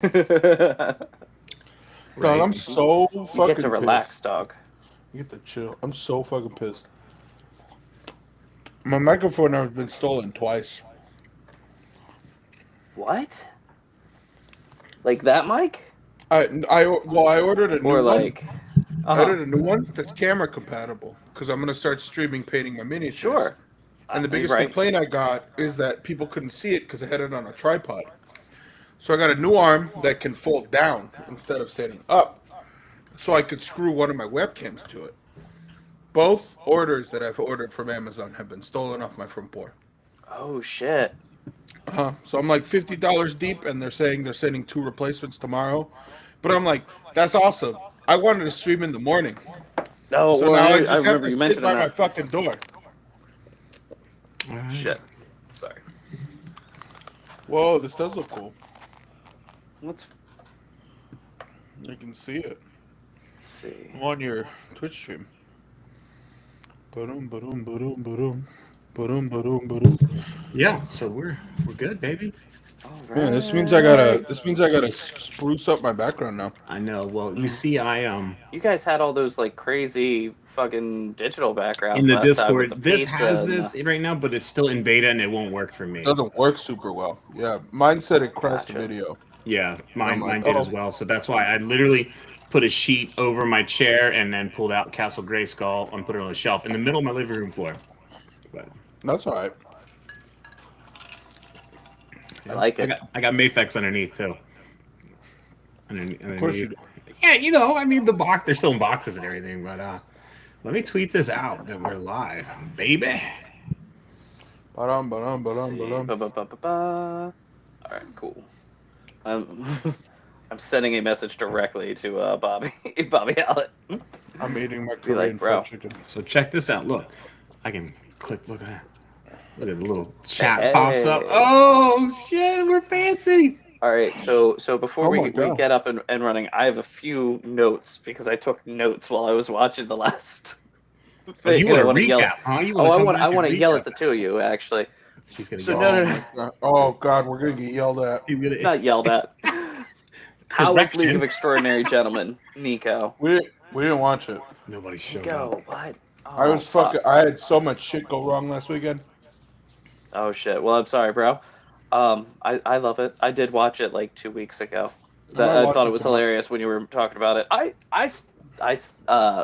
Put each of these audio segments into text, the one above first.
Dog, I'm Right. so You get to fucking relax, pissed. dog. You get to chill. I'm so fucking pissed. My microphone has been stolen twice. What? Like that, Mike? I ordered a new Or one. like, I uh-huh. ordered a new one that's camera compatible because I'm gonna start streaming painting my miniatures. Sure. And the biggest Right. complaint I got is that people couldn't see it because I had it on a tripod. So I got a new arm that can fold down instead of standing up, so I could screw one of my webcams to it. Both orders that I've ordered from Amazon have been stolen off my front door. Oh shit. So I'm like $50 deep, and they're saying they're sending two replacements tomorrow. But I'm like, that's awesome. I wanted to stream in the morning, Oh, so well, now I I just have remember to you sit mentioning by my that. fucking door. All right. Shit. Sorry. Whoa, this does look cool. Let's I can see it see. on your Twitch stream. Ba-dum, ba-dum, ba-dum, ba-dum. Ba-dum, ba-dum, ba-dum. Yeah. So we're good, baby. All Man, this means I gotta right. spruce up my background now. I know. Well, you Mm. see, You guys had all those like crazy fucking digital in backgrounds the last time with the Discord, this pizza has and this the. right now, but it's still in beta and it won't work for me. Doesn't work super well. Yeah, mine said it crashed the Gotcha. video. Yeah, And I'm mine like, did as oh, well. So that's why I literally put a sheet over my chair and then pulled out Castle Grayskull and put it on a shelf in the middle of my living room floor. But that's all right. I yeah, like I it. got Mafex underneath too. Of course you Underneath. do. Yeah, I mean the box. They're still in boxes and everything. But let me tweet this out that we're live, baby. Ba-dum, ba-dum, Let's ba-dum, see. ba-dum. Ba ba ba ba ba. All right, cool. I'm I'm sending a message directly to Bobby Bobby Allen. I'm eating my Be like, Korean fried bro. chicken. So check this out. Look, I can click. Look at that. Look at the little Hey, chat pops up. hey. Oh shit, we're fancy. All right, so before Oh we my we god. get up and running, I have a few notes because I took notes while I was watching the last Oh, thing, you and I want to want to yell. recap, huh? You want Oh, to come I back and want to yell recap at the that? two of you actually. He's gonna So yell no, at no, Oh me. no, my god. Oh god, we're gonna get yelled at. He's gonna not yelled at. How is League correction. of Extraordinary Gentlemen, Nico? We didn't watch it. Nobody showed up. Nico, what? Oh fuck. I had so much shit go wrong last weekend. Oh shit. Well, I'm sorry, bro. I love it. I did watch it like 2 weeks ago. I might I watch thought it it was tomorrow. hilarious when you were talking about it. I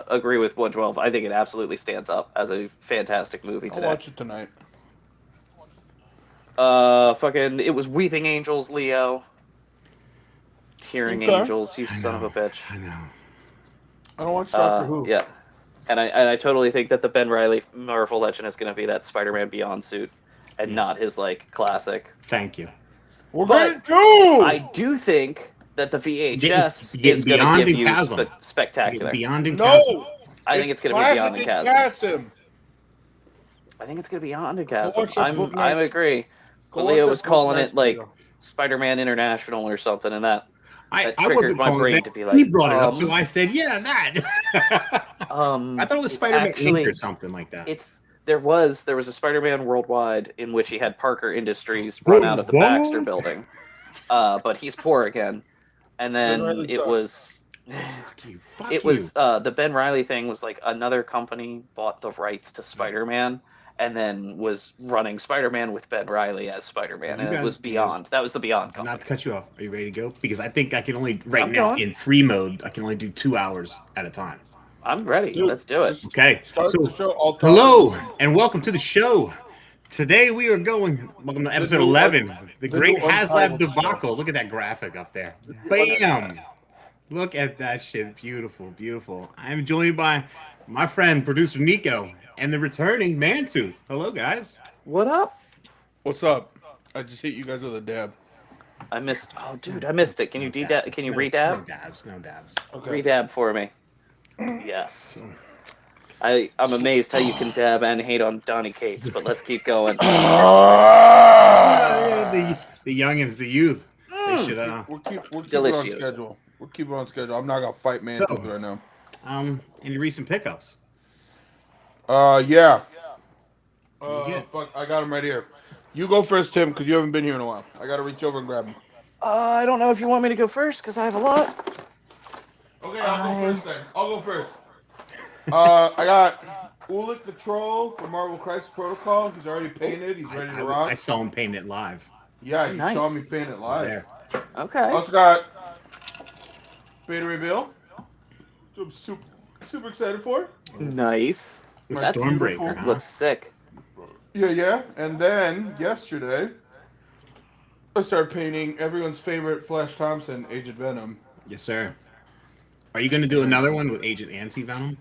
agree with 112. I think it absolutely stands up as a fantastic movie I'll today. watch it tonight. Fucking, it was Weeping Angels, Leo. Tearing Okay. Angels, you I son of know. a bitch. I know. I don't watch Doctor Who. Yeah. And I totally think that the Ben Reilly Marvel Legend is going to be that Spider-Man Beyond suit, and Yeah. not his like classic. Thank you. We're But gonna do. I do think that the VHS Getting is going to beyond give and you chasm. Getting spectacular. beyond and chasm. No. I think it's going to be classic Beyond and and Chasm. Chasm. I think it's going to be Beyond and Go Chasm. watch our book I nights. agree. Go But watch Leo our was book calling nights it like video. Spider-Man International or something, and that I triggered wasn't my calling brain that. to be He like, brought it up, so I said, yeah, that. I thought it was it's Spider-Man Inc. or actually something like that. it's there was a Spider-Man Worldwide in which he had Parker Industries run out of the Baxter What? building, but he's poor again, and Ben then Reilly it sucks. was. Fuck you. Fuck It you. was the Ben Reilly thing was like another company bought the rights to Spider-Man and then was running Spider-Man with Ben Reilly as Spider-Man, You and it was you guys, Beyond. That was the Beyond not company. to cut you off. Are you ready to go? Because I think I can only right I'm now going. in free mode. I can only do 2 hours at a time. I'm ready. Dude, Let's do it. just Okay. start the So show. I'll talk. hello and welcome to the show. Today we are going. Welcome to The episode new 11. The the great new Haslab Untitled show. debacle. Look at that graphic up there. Bam. Look at that shit. Beautiful, beautiful. I'm joined by my friend, producer Nico, and the returning Mantooth. Hello, guys. What up? What's up? I just hit you guys with a dab. I missed. Oh, dude, I missed it. Can you Can you No redab? dabs. No dabs. Okay. Redab for me. Yes. I'm amazed how you can dab and hate on Donnie Cates, but let's keep going. The youngins, the youth. They should. We'll keep it on Delicious. schedule. We'll keep it on schedule. I'm not gonna fight Mantooth right now. Any recent pickups? Yeah. Yeah. Fuck, I got him right here. You go first, Tim, because you haven't been here in a while. I gotta reach over and grab him. I don't know if you want me to go first because I have a lot. Okay, I'll go first then. I'll go first. I got Ulik the Troll from Marvel Crisis Protocol. He's already painted. He's ready to rock. I saw him paint it live. Yeah, you saw me Nice. paint it I was live. there. Okay. Also got Beta Ray Bill. I'm super excited for. Nice. With That's Stormbreaker, beautiful. huh? Looks sick. Yeah. And then yesterday, I started painting everyone's favorite Flash Thompson, Agent Venom. Yes, sir. Are you going to do another one with Agent Anti-Venom?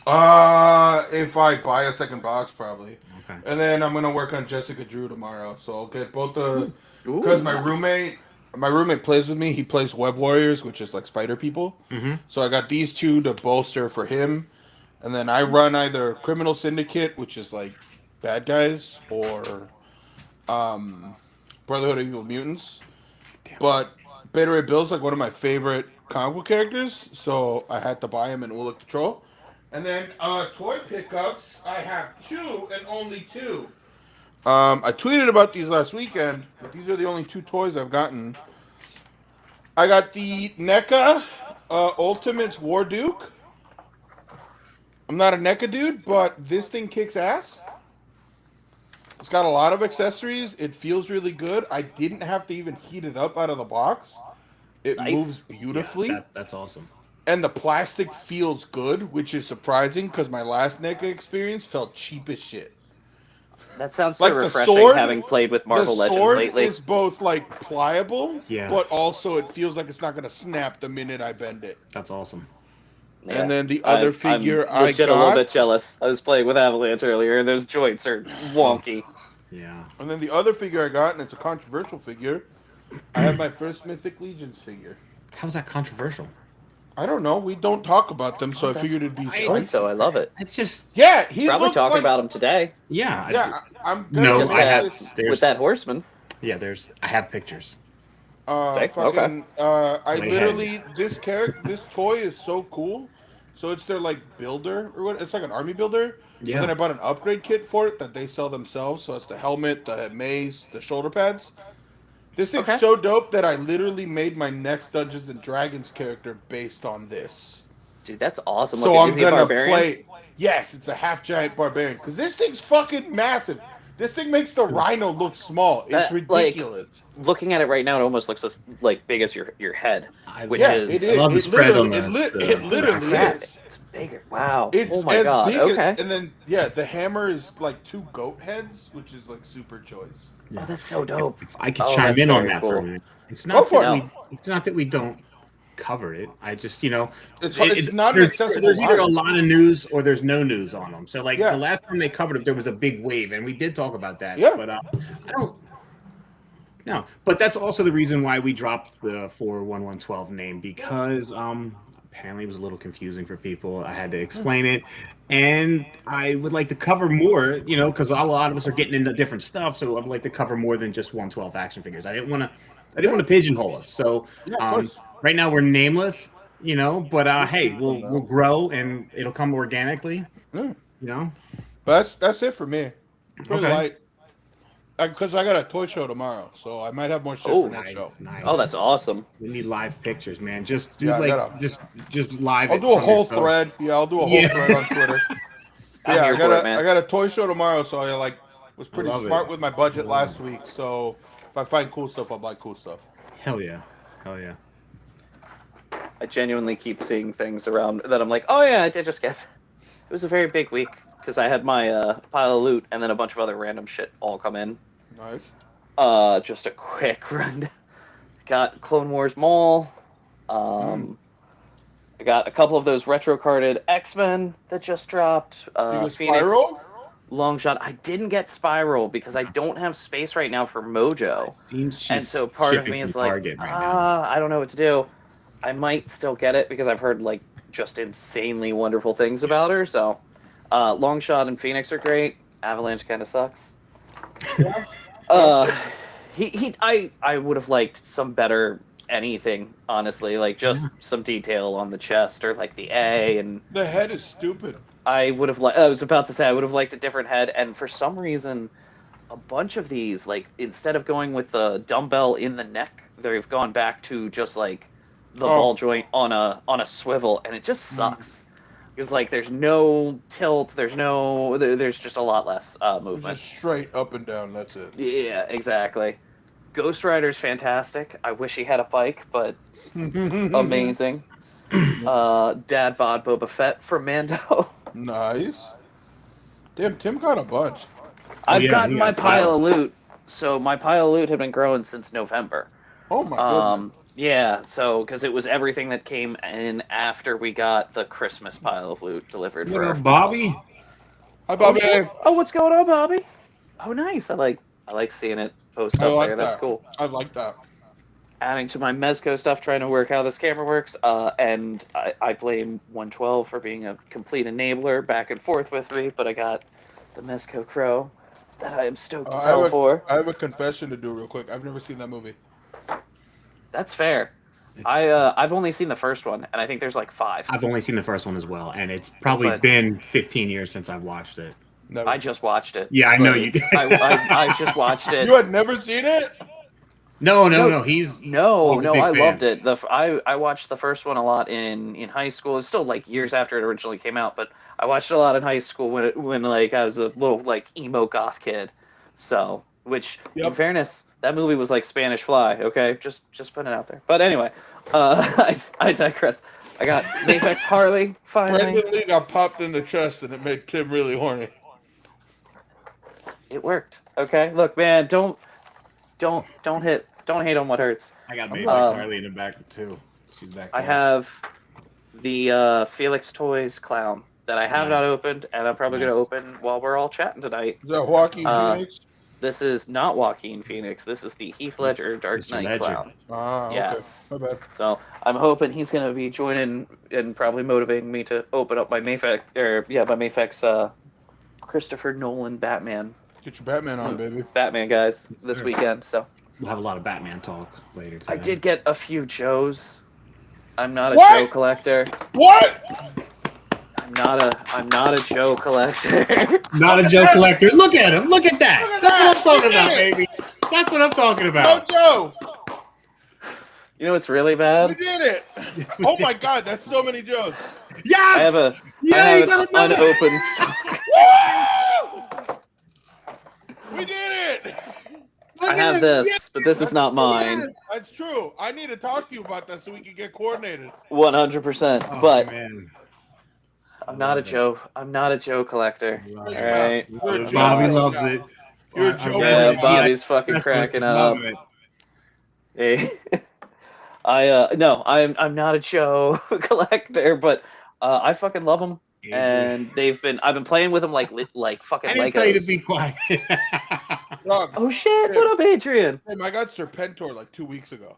If I buy a second box, probably. Okay. And then I'm gonna work on Jessica Drew tomorrow. So I'll get both the Ooh, because my nice. roommate plays with me. He plays Web Warriors, which is like spider people. Mm-hmm. So I got these two to bolster for him, and then I run either Criminal Syndicate, which is like bad guys, or Brotherhood of Evil Mutants. But Beta Ray Bill's like one of my favorite comic book characters, so I had to buy him in Ulik the Troll. And then toy pickups, I have two and only two. I tweeted about these last weekend, but these are the only two toys I've gotten. I got the NECA Ultimates War Duke. I'm not a NECA dude, but this thing kicks ass. It's got a lot of accessories. It feels really good. I didn't have to even heat it up out of the box. It Nice. moves beautifully. Yeah, that's awesome. And the plastic feels good, which is surprising because my last NECA experience felt cheap as shit. That sounds so Like the refreshing sword- having played with Marvel the Legends sword lately. is both like pliable, Yeah. but also it feels like it's not going to snap the minute I bend it. That's awesome. Yeah. And then the other figure I'm legit I a little got, bit jealous. I was playing with Avalanche earlier, and those joints are wonky. Yeah. and then the other figure I got, and it's a controversial figure. I have my first Mythic Legions figure. How's that controversial? I don't know. We don't talk about them, so I That's- figured it'd be I spicy. Joints, though, I love it. It's just Yeah, he Probably looks talking like. about him today. yeah. Yeah, I'm gonna No, Just I have- this. There's- with that horseman. Yeah, I have pictures. Okay. Fucking. I Way literally this toy is so cool. So it's their like builder or what? It's like an army builder. Yeah. And then I bought an upgrade kit for it that they sell themselves. So it's the helmet, the mace, the shoulder pads. This thing's Okay. so dope that I literally made my next Dungeons and Dragons character based on this. Dude, that's awesome. So Looking. I'm Is he a gonna barbarian? play. Yes, it's a half giant barbarian because this thing's fucking massive. This thing makes the rhino look small. It's That, like, ridiculous. Looking at it right now, it almost looks like big as your head. Which Yeah, is it is. I love the It spread on literally- the- it literally crap, is. it's bigger. Wow. It's oh my as god. big Okay. as, and then yeah, the hammer is like 2 goat heads, which is like super choice. Oh, that's so dope. If I could Oh, chime that's in on very that for a cool. minute. It's Go not for that it. it's not that we don't cover it. I just It's not an there's- accessible There's either a line. lot of news or there's no news on them. So like Yeah. the last time they covered it, there was a big wave, and we did talk about that. Yeah. But I don't. No, but that's also the reason why we dropped the 41112 name because apparently it was a little confusing for people. I had to explain it, and I would like to cover more, because a lot of us are getting into different stuff. So I would like to cover more than just 112 action figures. I didn't want to pigeonhole us. So Yeah, of course. right now we're nameless, but hey, we'll grow and it'll come organically. Yeah. But that's it for me. Pretty Okay. light. Because I got a toy show tomorrow, so I might have more shit Oh, for next show. Nice. Oh, that's awesome. We need live pictures, man. Just do Yeah, I gotta- just live. I'll it do a from your whole phone. thread. Yeah, I'll do a whole Yeah. thread on Twitter. I'm Yeah, here for it, man. I got a toy show tomorrow, so I was pretty love smart it. with my budget last week. So if I find cool stuff, I'll buy cool stuff. Hell yeah. I genuinely keep seeing things around that I'm like, oh yeah, I did just get. It was a very big week because I had my pile of loot and then a bunch of other random shit all come in. Nice. Just a quick run. Got Clone Wars Mall. I got a couple of those retro carded X-Men that just dropped. You got Phoenix, Spiral? Long Shot. I didn't get Spiral because I don't have space right now for Mojo. Seems she's And so part of shipping me is from like, Target right now. I don't know what to do. I might still get it because I've heard like just insanely wonderful things about her. So, Long Shot and Phoenix are great. Avalanche kind of sucks. I would have liked some better anything, honestly, like just some detail on the chest or like the A, and The head is stupid. I was about to say I would have liked a different head, and for some reason, a bunch of these, like instead of going with the dumbbell in the neck, they've gone back to just like the Oh. ball joint on a swivel, and it just sucks. Because like there's no tilt, there's just a lot less It's movement. just straight up and down. That's it. Yeah, exactly. Ghost Rider's fantastic. I wish he had a bike, but amazing. Dad bod Boba Fett from Mando. Nice. Damn, Tim got a bunch. I've yeah, gotten he my got pile piles. of loot. So my pile of loot had been growing since November. Oh my goodness. Yeah, so because it was everything that came in after we got the Christmas pile of loot delivered for Little our Bobby. house. Hi, Oh, Bobby. shit. Oh, what's going on, Bobby? Oh, nice. I like seeing it post I up like there. that. That's cool. I like that. Adding to my Mezco stuff, trying to work how this camera works, and I blame 112 for being a complete enabler back and forth with me, but I got the Mezco Crow that I am stoked to sell for. I have a confession to do real quick. I've never seen that movie. That's fair. It's- I've only seen the first one, and I think there's like 5. I've only seen the first one as well, and it's probably But- been 15 years since I've watched it. Never. I just watched it. Yeah, I know but you did. I just watched it. You had never seen it? No. No. He's No, He's a big I fan. loved it. I watched the first one a lot in high school. It's still like years after it originally came out, but I watched it a lot in high school when like I was a little like emo goth kid. So, which in Yep. fairness, that movie was like Spanish Fly. Okay, just putting it out there. But anyway, I digress. I got Mafex Harley finally. Brandon Lee got popped in the chest and it made Tim really horny. It worked. Okay, look, man, don't hate on what hurts. I got Mayfax Harley in the back too. She's back. I there. have the Felix Toys clown that I have not Nice. opened, and I'm probably Nice. going to open while we're all chatting tonight. Is that Joaquin Phoenix? This is not Joaquin Phoenix. This is the Heath Ledger Dark Mr. Knight Ledger. clown. Ah, okay. Yes. My bad. So I'm hoping he's going to be joining and probably motivating me to open up my Mafex Christopher Nolan Batman Get your Batman on, baby. guys this Sure. weekend. So We'll have a lot of Batman talk later today. I did get a few Joes. I'm not a What? Joe collector. What? I'm not a Joe collector. Not a Joe collector. Look at him. Look at that. Look at That's that. what I'm talking Look at about, it. baby. That's what I'm talking No, about. Joe. You know what's really We bad? did it. Oh my God, that's so many Joes. Yes. I have a Yeah, I have you an got another. unopened stock. Woo! We did it. Look I at have him. this, Yes. but this is not mine. Yes. That's true. I need to talk to you about that so we can get coordinated. 100%. Oh, But man. I'm not a Joe. I'm not a Joe collector. Love All it. right. You're a Joe Bobby right loves now. it. You're a Our Joe Yeah, right now. Bobby's fucking Specialist cracking is up. loving it. Hey. No, I'm not a Joe collector, but I fucking love them, and I've been playing with them like fucking I didn't Legos. tell you to be quiet. Dog, Oh shit! What up, Adrian? Tim, I got Serpentor like 2 weeks ago.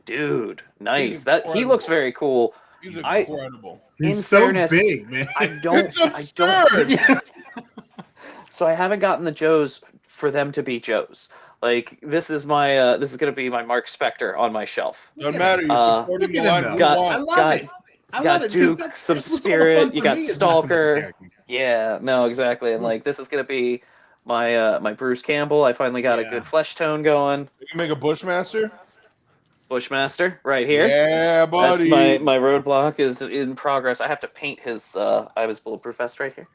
Dude, nice. He's That he incredible. looks very cool. He's I- incredible. He's In so fairness, big, man. I don't. It's I don't. absurd. So I haven't gotten the Joes for them to be Joes. Like this is my this is gonna be my Mark Spector on my shelf. Doesn't matter. You're supporting Look the at him, line though. we Got- I want. love got- it. I got love it. 'cause Duke, that's some what's all the Spirit, fun you for got me is messing with the Stalker. character. Yeah, no, exactly. And like this is gonna be my my Bruce Campbell. I finally got a Yeah. good flesh tone going. You can make a Bushmaster? Bushmaster right here. Yeah, That's buddy. my roadblock is in progress. I have to paint his I have his bulletproof vest right here.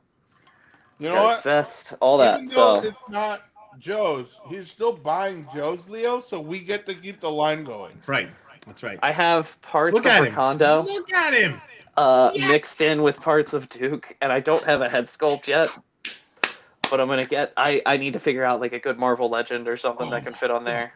You know Got his what? vest, all that. Even though So it's not Joe's, he's still buying Joe's, Leo, so we get to keep the line going. Right. That's right. I have parts Look of at him. Recondo Look at him. mixed in with parts of Duke, and I don't have a head sculpt yet. But I'm gonna get. I need to figure out like a good Marvel Legend or something that can fit on there.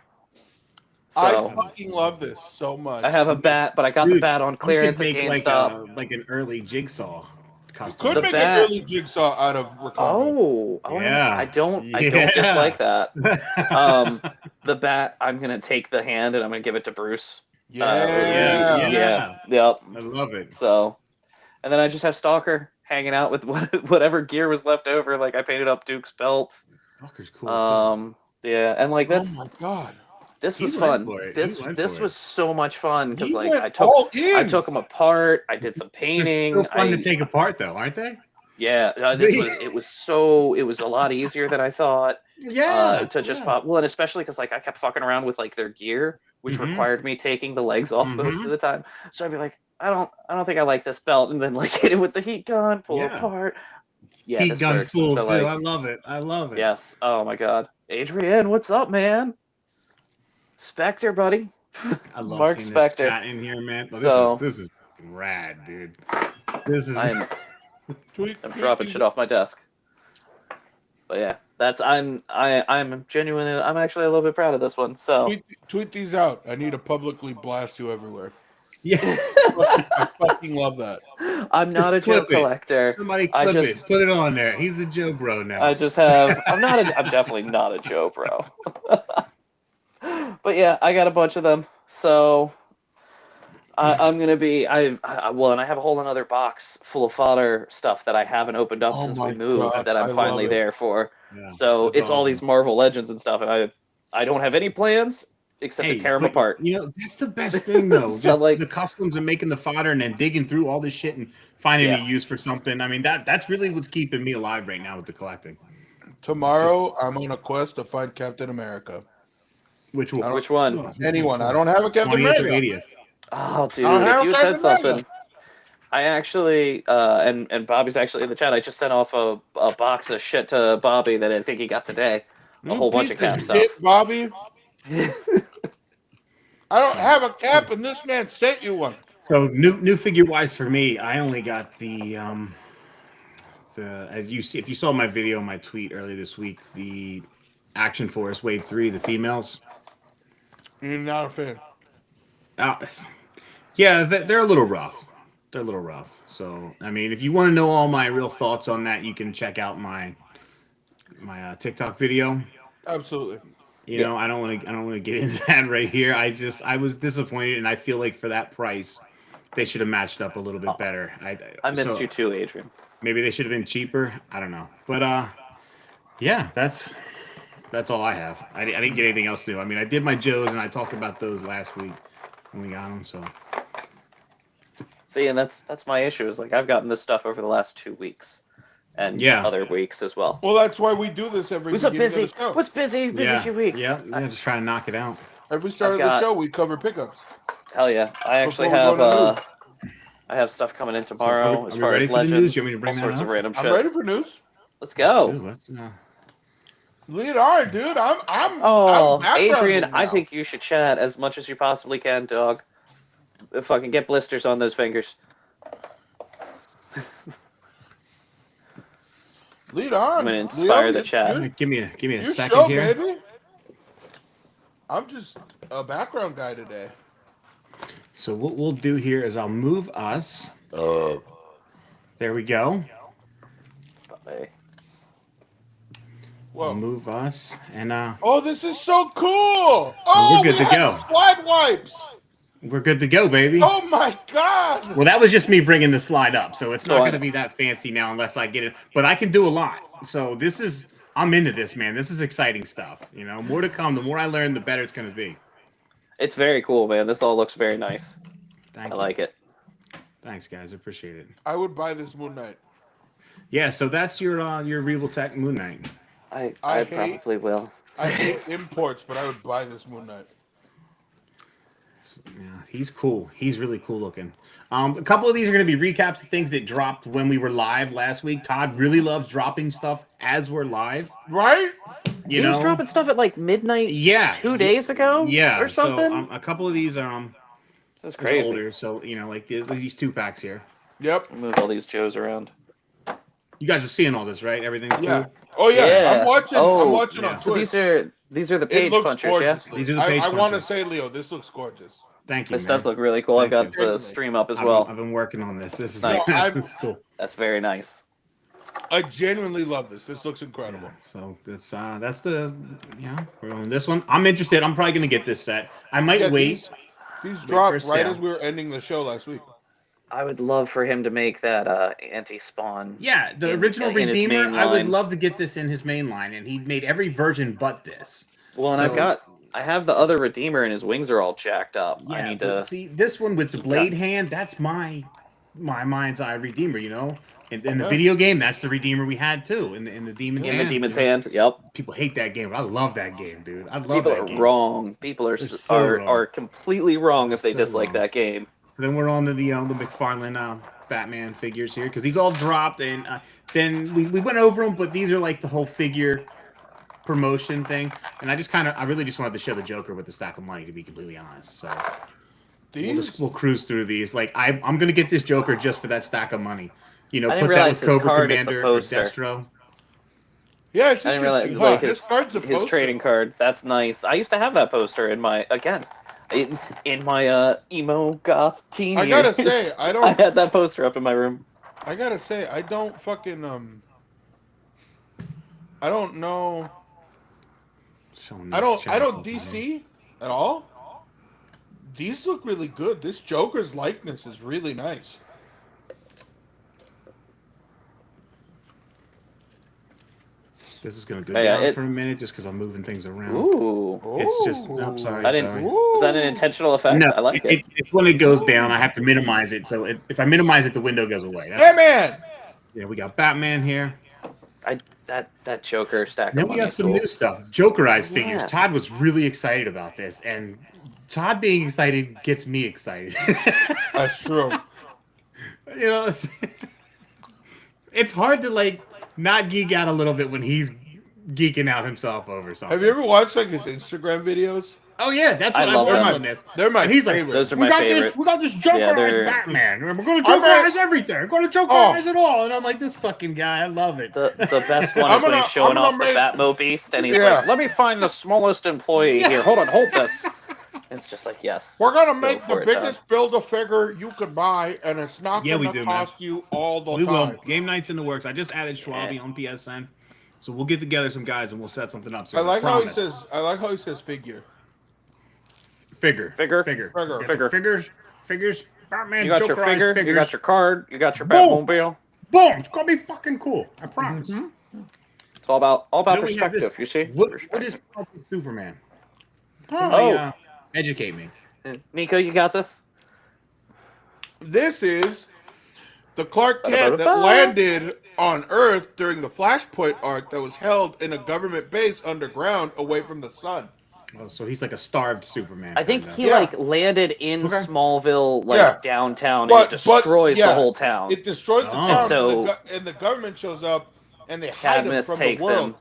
I So fucking love this so much. I have a bat, but I got the Dude, bat on You clearance could at make GameStop. like an early Jigsaw You costume. could The make bat- an early jigsaw out of Ricardo. Oh, Yeah. I don't Yeah. dislike that. The bat, I'm gonna take the hand and I'm gonna give it to Bruce. Yeah. Yeah. Yep. I love it. So, and then I just have Stalker hanging out with whatever gear was left over. Like I painted up Duke's belt. Stalker's cool too. Yeah, and like that's Oh my God. this He was went fun. for it. He This went this for was so much fun because He like went all in. I took them apart. I did some They're painting. still fun to take apart though, aren't they? Yeah, it was a lot easier than I thought. Yeah. To just pop well, and especially because like I kept fucking around with like their gear which required me taking the legs off most of the time. So I'd be like, I don't think I like this belt, and then like hit it with the heat gun, pull apart. Yeah, Heat this gun works. full So too. like, I love it. I love it. yes. Oh my God, Adrian, what's up, man? Spectre, buddy. I love Mark seeing Spector. this chat in here, man. Oh, So- this is fucking rad, dude. This is I'm Tweet dropping these- shit off my desk. But yeah, I'm genuinely, I'm actually a little bit proud of this one. So Tweet these out. I need to publicly blast you everywhere. yeah. I fucking love that. I'm not a Joe clip it. collector. Somebody I clip just- it. Put it on there. He's a Joe bro now. I just have. I'm definitely not a Joe bro. But yeah, I got a bunch of them. So I'm gonna be. And I have a whole another box full of fodder stuff that I haven't opened up Oh since my we moved. God, that I'm I love finally it. there for. Yeah, So that's it's all awesome. these Marvel Legends and stuff, and I don't have any plans except to tear them but, apart. You know, that's the best thing though. So, Just like- the customs and making the fodder and then digging through all this shit and finding Yeah. a use for something. I mean, that's really what's keeping me alive right now with the collecting. Tomorrow, I'm on a quest to find Captain America. Which one? Which one? Anyone. I don't have a Captain 20th or America. 80th. Oh, dude, I'll have if you had Captain said something. America. I actually, and Bobby's actually in the chat. I just sent off a box of shit to Bobby that I think he got today. A whole bunch of cap stuff. Shit, Bobby. I don't have a cap, and this man sent you one. So new figure wise for me, I only got the as you see, if you saw my video, my tweet earlier this week, the Action Force Wave 3, the females. You're not a fan. Yeah, they're a little rough. They're a little rough. So I mean, if you want to know all my real thoughts on that, you can check out my TikTok video. Absolutely. You know, I don't want to get into that right here. I was disappointed, and I feel like for that price, they should have matched up a little bit better. I missed you too, Adrian. Maybe they should have been cheaper. I don't know, but yeah, that's all I have. I didn't get anything else new. I mean, I did my Joes, and I talked about those last week when we got them. So See, and that's my issue. Is like I've gotten this stuff over the last 2 weeks, and Yeah. other weeks as well. Well, that's why we do this every Was a beginning busy, of the show. was busy yeah, few weeks. yeah, just trying to knock it out. Every start of I've the got- show, we cover pickups. Hell yeah! I actually Before we go have to I have stuff coming in tomorrow are as we far ready as for the news? legends, You want me to bring all that sorts of up? random I'm shit. ready for news. Let's go. Dude, let's Lead on, dude. I'm Oh, backgrounding Adrian, I now. think you should chat as much as you possibly can, dog. Fucking get blisters on those fingers. Lead on. I'm gonna inspire the Leo, chat. you- give me a You second show, here. baby. I'm just a background guy today. So what we'll do here is I'll move us. There we go. Hey. I'll Whoa. move us, and Oh, this is so cool. Oh, we're good we to have go. slide wipes. we're good to go, baby. Oh my god. Well, that was just me bringing the slide up, so it's not Go on. going to be that fancy now unless I get it. But I can do a lot. So I'm into this, man. This is exciting stuff. You know, more to come. The more I learn, the better it's going to be. It's very cool, man. This all looks very nice. Thank I you. like it. Thanks, guys. I appreciate it. I would buy this Moon Knight. Yeah, so that's your Regal Tech Moon Knight. I I hate- probably will. I hate imports, but I would buy this Moon Knight. Yeah, he's cool. He's really cool looking. A couple of these are going to be recaps of things that dropped when we were live last week. Todd really loves dropping stuff as we're live. Right? You He know, was dropping stuff at like midnight yeah, 2 days ago? yeah, Or something? So a couple of these are That's is crazy. older. So you know, like these 2-packs here. Yep. Move all these Joes around. You guys are seeing all this, right? Everything. Yeah. Cool? Oh yeah. Yeah. I'm watching. Oh, I'm watching yeah. on So Twitch. these are the It page looks punchers, gorgeous. yeah? These are the page I want to punchers. say, Leo, this looks gorgeous. Thank you. This man. does look really cool. I've Thank got you. the stream up as I've well. been working on this. This is Nice. this is cool. That's very nice. I genuinely love this. This looks incredible. So that's the we're on this one. I'm interested. I'm probably gonna get this set. I might Yeah, wait. These for dropped right sale. as we were ending the show last week. I would love for him to make that anti-spawn. Yeah, the in- original in his Redeemer. main I would line. love to get this in his main line, and he made every version but this. Well, and So- I have the other Redeemer, and his wings are all jacked up. Yeah, I need but to. see this one with the blade hand. That's my my mind's eye Redeemer. You know, in the Yeah. video game, that's the Redeemer we had too. In the Demon's In Hand. the Demon's you know? Hand. Yep. People hate that game, but I love that game, dude. I love People that are game. wrong. People are They're so wrong. are completely wrong if they So dislike wrong. that game. Then we're on to the McFarlane Batman figures here because these all dropped, and then we went over them, but these are like the whole figure promotion thing, and I really just wanted to show the Joker with the stack of money, to be completely honest. So we'll cruise through these. Like I'm gonna get this Joker just for that stack of money. You know, I didn't put that realize with his Cobra card is the Commander or poster. Destro. Yeah, it's I didn't realize interesting. like This card's a his poster. trading card. That's nice. I used to have that poster in my in my emo goth teen I gotta years. say, I don't. I had that poster up in my room. I gotta say, I don't fucking I don't know. I don't DC at all. These look really good. This Joker's likeness is really nice. This is gonna go Yeah, down for a minute just because I'm moving things around. Ooh. It's just I'm sorry. I didn't. Sorry. Was that an intentional effect? No, I like it. when it goes down, I have to minimize it. So if I minimize it, the window goes away. Yeah, man. Yeah, we got Batman here. That Joker stack. Then of we money got is some cool. new stuff. Jokerized figures. Yeah. Todd was really excited about this, and Todd being excited gets me excited. That's true. You know, it's hard to like not geek out a little bit when he's geeking out himself over something. Have you ever watched like his Instagram videos? Oh yeah, that's I what I love watched them. on this. They're my And he's like, favorite. Those are we my got favorite. we got this Jokerized they're- Batman. We're going to I'm Jokerize gonna- everything. We're going to Jokerize it all. And I'm like, this fucking guy, I love it. The best one I'm is when gonna- he's showing I'm off gonna the Batmo Beast, and he's Yeah. like, "Let me find the smallest employee Yeah. here. Hold this." It's just like, yes. We're gonna Go make the for it, biggest build-a-figure you could buy, and it's not Yeah, we gonna do, man. cost you all the We time. will. Game night's in the works. I just added Schwalbe on PSN. So we'll get together some guys and we'll set something up. So I like how he promise. says. I like how he says figure. Figure. Figure. Figure. Figure. Got the Figures. Batman. You got your Jokerized figure, figures. you got your card, you got your Boom. Batmobile. Boom. It's gonna be fucking cool. I promise. It's all about Then we have this- perspective. You see? What Perspective. is Project Superman? Oh. Somebody, educate me. Nico, you got this. This is the Clark Kent that Ba-da-ba-da-ba. landed on Earth during the Flashpoint arc that was held in a government base underground away from the sun. Oh, so he's like a starved Superman. I think kinda. he Yeah. like landed in Okay. Smallville, like Yeah. downtown, But- and it destroys yeah. the whole town. It destroys the Oh. town, So- and the government shows up and they hide him Cadmus from takes the world.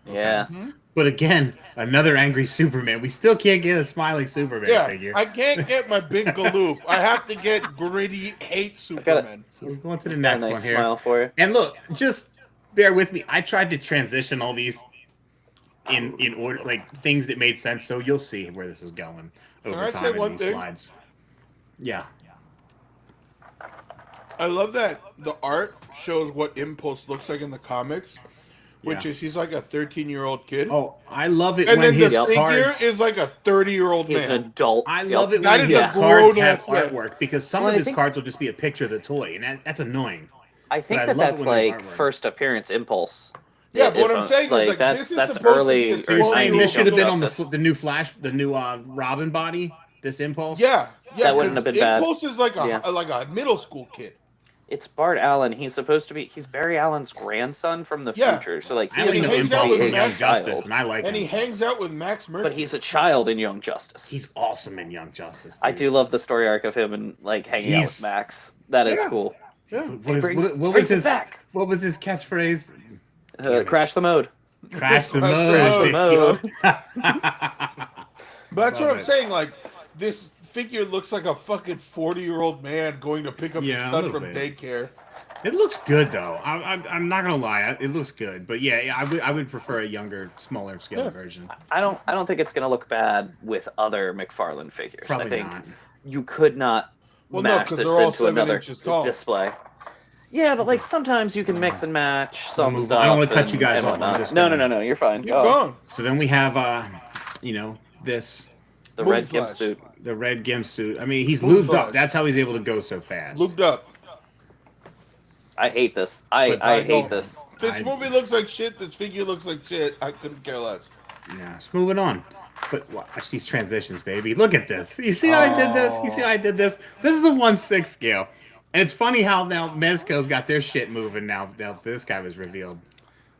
him. Yeah. But again, another angry Superman. We still can't get a smiling Superman Yeah, figure. I can't get my big galoof. I have to get gritty hate Superman. So we're going to the Got a next nice one here. smile for you. And look, just bear with me. I tried to transition all these in order, like things that made sense. So you'll see where this is going over I time say in one these thing? slides. Yeah. I love that the art shows what Impulse looks like in the comics, which Yeah. is he's like a 13-year-old kid. Oh, I love it and when then his the figure cards. is like a 30-year-old He's an man. adult. I Yep. love it That when is his a cards have grown-ass man. artwork because some Well, of I his think- cards will just be a picture of the toy, and that's annoying. I think But I that love it that's when there's like artwork. first appearance Impulse. Yeah, but what If I'm a- saying is, like, that's this is that's supposed to early. be a Are you 12-year-old saying this should have been on Justice. the new Robin body? This Impulse? Yeah, yeah. That wouldn't 'cause have been bad. Impulse is like Yeah. like a middle school kid. It's Bart Allen. He's supposed to be. He's Barry Allen's grandson from the Yeah. future. So like I And only he know hangs out Impulse with from Young Max Justice, child. and I like And he him. hangs out with Max Mercury. But he's a child in Young Justice. He's awesome in Young Justice. I dude. do love the story arc of him and like hanging out He's- with Max. That is Yeah. cool. Yeah. What, is, Brings- what was brings it his back. What was his catchphrase? Damn it. Crash the mode. Crash the Crash the mode. mode. But that's what Love I'm it. saying. Like, this figure looks like a fucking 40-year-old man going to pick up Yeah, a his son little from bit. daycare. It looks good though. I'm not gonna lie. It looks good, but yeah, I would prefer a younger, smaller scale Yeah. version. I don't think it's gonna look bad with other McFarlane figures. Probably I think not. you could not Well, no, match 'cause this they're all into 7 another inches tall. display. Yeah, but like sometimes you can mix and match some move on. stuff. I don't wanna cut and- you guys and off. I'm whatnot. just No, gonna- no, you're fine. Keep Go. going. So then we have this The Moon red gimp Flash. suit. the red gimp suit. I mean, he's Moon lubed Flash. up. That's how he's able to go so fast. Looped up. I hate this. But I hate don't. this. This I- movie looks like shit. This figure looks like shit. I couldn't care less. Yeah, just moving on. But watch these transitions, baby. Look at this. You see how I did this? You see how I did this? This is a 1/6 scale. And it's funny how now Mezco's got their shit moving now this guy was revealed.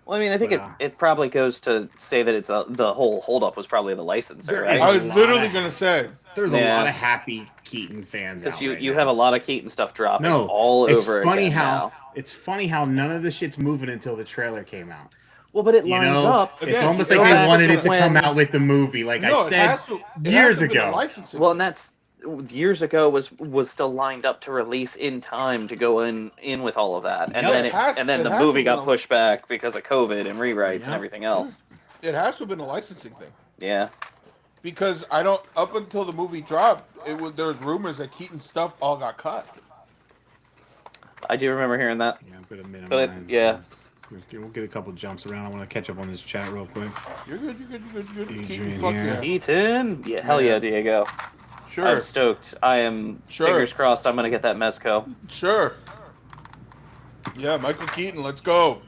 Well, I mean, I think But, it probably goes to say that it's the whole holdup was probably the licensor, There right? is I a was lot literally of- gonna say. There's a Yeah. lot of happy Keaton fans out Because you right now. have a lot of Keaton stuff dropping No, all it's over funny again how now. it's funny how none of the shit's moving until the trailer came out. Well, but it You lines know, up. it's Again, almost it like has they to wanted it to come when- out with the movie, like No, I said it years has to have been a ago. licensing Well, thing. and that's years ago was still lined up to release in time to go in with all of that, and Yep. then It has- and then it the has to movie have been got a- pushed back because of COVID and rewrites and Yep. everything else. It has to have been a licensing thing. Yeah. Because I don't. Up until the movie dropped, there was rumors that Keaton's stuff all got cut. I do remember hearing that. Yeah, I'm gonna minimize. But, yeah. this. We'll get a couple jumps around. I want to catch up on this chat real quick. You're good. You're good. You're good. You're good. Adrian Keaton, fuck here. yeah. Keaton, yeah, hell yeah, Diego. Sure. I'm stoked. I am. Sure. Fingers crossed. I'm gonna get that Mezco. Sure. Yeah, Michael Keaton. Let's go.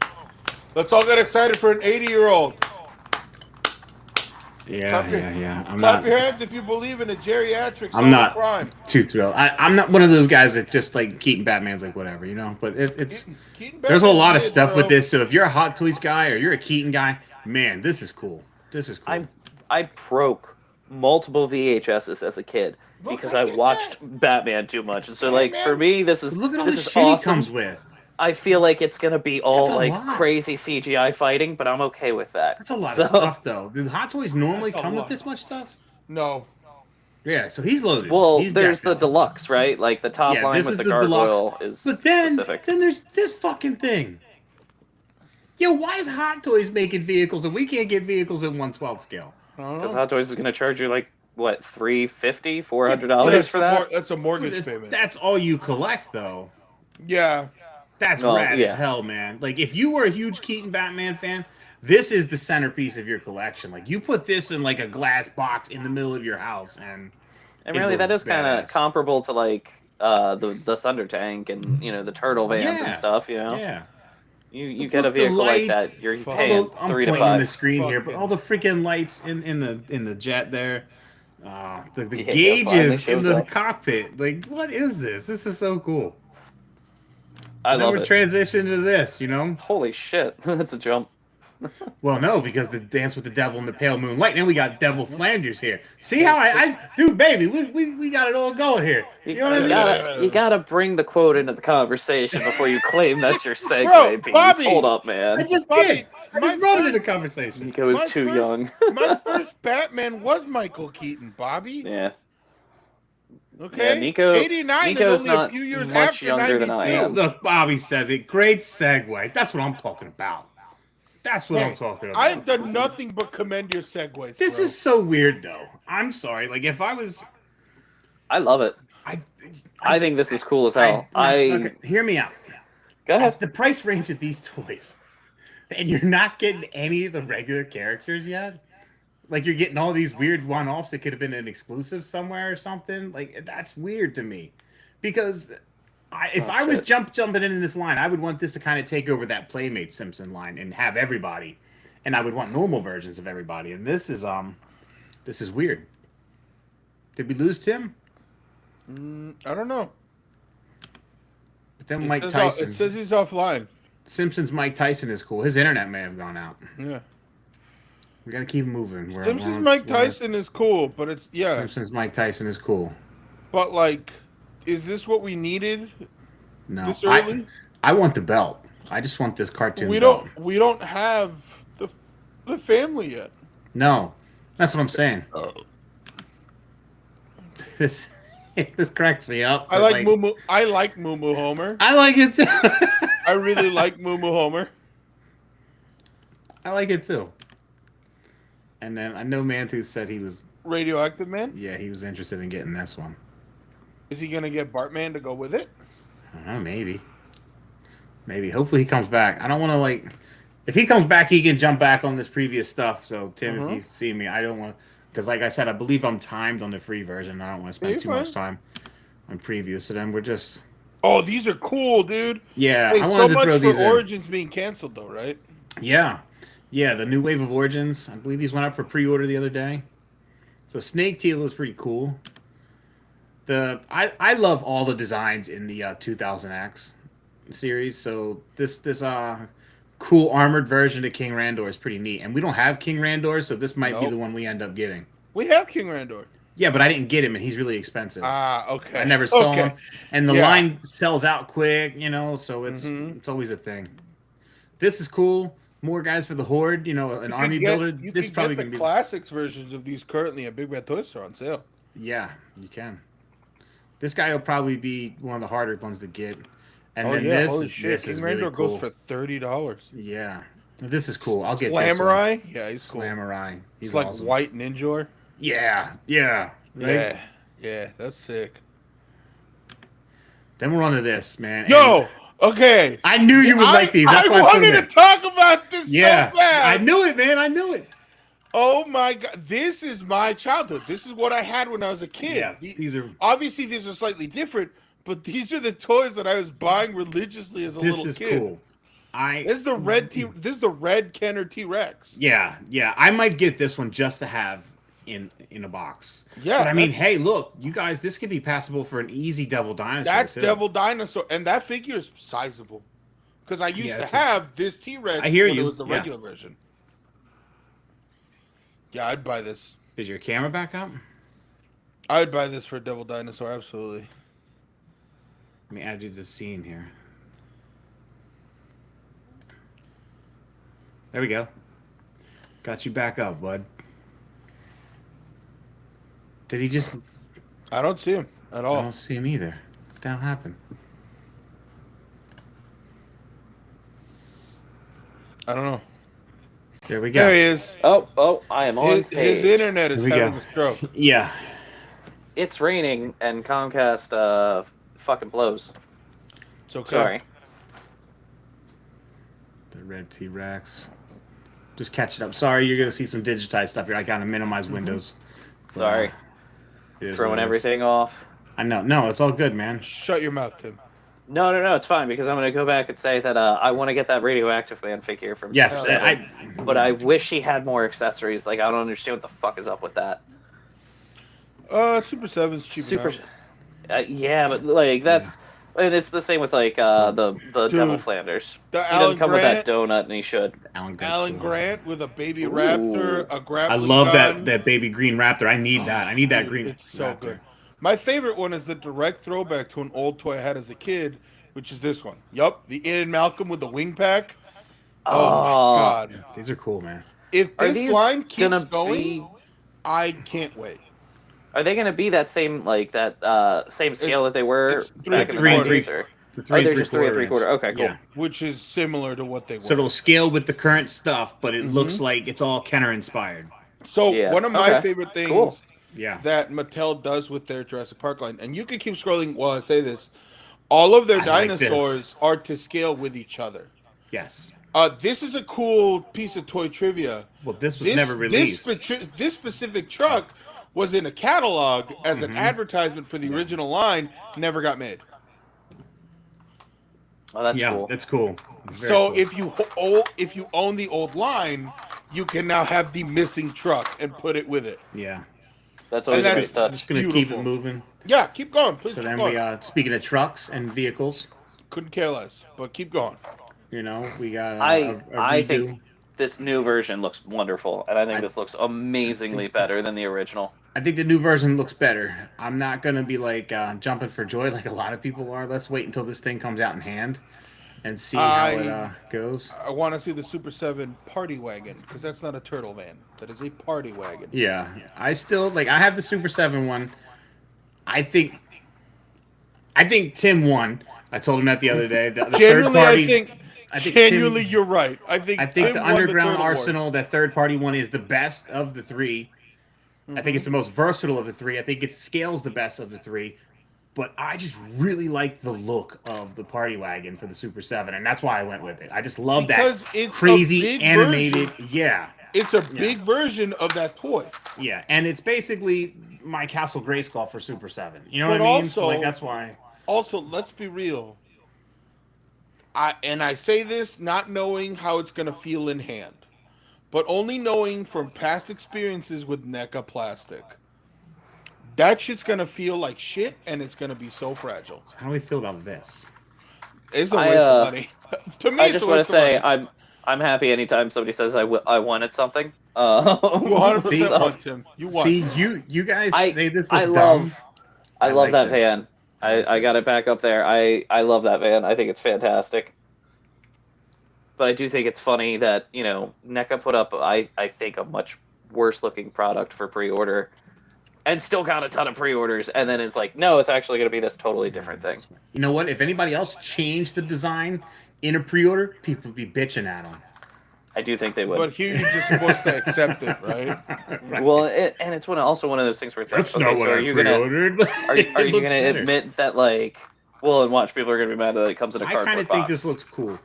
Let's all get excited for an 80-year-old. Yeah, Clap your- yeah. I'm Clap not your hands if you believe in a geriatric I'm not- crime. too thrilled. I'm not one of those guys that just like Keaton Batman's like whatever, you know. But it's Keaton there's a Batman's lot of mid, stuff bro. with this. So if you're a Hot Toys guy or you're a Keaton guy, man, this is cool. This is cool. I broke multiple VHSs as a kid Look, because I I get watched Batman too much, and so like Batman. for me, this is Look at all this the is shit awesome. he comes with. I feel like it's gonna be all That's a like lot. crazy CGI fighting, but I'm okay with that. That's a lot So- of stuff, though. Do Hot Toys normally That's a come with lot. this much stuff? No. Yeah, so he's loaded. Well, He's there's decked the out. deluxe, right? Like the top Yeah, line this with is the the deluxe. gargoyle is But then specific. there's this fucking thing. Yo, why is Hot Toys making vehicles and we can't get vehicles in 1/12 scale? I don't Because know. Hot Toys is gonna charge you like what $350, $400 That's for that. That's a mortgage payment. That's all you collect, though. Yeah. That's Well, rad yeah. as hell, man. Like, if you were a huge Keaton Batman fan, this is the centerpiece of your collection. Like, you put this in like a glass box in the middle of your house, and And it really, that looks is kind of badass. comparable to like the Thunder Tank and the Turtle vans Yeah. and stuff. You know, yeah. you Let's get a look, the vehicle like lights. that, you're Fuck. paying I'm 3 to pointing the 5. screen here, but Fucking- all the freaking lights in the jet there, the Yeah, finally gauges in shows the up. cockpit. Like, what is this? This is so cool. I And then love we're it. transitioning to this, you know. Holy shit, that's a jump. Well, no, because the Dance with the Devil in the Pale Moonlight. Then we got Devil Flanders here. See how I dude, baby, we got it all going here. You know what I mean? You gotta bring the quote into the conversation before you claim that's your segue Bro, piece. Bobby! Hold up, I man. just Bobby, did. I my just brought it first- into conversation. Nico is My too first- young. My first Batman was Michael Keaton, Bobby. Yeah. Okay. Yeah, Nico- 89 Nico's is only a not few years much after younger than I 92. am. Look, Bobby says it. Great segue. That's what I'm talking about. That's what I'm Hey, talking about. I've done nothing but commend your segues. This bro. is so weird, though. I'm sorry. Like, if I was, I love it. I think this is cool as hell. okay, hear me out. Go ahead. At the price range of these toys, and you're not getting any of the regular characters yet. Like, you're getting all these weird one-offs that could have been an exclusive somewhere or something. Like, that's weird to me, because if Oh, I was shit. jumping in this line, I would want this to kind of take over that Playmate Simpson line and have everybody, and I would want normal versions of everybody. And this is weird. Did we lose Tim? I don't know. But then It Mike says Tyson. It says he's offline. Simpsons Mike Tyson is cool. His internet may have gone out. Yeah. We gotta keep moving. Simpsons Mike Tyson is cool, but it's Simpsons Mike Tyson is cool. But like, is this what we needed No, this early? I want the belt. I just want this cartoon. We belt. don't have the family yet. No, that's what I'm saying. This cracks me up. I but, like Moo. I like Moo Moo Homer. I like it too. I really like Moo Moo Homer. I like it too. And then I know Mantooth said he was. Radioactive Man. Yeah, he was interested in getting this one. Is he gonna get Bartman to go with it? I don't know, maybe. Maybe. Hopefully he comes back. I don't want to like. If he comes back, he can jump back on this previous stuff. So Tim, if you see me, I don't want because, like I said, I believe I'm timed on the free version. I don't want to spend You're too fine. much time on previews. So then we're just. Oh, these are cool, dude. Yeah, Wait, I so wanted to much throw for these in. Origins being canceled, though, right? Yeah, the new wave of Origins. I believe these went up for pre-order the other day. So Snake Teal is pretty cool. I love all the designs in the 2000X series. So this cool armored version of King Randor is pretty neat. And we don't have King Randor, so this might be Nope. the one we end up getting. We have King Randor. Yeah, but I didn't get him, and he's really expensive. Okay. I never saw Okay. him, and the Yeah. line sells out quick, so it's always a thing. This is cool. More guys for the Horde, an army builder. You This can probably get gonna the be classics versions of these currently at Big Bad Toy Store on sale. Yeah, you can. This guy will probably be one of the harder ones to get. And Oh then yeah, this holy is shit! this King is Randor really cool. goes for $30. Yeah, this is cool. I'll get this one. Slamurai? Yeah, he's cool. Slamurai. He's It's like awesome. White Ninja. Yeah. Right? Yeah, that's sick. Then we're on to this, man. Yo, okay. I knew you would like these. That's why I I put them wanted to in. talk about this Yeah, so bad. I knew it, man. I knew it. Oh my god, this is my childhood. This is what I had when I was a kid. Yeah, these are. Obviously these are slightly different, but these are the toys that I was buying religiously as a This little is kid. cool. This is the red Kenner T-Rex. Yeah. I might get this one just to have in a box. Yeah, but I mean, hey, look, you guys, this could be passable for an easy Devil Dinosaur. That's too. Devil Dinosaur, and that figure is sizable. Because I used to have this T-Rex I hear when you. it was the regular version. Yeah, I'd buy this. Is your camera back up? I'd buy this for Devil Dinosaur, absolutely. Let me add you to the scene here. There we go. Got you back up, bud. Did he just... I don't see him at I all. don't see him either. What the hell happened? I don't know. There we go. There he is. Oh, I am on His stage. internet is Here we having go. a stroke. Yeah. It's raining and Comcast fucking blows. It's okay. Sorry. The red T-Rex. Just catching up. Sorry, you're going to see some digitized stuff here. I gotta minimize windows. But, Sorry. it is Throwing what it is. everything off. I know. No, it's all good, man. Shut your mouth, Tim. No, it's fine because I'm gonna go back and say that I want to get that Radioactive Man figure from. Yes, Super Seven, but I wish he had more accessories. Like I don't understand what the fuck is up with that. Super 7's cheap enough. Yeah, but like that's, and it's the same with like the Dude, Devil Flanders. the He Alan doesn't come with that Grant- donut, and he should. Alan Grant with a baby Ooh. raptor, a I grappling love gun. that baby green raptor. I need that. I need that Dude, green. It's so raptor. good. My favorite one is the direct throwback to an old toy I had as a kid, which is this one. Yup, the Ian Malcolm with the wing pack. Oh my god. These are cool, man. If Are this these line gonna keeps going, be- I can't wait. Are they gonna be that same like that same scale that they were it's three back in the and 40s? three- Or? The Oh, they're just 3 and 3/4. inch. Okay, cool. Yeah. Which is similar to what they were. So it'll scale with the current stuff, but it looks like it's all Kenner inspired. So Yeah, one of my okay. favorite things Cool. Yeah. that Mattel does with their Jurassic Park line, and you can keep scrolling while I say this, all of their I like this. dinosaurs are to scale with each other. Yes. This is a cool piece of toy trivia. Well, this was never released. This specific truck was in a catalog as an advertisement for the original line, never got made. Oh, that's yeah, cool. that's cool. Very So cool. if you own the old line, you can now have the missing truck and put it with it. Yeah. That's always a that's- good touch. Just gonna keep Beautiful. it moving. Yeah, keep going, please. So keep then going. speaking of trucks and vehicles, Couldn't care less, but keep going. we got I redo. think this new version looks wonderful, and I think this looks amazingly better than the original. I think the new version looks better. I'm not gonna be like jumping for joy like a lot of people are. Let's wait until this thing comes out in hand and see how it goes. I want to see the Super 7 party wagon because that's not a turtle van. That is a party wagon. Yeah, I still I have the Super 7 one. I think Tim won. I told him that the other day. The Genuinely, third party, I think genuinely Tim, you're right. I think Tim the won Underground Turtle Arsenal, Wars. that third party one, is the best of the three. I think it's the most versatile of the three. I think it scales the best of the three. But I just really like the look of the party wagon for the Super 7, and that's why I went with it. I just love Because that it's a crazy big animated. version. Yeah, It's a big version of that toy. yeah, and it's basically my Castle Grayskull for Super 7. You know But what I mean? So also- that's why. Also, let's be real. I say this not knowing how it's gonna feel in hand, but only knowing from past experiences with NECA plastic. that shit's gonna feel like shit, and it's gonna be so fragile. How do we feel about this? It's a waste of money. To me, I it's just a want waste to say of money. I'm happy anytime somebody says I wanted something. You 100% so want Tim. You want. See, you guys say this I looks love dumb. I love like that this. van. like I got this. it back up there. I love that van. I think it's fantastic. But I do think it's funny that, NECA put up I think a much worse looking product for pre-order and still got a ton of pre-orders, and then it's like, no, it's actually going to be this totally different thing. You know what? If anybody else changed the design in a pre-order, people would be bitching at them. I do think they would. But here you're just supposed to accept it, right? Right. Well, and it's also one of those things where it's That's like, not okay, what so I are you gonna pre-ordered. are you gonna admit that, like, well, and watch, people are gonna be mad that it comes in a I cardboard kind of box. think this looks cool.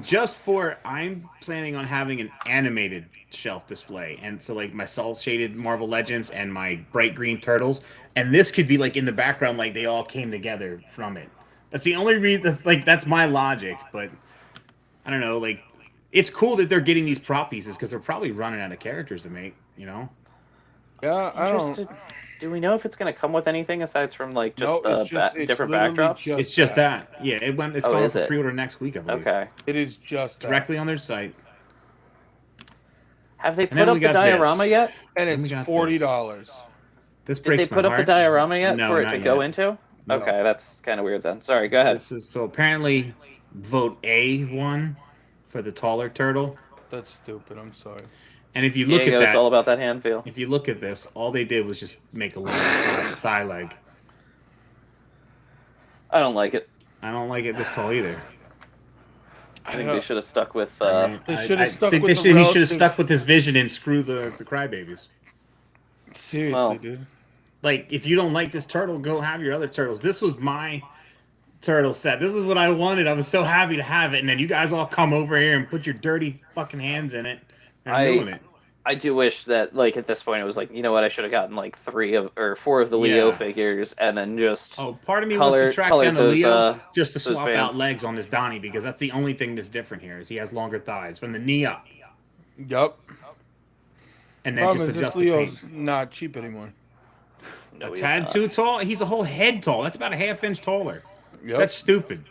Just for I'm planning on having an animated shelf display, and so like my salt shaded Marvel Legends and my bright green turtles, and this could be like in the background, like they all came together from it. That's the only reason. That's my logic, but I don't know. Like, it's cool that they're getting these prop pieces because they're probably running out of characters to make. Yeah, I don't. Interested- Do we know if it's going to come with anything aside from like just No, the it's just it's different literally backdrops? It's just that. Yeah, it's Oh, going is for it? pre-order next week, I believe. Okay. It is just that. Directly on their site. Have they then put up we the got diorama this. yet? And Then we it's got $40. This Did breaks they put my up heart. the diorama yet No, for it not to go yet. into? No. Okay, that's kind of weird then. Sorry, go ahead. This is so apparently vote A1 for the taller turtle. That's stupid. I'm sorry. And if you look Diego, at it's that, all about that hand feel. if you look at this, all they did was just make a little thigh leg. I don't like it. I don't like it this tall either. I think they should have stuck with. They should have stuck with the he should have relative- stuck with his vision and screw the crybabies. Seriously, Well, dude. Like, if you don't like this turtle, go have your other turtles. This was my turtle set. This is what I wanted. I was so happy to have it, and then you guys all come over here and put your dirty fucking hands in it and ruin it. I do wish that, like, at this point, it was like, you know what, I should have gotten like 4 of the Leo Yeah. figures, and then just. Oh, part of me wants to track color down the those, Leo just to those swap out bands. legs on this Donnie, because that's the only thing that's different here is he has longer thighs from the knee up, Yup. and then Problem just is, this adjust the paint. Leo's not cheap anymore. No, A he's tad not. too tall. He's a whole head tall. That's about a half-inch taller. Yep. That's stupid.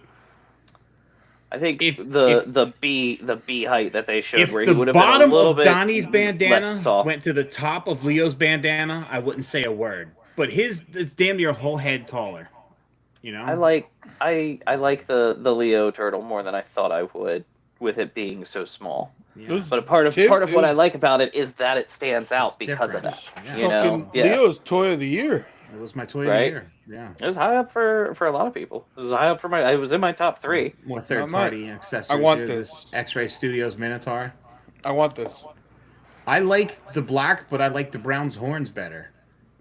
I think if- the B height that they showed, If where the he would have been a bottom little of bit Donnie's less bandana tall. went to the top of Leo's bandana, I wouldn't say a word. But it's damn near a whole head taller. I like the Leo turtle more than I thought I would, with it being so small. Yeah. Those- But part of Tim, what I it was- like about it is that it stands out It's because of different. that. Yeah. You know, Fucking yeah. Leo's toy of the year. It was my toy of Right? the year. Yeah. It was high up for a lot of people. It was high up for it was in my top 3. More third-party accessories. I want here. this. X-Ray Studios Minotaur. I want this. I like the black, but I like the brown's horns better.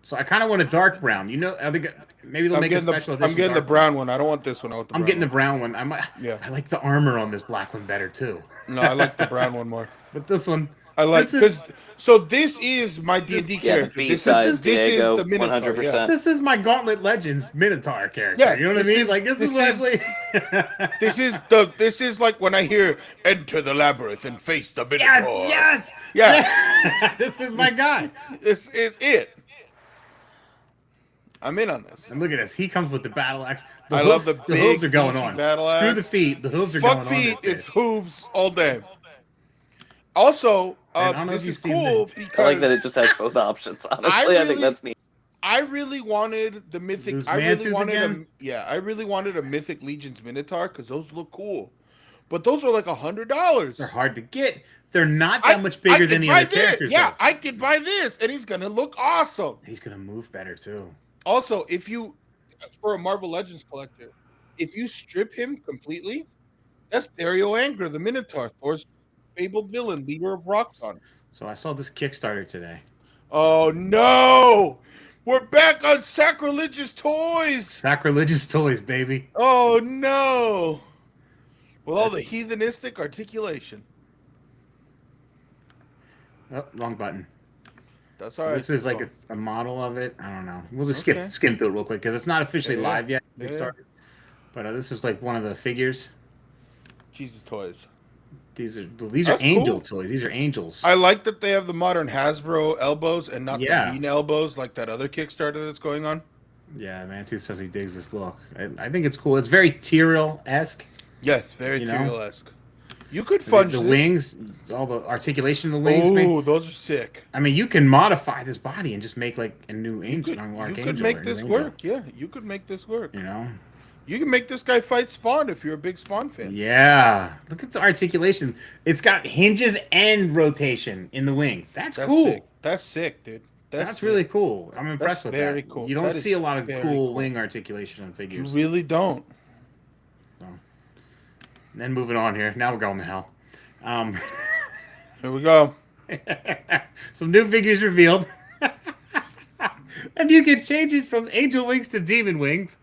So I kind of want a dark brown. I think maybe they'll I'm make a getting special the I'm edition. getting the dark brown one. I don't want this one. I want the I'm brown getting the one. brown one. Yeah. I like the armor on this black one better too. No, I like the brown one more. But this one, I like This is- because so this is my D&D Yeah, the character. B This size is Diego, the Minotaur. 100%. Yeah. this is my Gauntlet Legends Minotaur character. Yeah, You know what I this mean? is- Like this is this what I play. This is like when I hear "Enter the labyrinth and face the Minotaur." Yes, yes, Yeah. this is my guy. This is it. I'm in on this. And look at this. He comes with the battle axe. I love the the hooves big, are going beefy on. battle Screw axe. the feet. The hooves are Fuck going feet, on. this it's bitch. hooves all day. Also, And I don't know this if you've is seen cool the- because I like that it just has both options. Honestly, I think really- that's neat. I really wanted the mythic. Lose I really Mantooth wanted again? I really wanted a mythic Legions Minotaur because those look cool, but those are like $100. They're hard to get. They're not that much bigger than the other characters. Yeah, though. I could buy this, and he's gonna look awesome. He's gonna move better too. Also, if you, for a Marvel Legends collector, if you strip him completely, that's Dario Angra, the Minotaur, Thor's fabled villain, leader of Roxxon. So I saw this Kickstarter today. Oh no! We're back on sacrilegious toys. Sacrilegious toys, baby. Oh no! With all the heathenistic articulation. Oh, wrong button. That's all right. This is like a model of it. I don't know. We'll just Okay. skim through it real quick because it's not officially Yeah, live yet. yeah. Kickstarter. But this is like one of the figures. Jesus toys. These are That's angel cool. toys. These are angels. I like that they have the modern Hasbro elbows and not Yeah. the bean elbows like that other Kickstarter that's going on. Yeah, Mantooth says he digs this look. I think it's cool. It's very Tyrael-esque. Yes, very You know? Tyrael-esque. You could The fudge this. wings, all the articulation of the wings. Oh, those are sick. I mean, you can modify this body and just make like a new angel, You archangel. could or make a new this angel, work. Yeah, you could make this work. You know? You can make this guy fight Spawn if you're a big Spawn fan. Yeah. Look at the articulation. It's got hinges and rotation in the wings. That's cool. Sick. That's sick, dude. That's sick. really cool. I'm impressed with very that. cool. You don't That see is a lot of very cool cool. wing articulation on You figures. really don't. So. And then moving on here. Now we're going to hell. Here we go. Some new figures revealed. And you can change it from angel wings to demon wings.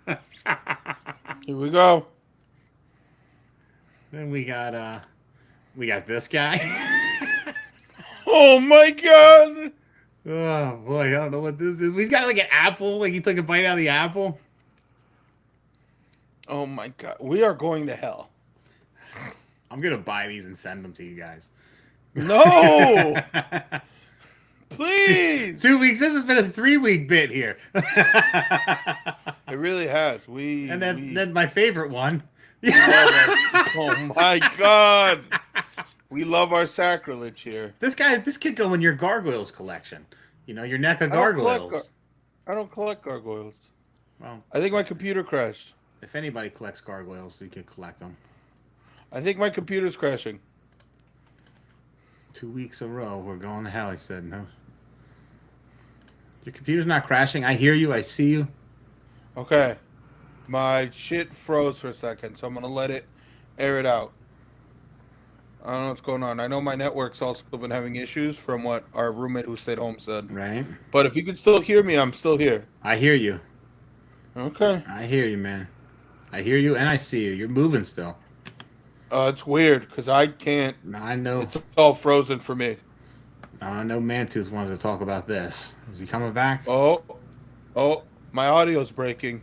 Here we go. Then we got this guy. Oh my god! Oh boy, I don't know what this is. He's got like an apple, like he took a bite out of the apple. Oh my god. We are going to hell. I'm gonna buy these and send them to you guys. No! Please! 2 weeks. This has been a 3-week bit here. It really has. And then my favorite one. Oh my god! We love our sacrilege here. This could go in your gargoyles collection. You know, your NECA gargoyles. I don't collect gargoyles. Well, I think my computer crashed. if anybody collects gargoyles, you could collect them. I think my computer's crashing. 2 weeks in a row, we're going to hell. He said, "No, your computer's not crashing. I hear you. I see you." Okay. My shit froze for a second, so I'm going to let it air it out. I don't know what's going on. I know my network's also been having issues from what our roommate who stayed home said. Right. But if you could still hear me, I'm still here. I hear you. Okay. I hear you, man. I hear you, and I see you. You're moving still. It's weird because I can't. I know. It's all frozen for me. I know Mantooth wanted to talk about this. Is he coming back? Oh, my audio's breaking.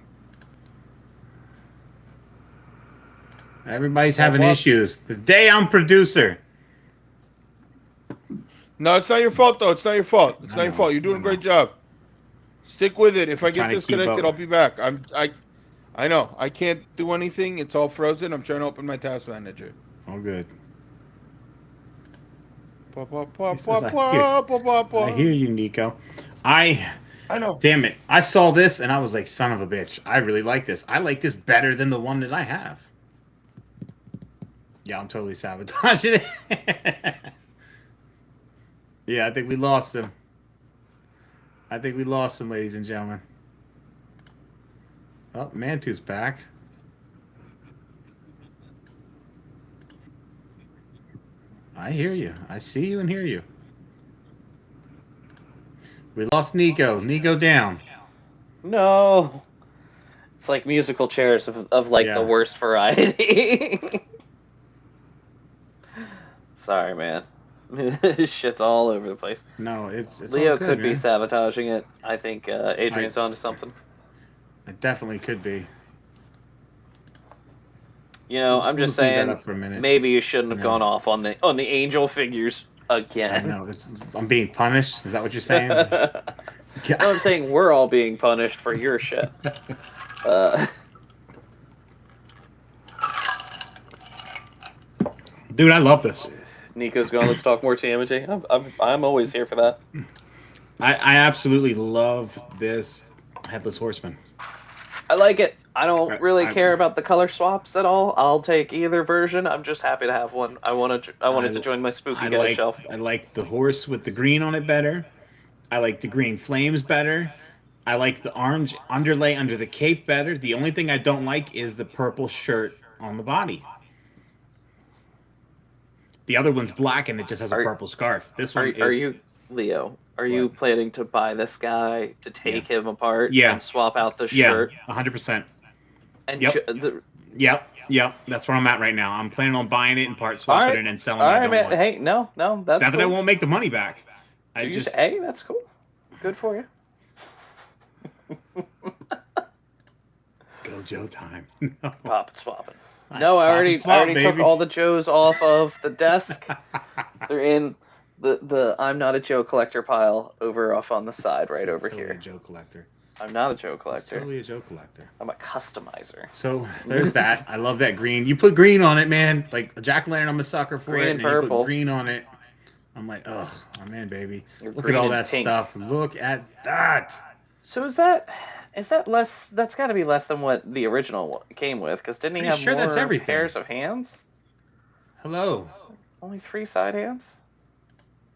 Everybody's having issues. The day I'm producer. No, it's not your fault, though. It's not your fault. It's not your fault. You're doing a great job. Stick with it. If I get disconnected, I'll be back. I know. I can't do anything. It's all frozen. I'm trying to open my task manager. Oh, good. I I hear you, Nico. know. Damn it. I saw this and I was like, son of a bitch. I really like this. I like this better than the one that I have. Yeah, I'm totally sabotaging it. Yeah, I think we lost him. Ladies and gentlemen. Oh, Mantooth's back. I hear you. I see you and hear you. We lost Nico. Nico down. No. It's like musical chairs of like Yeah. the worst variety. Sorry, man. Shit's all over the place. No, it's Leo all good, could be man. sabotaging it. I think Adrian's onto something. It definitely could be. You know, We'll I'm just leave that saying, up for a minute. maybe you shouldn't have Yeah. gone off on the angel figures I again. know. I'm being punished. Is that what you're saying? No, I'm saying we're all being punished for your shit. Dude, I love this. Nico's going, let's talk more TMNT. I'm always here for that. I absolutely love this Headless Horseman. I like it. I don't really I- care about the color swaps at all. I'll take either version. I'm just happy to have one. I wanted to join my spooky guy shelf. I like the horse with the green on it better. I like the green flames better. I like the orange underlay under the cape better. The only thing I don't like is the purple shirt on the body. The other one's black and it just has a purple scarf. This one Are you, Leo? Are you planning to buy this guy to take him apart Yeah. and swap out the Yeah, shirt? 100%. And Yep. Yep. That's where I'm at right now. I'm planning on buying it and part swapping Alright. it and selling all it. I right, don't man. want. Hey, no, that's Not that I cool. won't make the money back. Hey, that's cool. Good for you. Go Joe time. Pop and swapping. No, I already Swap, took baby. all the Joes off of the desk. They're in the I'm not a Joe collector pile over off on the side right over Totally here. a Joe collector. I'm not a Joe It's collector. totally a Joe collector. I'm a customizer. So there's that. I love that green. You put green on it, man. Like jack-o'-lantern, I'm a sucker for Green it. and And then you purple. put green on it. I'm like, ugh, I'm in, baby. You're Look at green all and that pink. stuff. Look at that. So is that less? That's got to be less than what the original came with, because didn't he Pretty have sure more that's everything. pairs of hands? Hello. Only 3 side hands?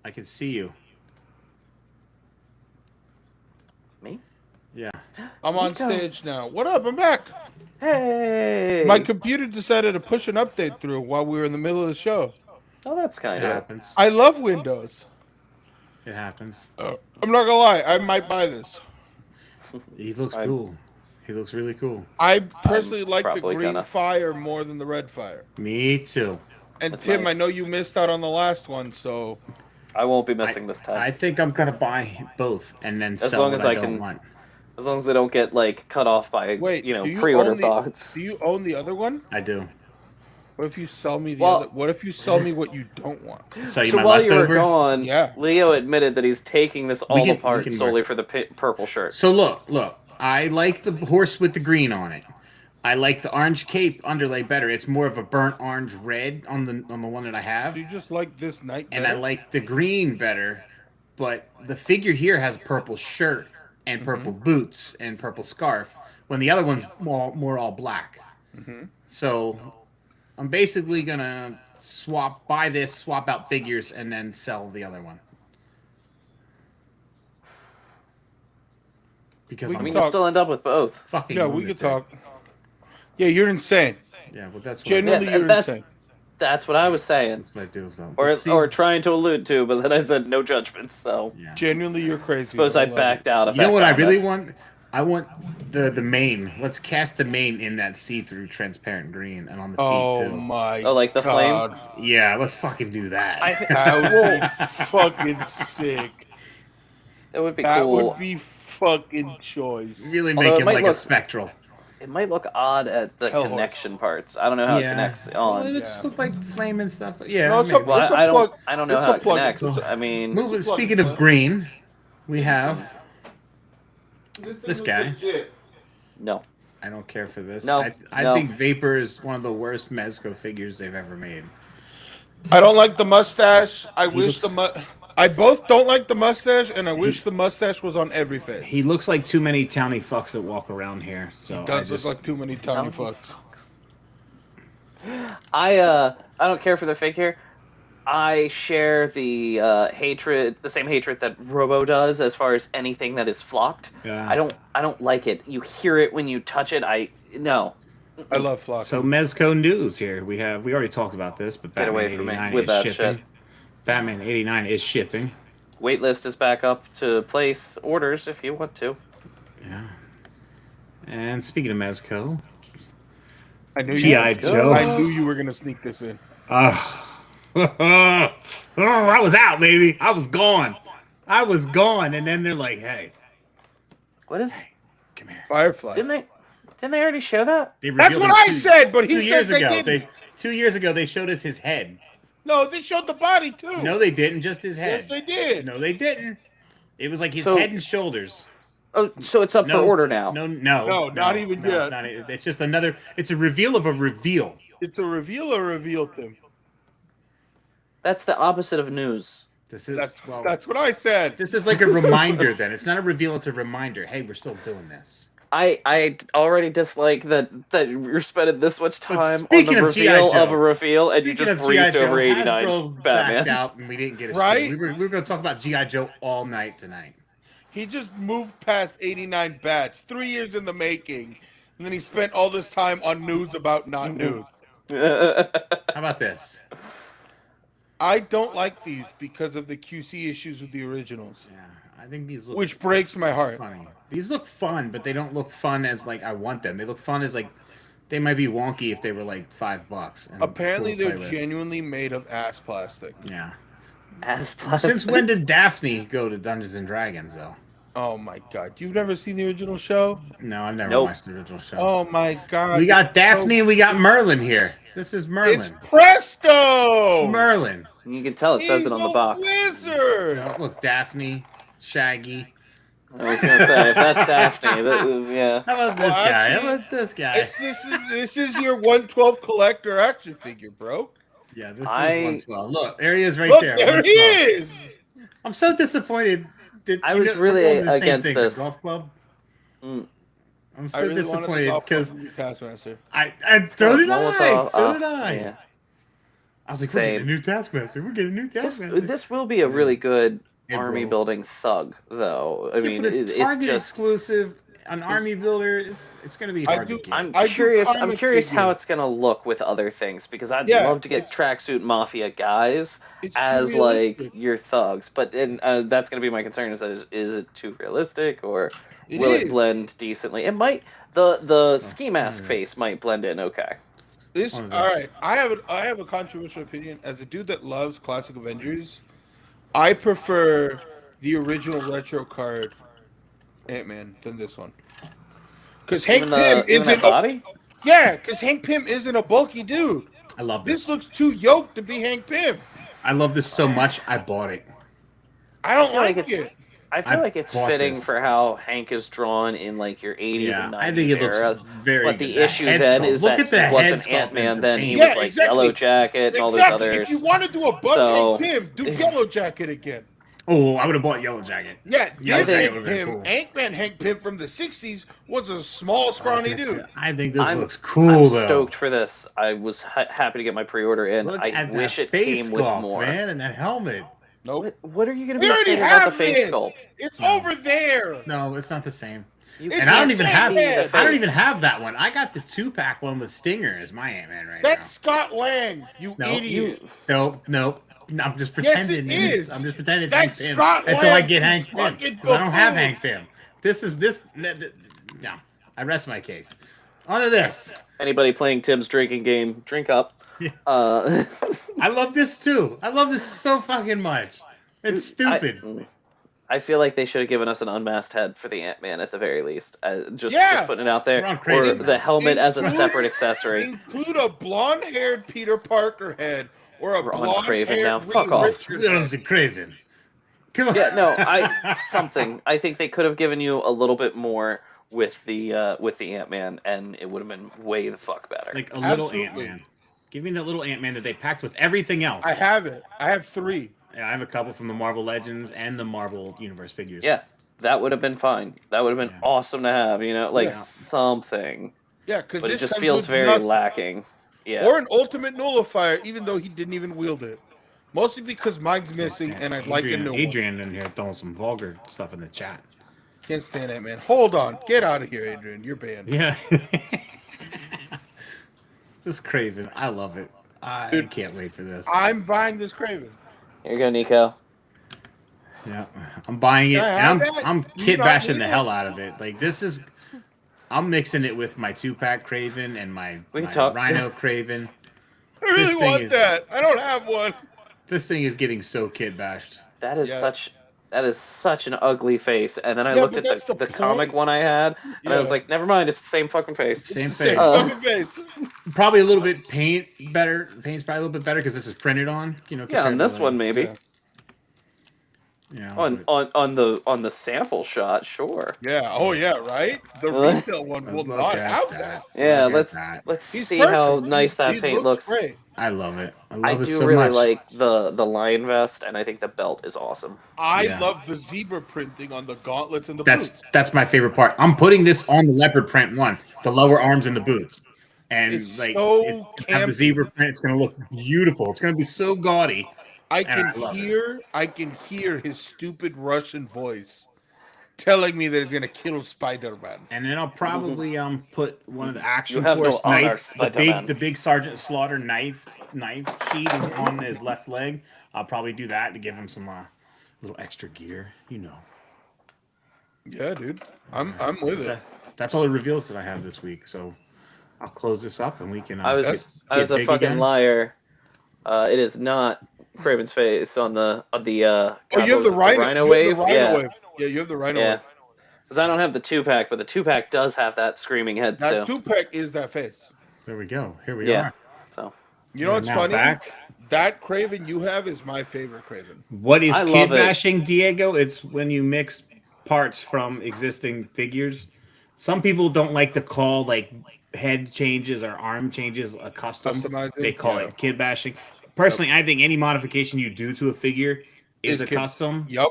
I can see you. Me? Yeah. I'm on Nico. stage now. What up? I'm back. Hey! My computer decided to push an update through while we were in the middle of the show. Oh, that's It kind of. happens. I love Windows. It happens. I'm not gonna lie. I might buy this. He looks I- cool. He looks really cool. I personally like the probably green gonna. fire more than the red fire. Me too. And That's Tim, nice. I know you missed out on the last one, so I won't be missing this time. I think I'm gonna buy both and then As sell long what as I I don't can- want. As long as they don't get like cut off by wait. Do you pre-order own the- bots. Do you own the other one? I do. What if you sell me the Well- other? What if you sell me what you don't want? So you So my while you were leftover. gone, Yeah. Leo admitted that he's taking this all can- we apart can solely work. for the purple shirt. So look. I like the horse with the green on it. I like the orange cape underlay better. It's more of a burnt orange red on the one that I have, So you just like this night and I better? like the green better. But the figure here has a purple shirt and purple boots and purple scarf, when the other one's more all black. So I'm basically gonna buy this, swap out figures, and then sell the other one. Because We I can mean, talk. you'll still end up with both. fucking Yeah, we could lunatic. talk. Yeah, you're insane. Yeah, well, that's what Genuinely, Yeah, you're that's- insane. That's what I was saying, that's what I do. So. or But see, or trying to allude to, but then I said no judgment. So yeah. Genuinely, you're crazy. suppose I love backed it. out. If You know what I found really that. want? I want the mane. Let's cast the mane in that see-through transparent green and on the feet Oh too. my! Oh, like the flame? God. Yeah, let's fucking do that. That would be fucking sick. It would be That cool. would be fucking choice. really Although make it him might like a look- spectral. It might look odd at the Hellhorse. connection parts. I don't know how it connects Well, on. it just look like flame and stuff. But yeah, No, it's maybe. a- Well, Let's I unplug- I don't know let's how it unplug it. connects. Let's- I mean, Moving, plug speaking it. of green, we have. This This guy. no. I don't care for this. No, I no. think Vapor is one of the worst Mezco figures they've ever made. I don't like the mustache. I wish looks- I both don't like the mustache, and I wish the mustache was on every face. He looks like too many towny fucks that walk around here. So does look like too many tiny Towny fucks. I don't care for the figure. I share the hatred, the same hatred that Robo does, as far as anything that is flocked. Yeah. I don't like it. You hear it when you touch it. No. I love flock. So Mezco news here. We already talked about this, but Get Batman away from me 89 with is that shipping. shit. Batman 89 is shipping. Waitlist is back up to place orders if you want to. Yeah. And speaking of Mezco, I knew G.I. you. Joe. I knew you were gonna sneak this in. I was out, baby. I was gone. And then they're like, "Hey, What is? come here." Firefly. Didn't they already show that? They That's revealed what him I said, but two he years said they ago. didn't. 2 years ago, they showed us his head. No, they showed the body too. No, they didn't. Just his head. Yes, they did. No, they didn't. It was like his So- head and shoulders. Oh, so it's up No, for order now. No, not even no, yet. It's, not, it's just another. It's a reveal of a reveal. It's a reveal or reveal thing. That's the opposite of news. This is That's what I said. This is like a reminder. Then it's not a reveal. It's a reminder. Hey, we're still doing this. I already dislike that you're spending this much time on speaking the of G.I. reveal Joe- of a reveal, and you Speaking just of G.I. breezed over Joe, 89 Hasbro backed Batman. out, and we didn't get a Right? straight. We were going to talk about G.I. Joe all night tonight. He just moved past 89 bats, 3 years in the making, and then he spent all this time on news about not news. How about this? I don't like these because of the QC issues with the originals, Yeah, I think these look which breaks my heart. funny. These look fun, but they don't look fun as like I want them. They look fun as like they might be wonky if they were like $5. And Apparently, cool to they're play with. genuinely made of ass plastic. Yeah. As plastic. Since when did Daphne go to Dungeons and Dragons though? Oh my god, you've never seen the original show? No, I've never Nope. watched the original show. Oh my god, we got Daphne so- and we got Merlin here. This is It's Merlin. Presto. Merlin. You can tell it says He's it on the a box. wizard. Oh, look, Daphne, Shaggy. I was gonna say if that's Daphne, yeah. How about this guy? actually, How about this guy? This is your 112 collector action figure, bro. Yeah, this is I- 112. Look, there he is right Look, there. there he 112. is. I'm so disappointed. I you was know, really we're doing the same against thing, this. The golf club. Mm. I'm I so really wanted the disappointed golf because club to be Taskmaster. so did I. Molotov, So did I. Yeah. I was like, we're getting a Same. new Taskmaster. We're getting a new Taskmaster. This will be a really good Hey, army bro. building thug, though. I Yeah, mean, but it's it's Target just. exclusive. An army builder, it's going to be hard to get. I'm I do curious. I'm comic curious how figure. it's gonna look with other things because I'd Yeah, love to get tracksuit mafia guys It's too as like realistic. your thugs, but then that's gonna be my concern: is it too realistic or It will is. it blend decently? It might. The ski mask yes. face might blend in okay. This One of all those. right. I have a controversial opinion as a dude that loves classic Avengers. I prefer the original retro card Ant-Man than this one. Because Hank Even Pym even that isn't body. yeah, because Hank Pym isn't a bulky dude. I love this. This looks too yoked to be Hank Pym. I love this so much. I bought it. I don't feel like like it's- it. I feel I like it's bought fitting this. for how Hank is drawn in like your 80s Yeah, and 90s I think it looks era. very But good. the That issue head then sculpt. is Look that at the he wasn't head sculpt Ant-Man and the then. He paint. was Yeah, like exactly. Yellow Jacket and all these Exactly. others. If you want to do a buff So- Hank Pym, do Yellow Jacket again. Oh, I would have bought Yellow Jacket. Yeah, Yellow this Jacket Hank would've been Pym, cool. Ant-Man Hank Pym from the 60s was a small, scrawny dude. I think this I'm- looks cool I'm though. stoked for this. I was happy to get my pre-order in. Look I at wish that it face came with sculpt, more. man, and that helmet. Nope. What are you going to We be already excited about the have face this. sculpt? It's No. over there. No, it's not the same. You It's And I the don't even same have. head. I don't even have that one. I got the 2-pack one with Stinger as my Ant-Man right That's Scott Lang, you No, idiot. now. Nope. No, I'm just Yes, pretending. it is. I'm just pretending it's That's Hank Pym Scott until I Lang, get you Hank Pym fucking because I don't have buffoon. Hank Pym. No. I rest my case. On to this. Anybody playing Tim's drinking game, drink up. Yeah. Uh, I love this too. I love this so fucking much. It's stupid. I feel like they should have given us an unmasked head for the Ant-Man at the very least. Just Yeah. putting it out there. We're on Or crazy the now. helmet as a Include- separate accessory. Include a blonde-haired Peter Parker head or a We're on Craven now. blonde-haired Fuck Reed off. Richards head. That Craven. Come on. Yeah, no, something. I think they could have given you a little bit more with the Ant-Man, and it would have been way the fuck better. Like a little Absolutely. Ant-Man. Give me that little Ant-Man that they packed with everything else. I have it. I have 3. Yeah, I have a couple from the Marvel Legends and the Marvel Universe figures. Yeah, that would have been fine. That would have been Yeah. awesome to have. Like Yeah. something. Yeah, because But it this just comes feels with very nothing. lacking. Yeah. Or an ultimate nullifier, even though he didn't even wield it. Mostly because mine's missing, and I'd like a new one. Adrian in here throwing some vulgar stuff in the chat. Can't stand that, man. Hold on. Get out of here, Adrian. You're banned. Yeah. This is Craven. I love it. I Dude, can't wait for this. I'm buying this Craven. Here you go, Nico. Yeah, I'm buying it. Can I And have that? I'm You kit not bashing need the it? hell out of it. Like this is, I'm mixing it with my 2-pack Craven and my We talk- Rhino Craven. I really This thing want is- that. I don't have one. This thing is getting so kit bashed. That is Yeah. such an ugly face. And then I Yeah, looked but at that's the the comic point. one I had, and I was Yeah. like, never mind, it's the same fucking face. Same It's the same face. fucking face. Probably a little bit better. Paint's probably a little bit better because this is printed on. You know. Yeah, compared on to, this like, one maybe. Yeah. You know, On, but- on the sample shot, sure. Yeah. Oh, yeah, right? The Uh, retail one will Look not at have that. this. Yeah, Look at that. let's He's see how perfect. nice that He paint looks. Great. I love it. I I love it do so really much. like the lion vest, and I think the belt is awesome. I Yeah. love the zebra printing on the gauntlets and the That's boots. my favorite part. I'm putting this on the leopard print one, the lower arms and the boots, and It's like so have the campy. zebra print. It's gonna look beautiful. It's gonna be so gaudy. I and can I love hear his stupid Russian voice telling me that he's gonna kill Spider-Man. And then I'll probably put one of the action have no force honor, knife, Spider-Man. the big Sergeant Slaughter knife sheath is on his left leg. I'll probably do that to give him some little extra gear. You know. Yeah, dude. I'm with it. That's all the reveals that I have this week. So I'll close this up and we can. I was That's- I was a big fucking again. liar. It is not Craven's face on the Oh, you have the Rhino wave. Yeah, wave. Yeah, you have the Rhino yeah. wave. Because I don't have the 2-pack, but the 2-pack does have that screaming head That too. 2-pack is that face. There we go. Here we Yeah. are. So You know what's now funny? back. That Craven you have is my favorite Craven. What is I kid love it. bashing, Diego? It's when you mix parts from existing figures. Some people don't like to call like head changes or arm changes a custom. Customizing, They call yeah. it kid bashing. Personally, I think any modification you do to a figure is a kid- custom. Yep.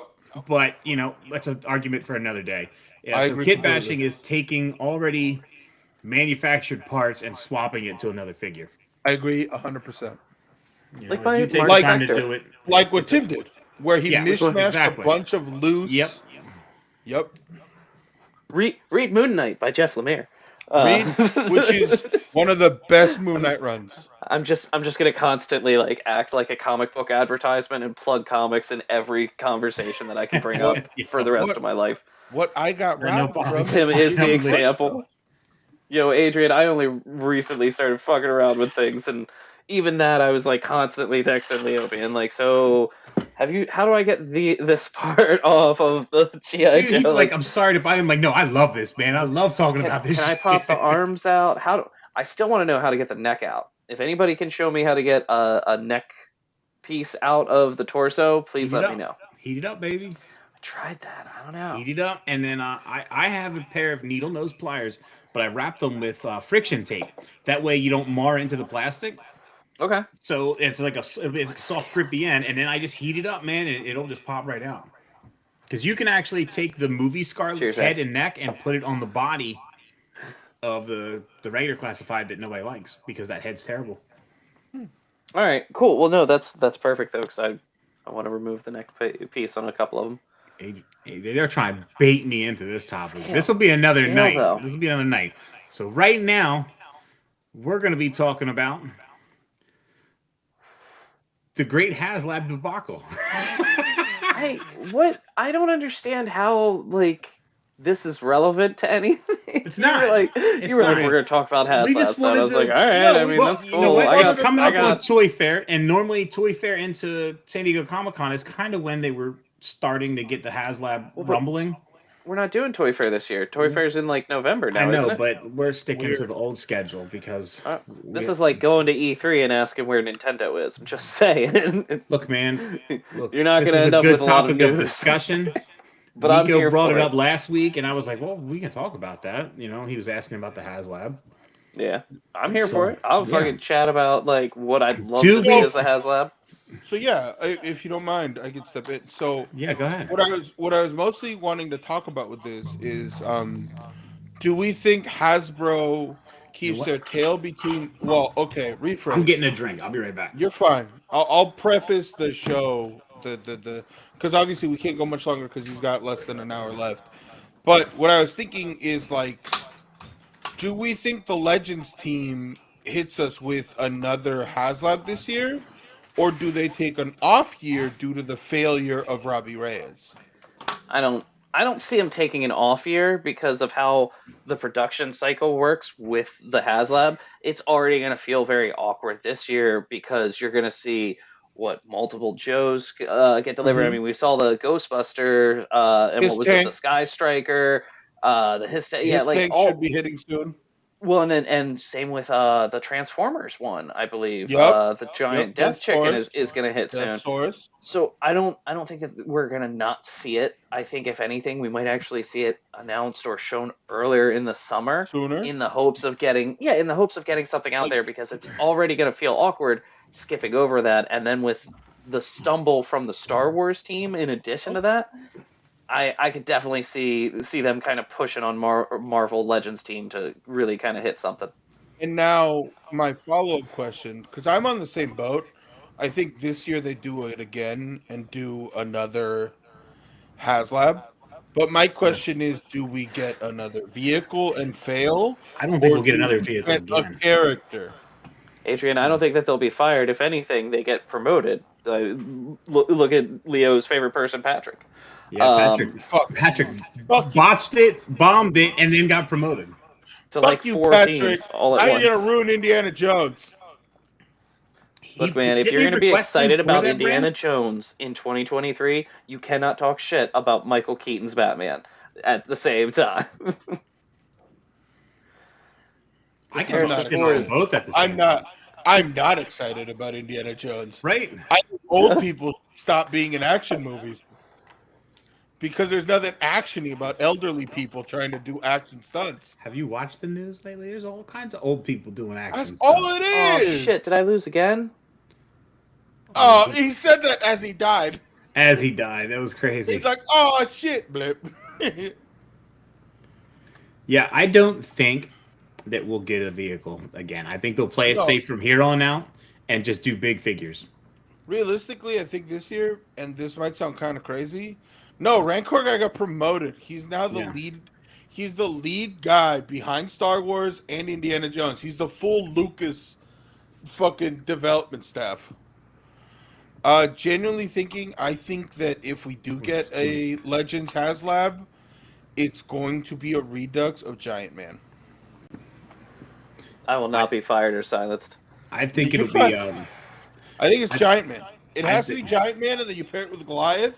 But you know, that's an argument for another day. Yeah, I so agree kit completely. bashing is taking already manufactured parts and swapping it to another figure. I agree 100%. You Like know, by if you take Mark the time Spector. to do it, Like what Tim did, where he Yeah, mishmashed exactly. a bunch of loose. Yep. Yep. read Moon Knight by Jeff Lemire. Read, which is one of the best Moon Knight runs. I'm just gonna constantly like act like a comic book advertisement and plug comics in every conversation that I can bring up for the rest of my life. What I got I know robbed Bob. from Tim is the Unbelievable. example. Yo, Adrian, I only recently started fucking around with things, and even that I was like constantly texting Leo being like, so how do I get this part off of the G.I. He'd be Joe? like, I'm sorry to buy him. Like, no, I love this, man. I love talking about this. Can I pop the arms out? I still want to know how to get the neck out. If anybody can show me how to get a neck piece out of the torso, please let me know. Heat it up, baby. I tried that. I don't know. Heat it up, and then I have a pair of needle nose pliers, but I wrapped them with friction tape. That way you don't mar into the plastic. Okay. So it's like a soft, grippy end, and then I just heat it up, man, and it'll just pop right out. Because you can actually take the movie Scarlet's Cheers, head man. and neck and put it on the body of the regular classified that nobody likes because that head's terrible. All right. Cool. Well, no, that's perfect though, because I want to remove the neck piece on a couple of them. They're trying to bait me into this topic. Scale. This will be another Scale, night. though. This will be another night. So right now, we're going to be talking about the great Haslab debacle. I don't understand how like this is relevant to anything. It's not. You were like, It's we're not. going to talk about Haslab We just stuff. I wanted was to- like, all right. No, I mean, well, that's you cool. know what? I It's got, coming I up got, on Toy Fair, and normally Toy Fair into San Diego Comic-Con is kind of when they were starting to get the Haslab but- rumbling. We're not doing Toy Fair this year. Toy Fair's in like November now, I know, isn't it? but we're sticking to Weird. the old schedule because This is like going to E3 and asking where Nintendo is. I'm just saying. look, man. Look, You're not this gonna is end a up good with a lot of topic of news. discussion. But I'm Nico here brought for it it. up last week, and I was like, "Well, we can talk about that." You know, he was asking about the Haslab. Yeah, I'm here So, for it. I'll yeah. fucking chat about like what I'd love Do to see we- as the Haslab. So yeah, if you don't mind, I can step in. So Yeah, go ahead. what I was mostly wanting to talk about with this is, do we think Hasbro keeps what? their tail between? Well, okay, rephrase. I'm getting a drink. I'll be right back. You're fine. I'll preface the show, the because obviously we can't go much longer because he's got less than an hour left. But what I was thinking is like, do we think the Legends team hits us with another Haslab this year, or do they take an off year due to the failure of Robbie Reyes? I don't see him taking an off year because of how the production cycle works with the Haslab. It's already going to feel very awkward this year because you're going to see multiple Joes get delivered. Mhm. I mean, we saw the Ghostbuster and His what was tank. it, the Sky Striker, his His like tank all. should be hitting soon. Well, and same with the Transformers one, I believe. Yep. The giant Yep, Death that's Chicken Taurus. is going to hit soon. That's Source. So I don't think that we're gonna not see it. I think if anything, we might actually see it announced or shown earlier in the summer, Sooner. in the hopes of getting something out Like- there, because it's already gonna feel awkward skipping over that, and then with the stumble from the Star Wars team in addition to that, I could definitely see them kind of pushing on Marvel Legends team to really kind of hit something. And now my follow-up question, because I'm on the same boat. I think this year they do it again and do another Haslab. But my question is, do we get another vehicle and fail? I don't think Or we'll get do another we vehicle get again. a character? Adrian, I don't think that they'll be fired. If anything, they get promoted. Look at Leo's favorite person, Patrick. Yeah, Fuck. Patrick Fuck you. botched it, bombed it, and then got promoted. To Fuck like you, 4 Patrick. teams all at How once. you gonna ruin Indiana Jones? Look, man, if didn't you're he going to be request him excited for about that Indiana brand? Jones in 2023, you cannot talk shit about Michael Keaton's Batman at the same time. I This can I'm talk not Harrison shit about Ford them is. excited. both at the I'm same time. not. I'm not excited about Indiana Jones. Right? I think old people stop being in action movies because there's nothing actiony about elderly people trying to do action stunts. Have you watched the news lately? There's all kinds of old people doing That's action all stuff. it Oh is. shit! Did I lose again? Oh, he said that as he died. As he died. That was crazy. He's like, "Oh shit, blip." Yeah, I don't think that we'll get a vehicle again. I think they'll play it No, safe from here on out and just do big figures. realistically, I think this year, and this might sound kind of crazy. No, Rancor guy got promoted. He's now the Yeah. lead. He's the lead guy behind Star Wars and Indiana Jones. He's the full Lucas fucking development staff. Genuinely thinking, I think that if we do get a Legends Haslab, it's going to be a redux of Giant Man. I will not be fired or silenced. I think You're it'll be fine. I think it's Giant Man. It I has to thi- be Giant Man, and then you pair it with Goliath,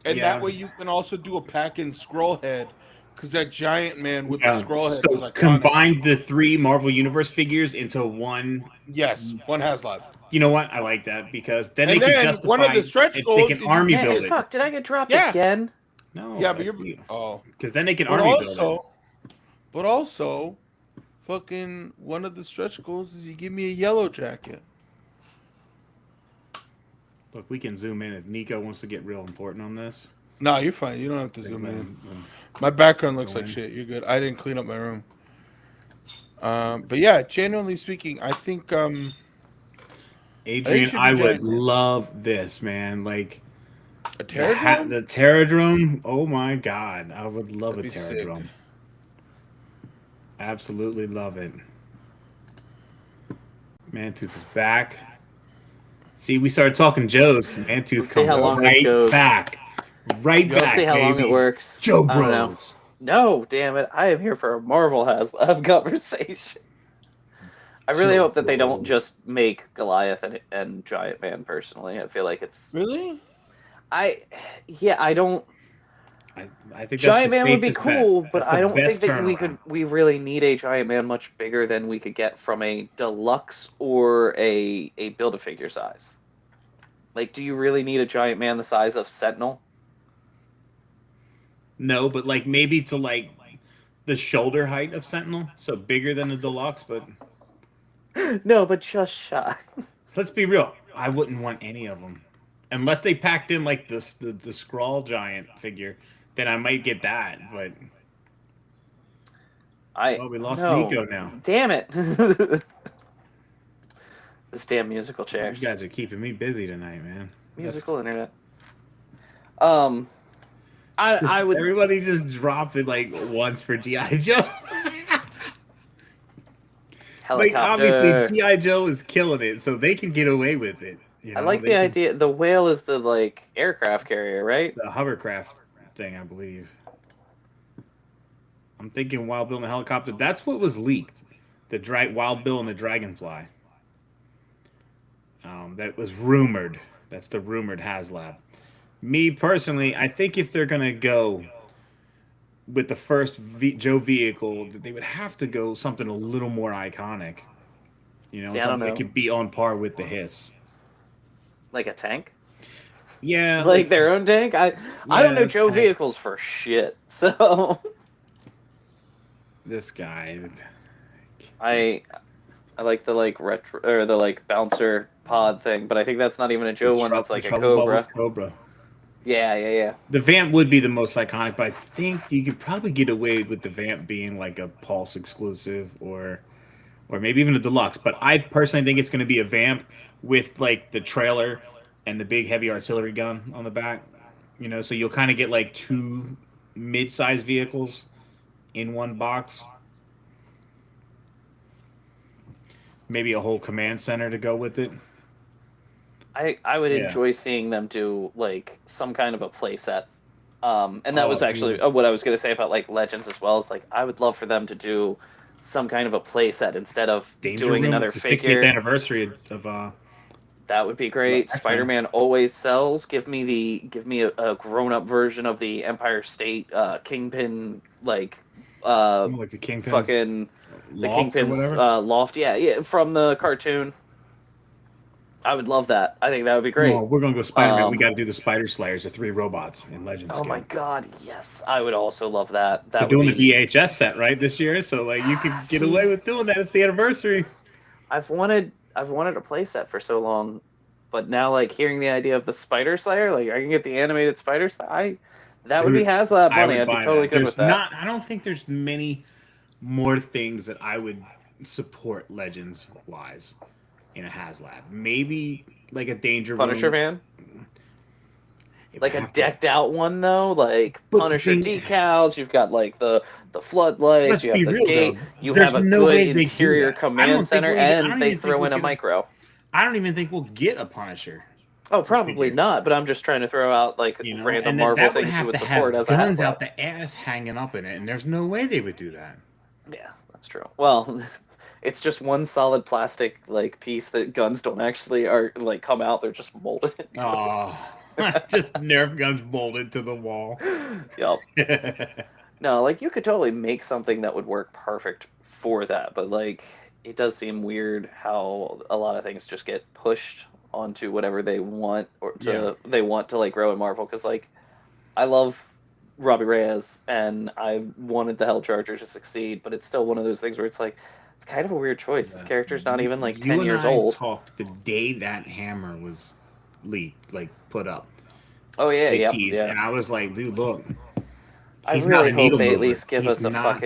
and Yeah. that way you can also do a pack-in scroll head, because that Giant Man with the yeah. scroll head So was iconic. combine the 3 Marvel Universe figures into one. Yes, one Haslab. You know what? I like that because then And they can then justify one of the stretch if goals they is can you army can build get- it. Fuck! Did I get dropped Yeah. again? No, Yeah, but that's you're the- because then they can but army build it. also, fucking one of the stretch goals is you give me a yellow jacket. Look, we can zoom in if Nico wants to get real important on this. No, you're fine. You don't have to zoom Let in. him- My background looks Go like in. shit. You're good. I didn't clean up my room. But yeah, genuinely speaking, I think Adrian, should be I would Giant Man. love this, man. Like a Terradrome. the Terradrome. Oh my god, I would love That'd a be sick. Terradrome. Absolutely love it. Mantooth is back. See, we started talking Joe's. Mantooth Let's see how comes long this right goes. back. Right Let's back, See how long baby. it works. Joe I don't know. Bros. No, damn it! I am here for a Marvel Haslab conversation. I really Joe hope that they don't Bros. just make Goliath and Giant Man. Personally, I feel like it's Really? I don't. I think Giant that's the Man would be safest bet. cool, but That's the I don't think best that turnaround. we really need a Giant Man much bigger than we could get from a deluxe or a Build-A-Figure size. Like, do you really need a Giant Man the size of Sentinel? No, but like maybe to like the shoulder height of Sentinel, so bigger than the deluxe. But No, but just shy. let's be real, I wouldn't want any of them unless they packed in like the Skrull giant figure. Then I might get that. But we lost no. Nico now. Damn it! This damn musical You chairs. guys are keeping me busy tonight, man. Musical internet. I would. Everybody just dropped it like once for GI Joe. Like Helicopter. obviously GI Joe is killing it, so they can get away with it. You I know? like They the can- idea. The whale is the like aircraft carrier, right? the hovercraft thing, I believe. I'm thinking Wild Bill and the helicopter. That's what was leaked. The Wild Bill and the Dragonfly. That was rumored. That's the rumored Haslab. Me personally, I think if they're gonna go with the first Joe vehicle, they would have to go something a little more iconic. You know, See, I don't something that know. could be on par with the Hiss. Like a tank, Yeah, like their own tank. I don't know Yeah, Joe tank. vehicles for shit, so this guy. I like the like retro or the like bouncer pod thing, but I think that's not even a Joe one. That's like a Trouble Cobra. Bubbles Cobra. Yeah. The Vamp would be the most iconic, but I think you could probably get away with the Vamp being like a Pulse exclusive or maybe even a deluxe. But I personally think it's going to be a Vamp with like the trailer and the big heavy artillery gun on the back. You know, so you'll kind of get like 2 mid-sized vehicles in one box. Maybe a whole command center to go with it. I would Yeah. enjoy seeing them do like some kind of a playset. And that Oh, was actually dude. what I was going to say about like Legends as well. Is like I would love for them to do some kind of a playset instead of Danger doing Room. another It's the figure. 60th anniversary of That would be great. X-Men. Spider-Man always sells. Give me a grown-up version of the Empire State Kingpin, like Like the Kingpin's fucking the loft or Kingpin's whatever. loft. Yeah, from the cartoon. I would love that. I think that would be great. No, we're gonna go Spider-Man. We got to do the Spider Slayers, the 3 robots in Legends. Oh my god, yes! I would also love that. They're That doing would be... the VHS set right this year, so like you can get See, away with doing that. It's the anniversary. I've wanted a playset for so long, but now like hearing the idea of the Spider Slayer, like I can get the animated Spider Slayer. That would be Dude, Haslab I money. would I'd be buy totally that. good There's with that. I don't think there's many more things that I would support Legends wise in a Haslab. Maybe like a Danger Punisher Room. van, It would like a have to- decked out one though, like But the Punisher thing- decals. You've got like the floodlights. Let's You have be the real, gate. though. You There's have a no way good they do interior that. I don't command think center, I don't and they even think throw we'll in a get micro. I don't even think we'll get a Punisher. Oh, probably figure. not. But I'm just trying to throw out like You know, random and Marvel that would things you have would to support have as a guns Haslab. out the ass hanging up in it, and there's no way they would do that. Yeah, that's true. Well, it's just one solid plastic like piece that guns don't actually are like come out. They're just molded into. Oh, just Nerf guns bolted to the wall. Yep. No, like you could totally make something that would work perfect for that, but like it does seem weird how a lot of things just get pushed onto whatever they want or they want to like grow in Marvel, because like I love Robbie Reyes and I wanted the Hell Charger to succeed, but it's still one of those things where it's like it's kind of a weird choice. This character's not even like 10 years old. Talked the day that hammer was leaked, like put up. Oh yeah, They yeah, teased, yeah. and I was like, dude, look. I He's not really a hope needle they at mover. least give He's us a not-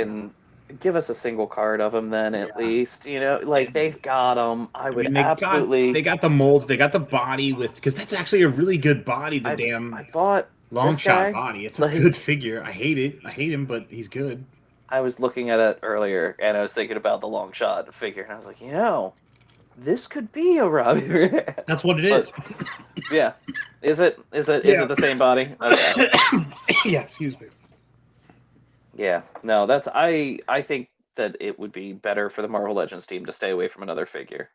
give us a single card of him then at least, you know, like they've got him. I would they absolutely. got the molds, they got the body with, because that's actually a really good body. The damn I bought long this shot guy, body. It's a like- good figure. I hate him, but he's good. I was looking at it earlier and I was thinking about the long shot figure and I was like, you know, this could be a Robbie. That's what it is. Yeah. Is it Yeah. it the same body? Okay. Yes, excuse me. Yeah. No, that's I think that it would be better for the Marvel Legends team to stay away from another figure.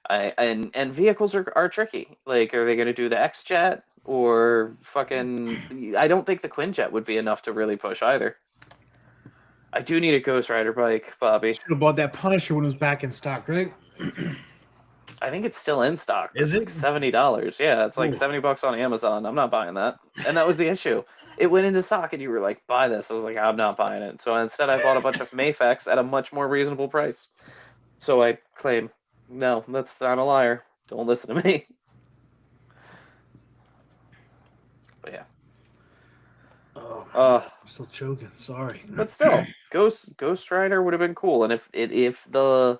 And vehicles are tricky. Like, are they going to do the X-Jet or fucking? I don't think the Quinjet would be enough to really push either. I do need a Ghost Rider bike, Bobby. Should have bought that Punisher when it was back in stock, right? I think it's still in stock. Is It's it? like $70? Yeah, it's like Oof. $70 on Amazon. I'm not buying that. And that was the issue. It went into stock and you were like, buy this. I was like, I'm not buying it. So instead I bought a bunch of Mayfex at a much more reasonable price. So I claim, no, that's not a liar. Don't listen to me. But yeah. Oh, I'm still choking. Sorry. But still, Ghost Rider would have been cool. And if the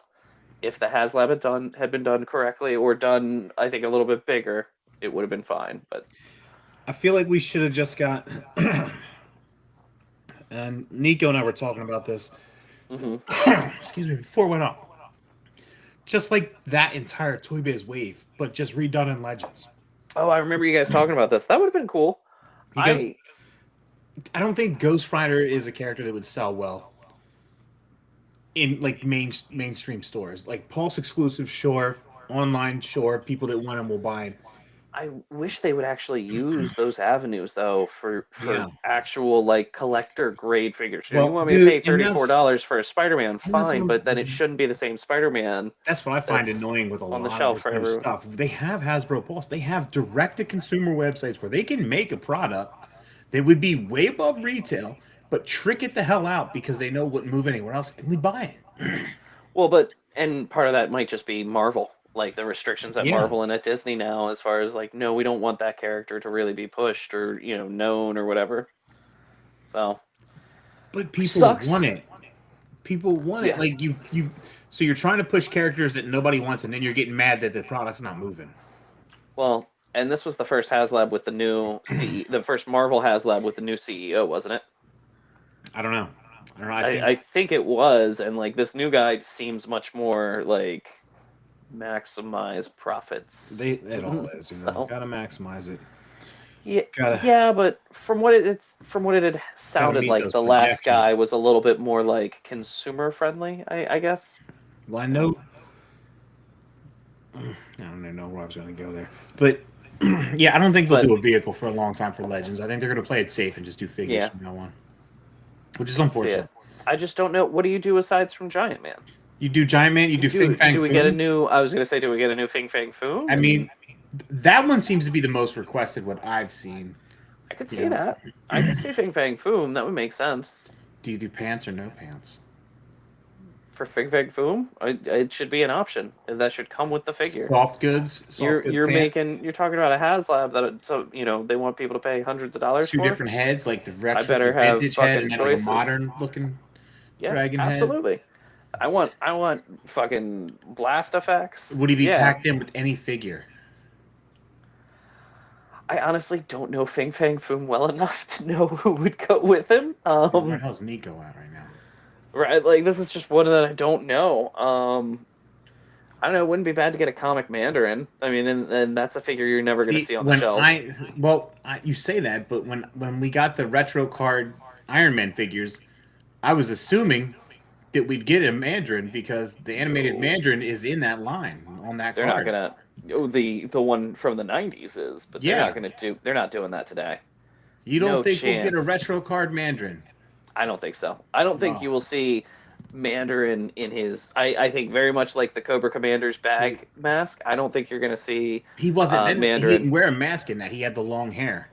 Haslab had been done correctly or done, I think, a little bit bigger, it would have been fine. But I feel like we should have just got. And Nico and I were talking about this. Excuse me, before it went up. Just like that entire Toy Biz wave, but just redone in Legends. oh, I remember you guys talking about this. That would have been cool. Because I don't think Ghost Rider is a character that would sell well in like mainstream stores. Like Pulse exclusive, sure. Online, sure. People that want him will buy him. I wish they would actually use those avenues though for Yeah. actual like collector grade figures. You know, Well, you want dude, me to pay and that's- $34 for a Spider-Man, that's what fine, I'm- but then it shouldn't be the same Spider-Man. That's what I find That's annoying with a on the lot shelf of for this new everyone. stuff. They have Hasbro Pulse. They have direct-to-consumer websites where they can make a product that would be way above retail, but trick it the hell out because they know wouldn't move anywhere else, and we buy it. Well, and part of that might just be Marvel, like the restrictions at Yeah. Marvel and at Disney now, as far as like, no, we don't want that character to really be pushed or known or whatever. So But people Sucks. want it. People want Yeah. it. Like you. So you're trying to push characters that nobody wants, and then you're getting mad that the product's not moving. well, and this was the first Haslab with the new the first Marvel Haslab with the new CEO, wasn't it? I don't know. I think it was, and like this new guy seems much more like maximize profits. It all is. You know, So- gotta maximize it. Yeah, Gotta- yeah, but from what it had sounded meet like, those the last projections. guy was a little bit more like consumer friendly, I guess. Well, I know. I don't even know where I was going to go there, but yeah, I don't think they'll do a vehicle for a long time for Legends. I think they're going to play it safe and just do figures Yeah. from now on, which is See unfortunate. it. I just don't know. What do you do aside from Giant Man? You do Giant Man, you do Fing Fang Do we get a Foom. new? I was gonna say, do we get a new Fing Fang Foom? I mean, that one seems to be the most requested. What I've seen. I could you see know. that. I could see Fing Fang Foom. That would make sense Do you do pants or no pants? for Fing Fang Foom. It should be an option. That should come with the figure. Soft goods. Soft goods You're pants. you're talking about a Haslab that they want people to pay hundreds of dollars Two for. different heads, like the retro, better the have vintage head, fucking and then like a choices. modern looking Yeah, dragon head. absolutely. I want fucking blast effects. Would he be Yeah. packed in with any figure? I honestly don't know Fing Fang Foom well enough to know who would go with him. Where the hell's Nico at right now? Right, like this is just one that I don't know. I don't know. It wouldn't be bad to get a comic Mandarin. I mean, and that's a figure you're never going to see on the shelf. You say that, but when we got the retro card Iron Man figures, I was assuming that we'd get a Mandarin because the animated Mandarin is in that line on that They're card. not gonna. Oh, the one from the '90s is, but they're not gonna do. They're not doing that today. You don't No think we'll get a chance. retro card Mandarin? I don't think so. I don't think No. you will see Mandarin in his. I think very much like the Cobra Commander's bag mask. I don't think you're gonna see. He wasn't. He Mandarin. didn't wear a mask in that. He had the long hair.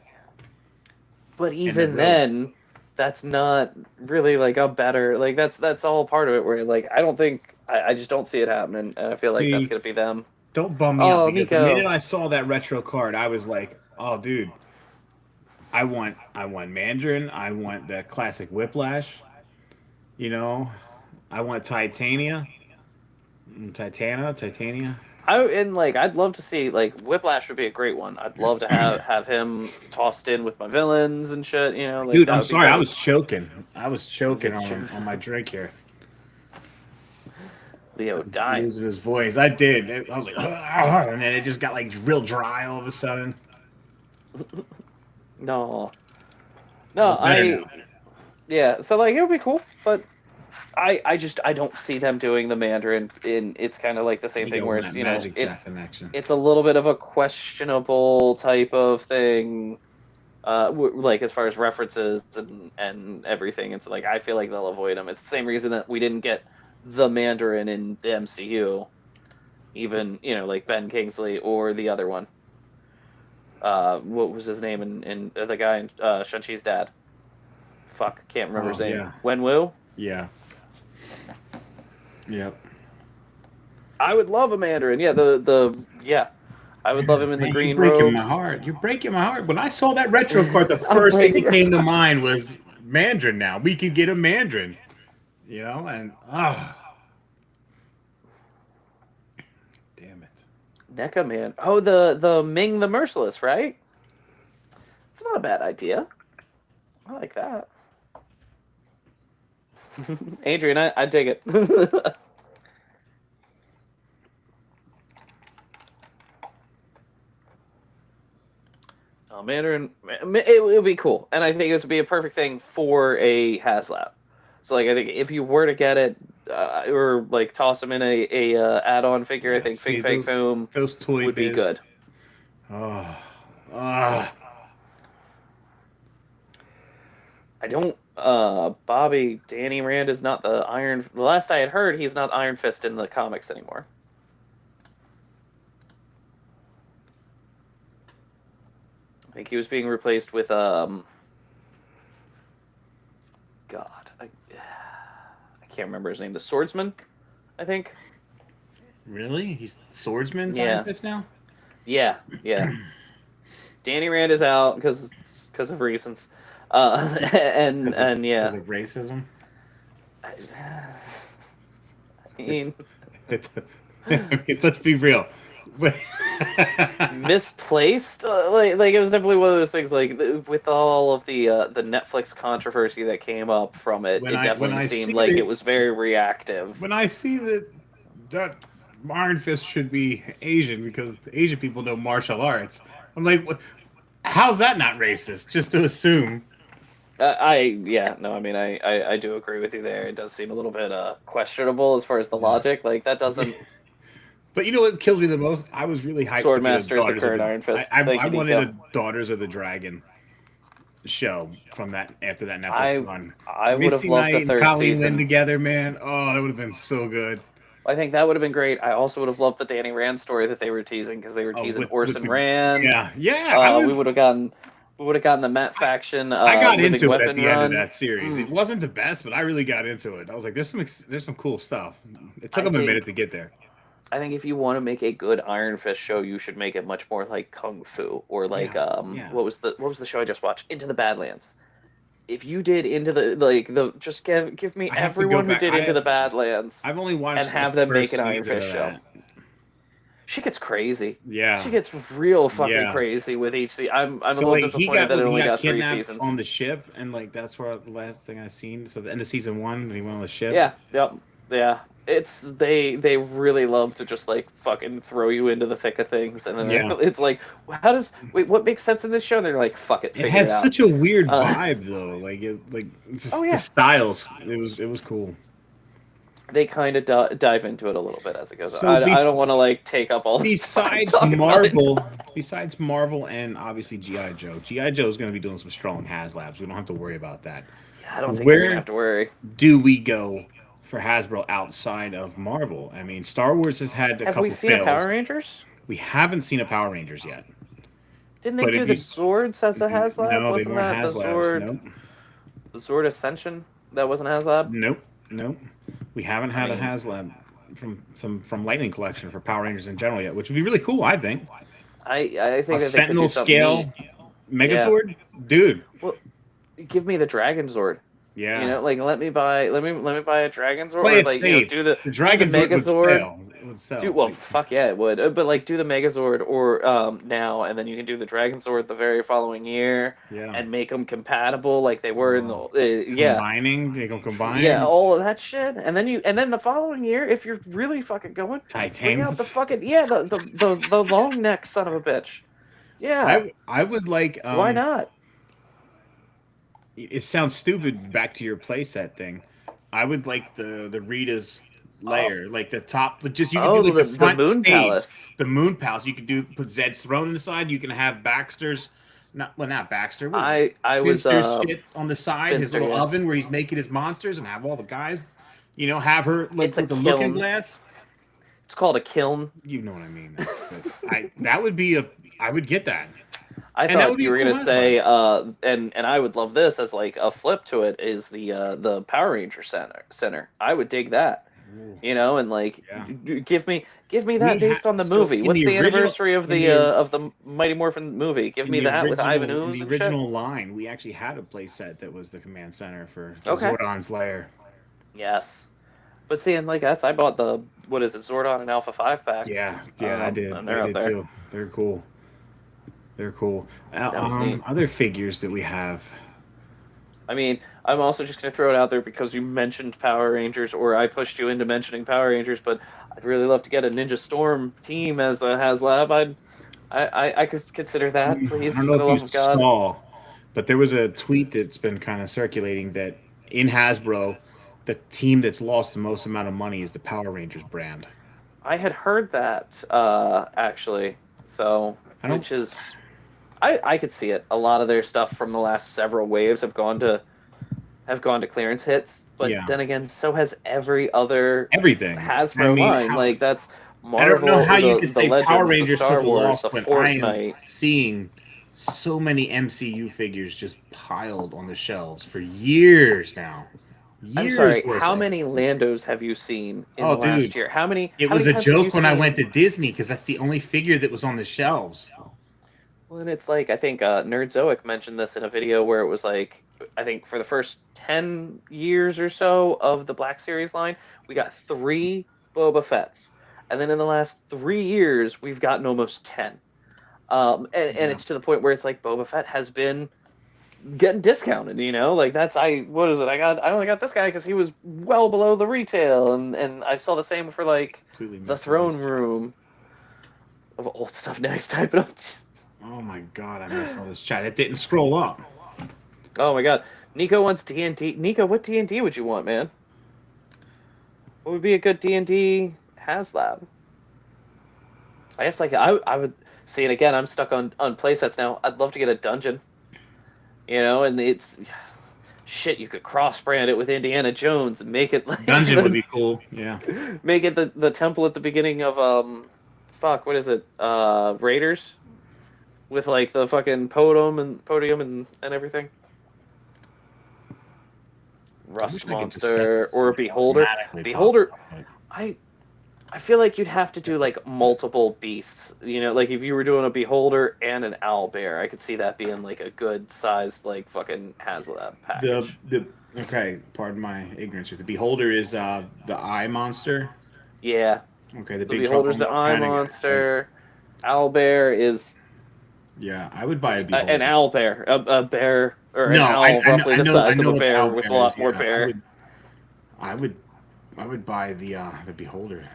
But even then, that's not really like a better. Like that's all part of it. Where like I don't think I just don't see it happening, and I feel like that's gonna be them. Don't bum me Oh, out because Nico. the minute I saw that retro card, I was like, "Oh, dude, I want Mandarin. I want the classic Whiplash. You know, I want Titania, Titania. I'd love to see like Whiplash would be a great one. I'd love to have him tossed in with my villains and shit. You know, like, Dude, that I'm would be sorry, I great. was choking. I was choking Sure. on my drink here. Leo dying. Losing his voice. I did. I was like, and then it just got like real dry all of a sudden. No, Better now. yeah. So like it would be cool, but I don't see them doing the Mandarin. It's kind of like the same You thing go where with it's that you know Magic Jack connection. it's a little bit of a questionable type of thing. Like as far as references and everything, it's like I feel like they'll avoid them. It's the same reason that we didn't get the Mandarin in the MCU, even like Ben Kingsley or the other one. What was his name in the guy in Shang-Chi's dad? Fuck, can't remember his name. Yeah. Wenwu. Yeah. Yep. I would love a Mandarin. Yeah, I would love him in the Man, green you're breaking robes. my heart. You're breaking my heart. When I saw that retro card, the first thing that came to mind was Mandarin. Now we could get a Mandarin, and damn it. NECA Man. Oh, the Ming the Merciless, right? It's not a bad idea. I like that. Adrian, I dig it. Mandarin, it would be cool, and I think it would be a perfect thing for a Haslab. So, like, I think if you were to get it, or like toss them in a add-on figure, I think Fing Fang Foom those toy would be good. Oh, I don't. Danny Rand is not the Iron. The last I had heard, he's not Iron Fist in the comics anymore. I think he was being replaced with God, I can't remember his name. The Swordsman, I think. really? He's Swordsman Yeah. Iron Fist now? Yeah. Danny Rand is out because of reasons. And yeah. Because of racism? I mean, Let's be real. misplaced. Like it was definitely one of those things. Like with all of the Netflix controversy that came up from it, When it I definitely see seemed like the- it was very reactive. When I see that Iron Fist should be Asian because Asian people know martial arts, I'm like, how's that not racist? Just to assume. I do agree with you there. It does seem a little bit questionable as far as the logic. Like that doesn't. But you know what kills me the most? I was really hyped to get a Swordmaster is the Daughters of current the. Iron Fist. I Thank you, wanted Nico. a Daughters of the Dragon show from that after that Netflix I run. I would have Misty loved the Knight and third Colleen Wynn season. together, man. Oh, that would have been so good. I think that would have been great. I also would have loved the Danny Rand story that they were teasing because they were Oh, teasing with Orson the Rand. yeah. I We was would have gotten the Matt faction I got living into it at weapon the end of run. that series. It wasn't the best, but I really got into it. I was like, there's some cool stuff. It took I them a think- minute to get there. I think if you want to make a good Iron Fist show, you should make it much more like Kung Fu or like Yeah. what was the show I just watched? Into the Badlands. If you did Into the just give me I have to go everyone who back. did I Into the have- Badlands I've only watched and have the them make first an Iron season Fist of show. that. She gets crazy. Yeah. She gets real fucking Yeah. crazy with each season. I'm a So little like disappointed that it only got 3 kidnapped seasons. on the ship, and like that's where the last thing I seen. So the end of season 1, he went on the ship. Yeah, yep, yeah. It's they really love to just like fucking throw you into the thick of things, and then Yeah. it's like, what makes sense in this show? And they're like, fuck it, It figure had it out. such a weird Uh, vibe though. It's just Oh, yeah. the styles. It was cool. They kind of dive into it a little bit as it goes So on. I bes- don't want to like take up all this time Besides talking about it. Marvel and obviously GI Joe. GI Joe is going to be doing some strong Haslabs. We don't have to worry about that. Yeah, I don't think Where- we're gonna have to worry. Do we go for Hasbro outside of Marvel? I mean, Star Wars has had a Have couple we seen fails. a Power Rangers? We haven't seen a Power Rangers yet. Didn't they But do if the you- Zords as a HasLab? No, Wasn't they weren't that the Haslabs. Zord? Nope. The Zord Ascension? That wasn't HasLab? Nope. We haven't had I mean- a Haslab from Lightning Collection for Power Rangers in general yet, which would be really cool, I think. I think A that they could Sentinel do something scale neat. Megazord? Dude. Give me the Dragon Zord. Yeah. You know, like let me buy a Dragon Zord, Play or it like safe. do the Dragon do the Zord would Megazord. sell. It would sell. Do, well, Like, fuck yeah, it would. But like, do the Megazord or now, and then you can do the Dragon Zord the very following year, yeah. and make them compatible like they were in the Combining, they go combine. yeah, all of that shit. And then the following year, if you're really fucking going, bring out Titans. the fucking the long neck son of a bitch. Yeah, I would like. why not? It sounds stupid. Back to your playset thing. I would like the Rita's layer, like the top. Just you can do like the front Moon stage, Palace. the Moon Palace. You could put Zed's throne inside. You can have Baxter's. Not Baxter. What is it? I was Finster's shit on the side, his Finster, little yeah. oven where he's making his monsters, and have all the guys. have her like It's a with the looking kiln. glass. It's called a kiln. You know what I mean. But that would be I would get that. I And that thought would be you were a cool gonna say, and I would love this as like a flip to it is the Power Ranger Center. I would dig that, and like Yeah. give me that We based ha- on the so movie. in What's the the original- anniversary of in the the- of the Mighty Morphin movie? Give me In the that with Ivan original- Ooze in and the shit. original line, we actually had a playset that was the command center for Okay. Zordon's lair. Yes, but seeing like I bought the what is it Zordon and Alpha 5 pack. Yeah, I did. and they're I out did there. too. They're cool. They're cool. was neat. Other figures that we have. I mean, I'm also just going to throw it out there because you mentioned Power Rangers, or I pushed you into mentioning Power Rangers, but I'd really love to get a Ninja Storm team as a HasLab. I could consider that, please, I don't for know the if love you of God. saw, but there was a tweet that's been kind of circulating that in Hasbro, the team that's lost the most amount of money is the Power Rangers brand. I had heard that, actually, so, I don't- which is... I could see it. A lot of their stuff from the last several waves have gone to clearance hits, but Yeah. then again, so has every other Everything. Hasbro I mean, line. how- Like that's Marvel. I don't know how you the, can the say Legends, Power the Rangers Star took a Wars, loss the when I am Fortnite. seeing so many MCU figures just piled on the shelves for years now. I'm Years sorry. worth How of- many Landos have you seen in Oh, the last dude. year? How many? It how was many a times have you joke when I seen- went to Disney because that's the only figure that was on the shelves. Well, and it's like I think Nerdzoic mentioned this in a video where it was like I think for the first 10 years or so of the Black Series line, we got 3 Boba Fett's, and then in the last 3 years we've gotten almost 10. And it's to the point where it's like Boba Fett has been getting discounted. Like that's what is it? I only got this guy because he was well below the retail, and I saw the same for like Completely the missed throne it. room of old stuff. Now he's typing up. Oh my god, I missed all this chat. It didn't scroll up. Oh my god. Nico wants D&D. Nico, what D&D would you want, man? What would be a good D&D HasLab? I guess like I would see, and again, I'm stuck on playsets now. I'd love to get a dungeon, and it's shit. You could cross brand it with Indiana Jones and make it like Dungeon would be cool. Yeah. make it the temple at the beginning of fuck, what is it? Raiders, with like the fucking podium and everything. Rust wish I could just set monster this or thing beholder. automatically Beholder. pop up, I feel like you'd have to do like multiple beasts. Like if you were doing a beholder and an owlbear, I could see that being like a good sized like fucking Haslab package. Okay, pardon my ignorance here. The beholder is the eye monster. Yeah, Okay, the the big trouble beholder's in the Little eye China guy, right? monster. Owlbear is Yeah, I would buy a beholder. an owlbear, a bear or an No, owl roughly the I size of know a what the bear owlbear with a lot is. more Yeah, bear. I would buy the beholder.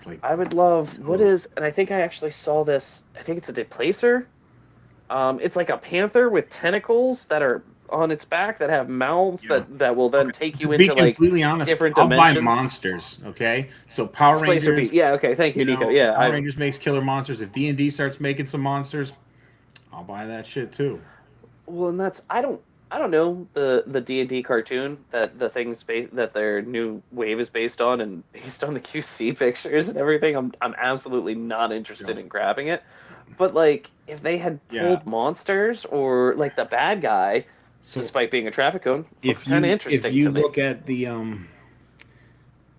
Like, I would love and I think I actually saw this. I think it's a deplacer. It's like a panther with tentacles that are on its back that have mouths yeah. that will then take you To be into like completely honest, different I'll buy dimensions. monsters. Okay, so Power Displacer Rangers. yeah, okay, thank you, Nico. Yeah, Power Rangers makes killer monsters. If D&D starts making some monsters, I'll buy that shit too. well, and that's I don't know the D&D cartoon that the thing's based that their new wave is based on, and based on the QC pictures and everything. I'm absolutely not interested in grabbing it. But like if they had pulled monsters or like the bad guy, despite being a traffic cone, looks kind of interesting if you to me. look at the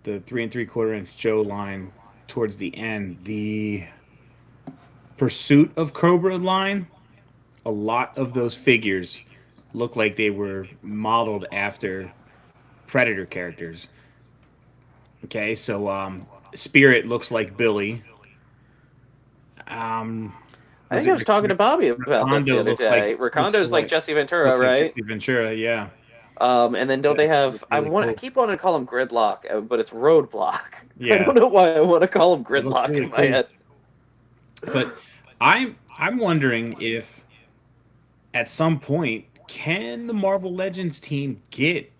3 3/4 inch Joe line towards the end, the Pursuit of Cobra line, a lot of those figures look like they were modeled after Predator characters. Okay, so Spirit looks like Billy. I think I was talking to Bobby about this the Recondo other looks day. like Rakondo's like Jesse Ventura, right? Jesse Ventura, yeah. And then don't they have? Really I cool. keep wanting to call him Gridlock, but it's Roadblock. I Yeah. don't know why I want to call him It looks Gridlock really in my cool. head. But I'm wondering if at some point can the Marvel Legends team get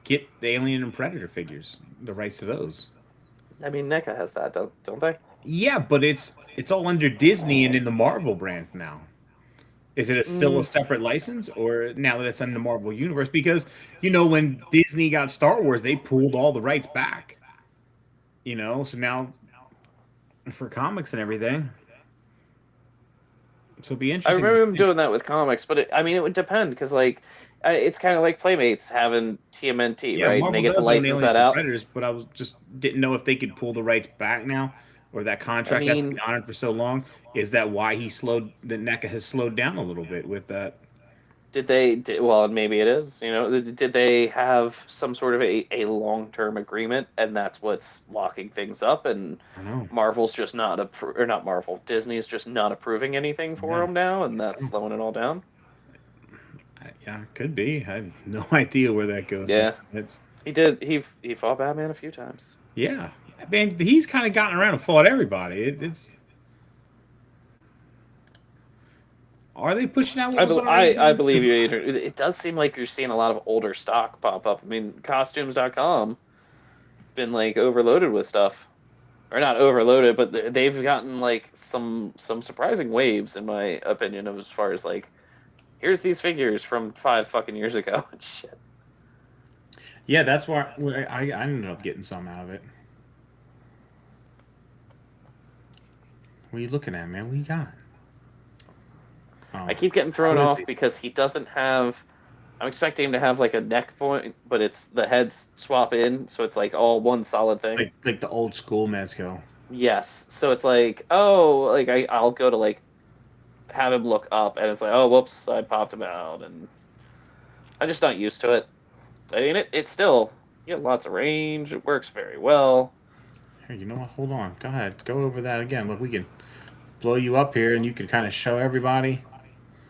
the Alien and Predator figures, the rights to those? I mean, NECA has that, don't they? Yeah, but it's all under Disney and in the Marvel brand now. Is it still a separate license, or now that it's in the Marvel universe? Because when Disney got Star Wars, they pulled all the rights back. So now for comics and everything. So it'd be I interesting. remember him doing that with comics, but it would depend because like it's kind of like Playmates having TMNT, right? Marvel And they get to does own license Aliens that and out. Predators, but I didn't know if they could pull the rights back now, or that contract has been honored for so long. Is that why NECA has slowed down a little bit with that? Well, maybe it is. Did they have some sort of a long-term agreement, and that's what's locking things up? And I don't know. Marvel's just not not Marvel. Disney's just not approving anything for them now, and that's slowing it all down. Yeah, could be. I have no idea where that goes. Yeah, It's he fought Batman a few times. Yeah, I mean, he's kind of gotten around and fought everybody. It's. Are they pushing out? I believe you, Adrian. It does seem like you're seeing a lot of older stock pop up. I mean, costumes.com been like overloaded with stuff, or not overloaded, but they've gotten like some surprising waves, in my opinion, of as far as like, here's these figures from 5 fucking years ago and shit. Yeah, that's why I ended up getting some out of it. What are you looking at, man? What you got? Oh. I keep getting thrown off because he doesn't have. I'm expecting him to have like a neck point, but it's the heads swap in, so it's like all one solid thing. Like the old school Mezco. Yes, so it's like, oh, like I'll go to like have him look up, and it's like, oh, whoops, I popped him out, and I'm just not used to it. I mean, it's still, you have lots of range. It works very well. Here, you know what? Hold on. Go ahead. Go over that again. Look, we can blow you up here, and you can kind of show everybody.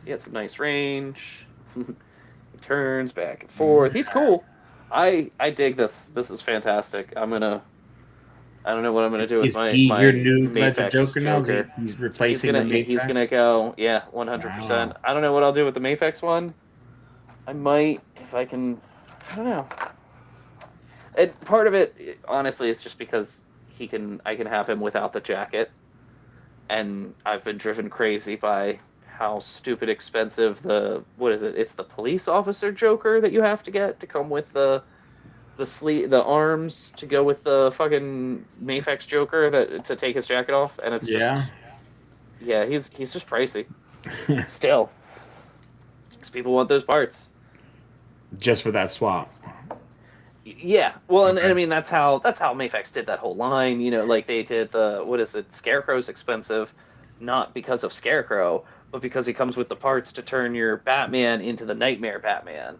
He has some nice range. He turns back and forth. He's cool. I dig this. This is fantastic. I don't know what I'm gonna do with my your new Mafex Joker now? He's replacing the Mafex? He's gonna go, 100%. Wow. I don't know what I'll do with the Mafex one. I might, if I can. I don't know. And part of it, honestly, is just because I can have him without the jacket. And I've been driven crazy by how stupid expensive what is it? It's the police officer Joker that you have to get to come with the arms to go with the fucking Mafex Joker to take his jacket off, and it's Yeah. he's just pricey still, because people want those parts. Just for that swap. Yeah, well, and Okay. I mean that's how Mafex did that whole line. You know, like they did what is it? Scarecrow's expensive, not because of Scarecrow, but because he comes with the parts to turn your Batman into the Nightmare Batman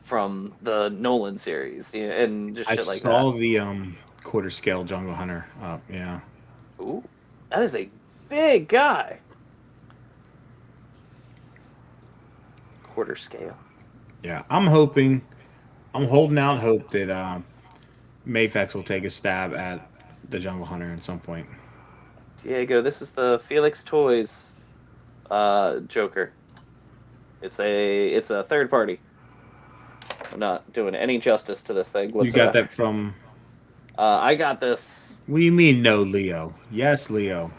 from the Nolan series, and just I shit like saw that. the quarter scale Jungle Hunter up. Yeah. Ooh, that is a big guy. Quarter scale. Yeah. I'm holding out hope that Mafex will take a stab at the Jungle Hunter at some point. Diego, this is the Felix Toys Joker. It's a third party. I'm not doing any justice to this thing You whatsoever. got that from. I got this. What do you mean, no, Leo? Yes, Leo.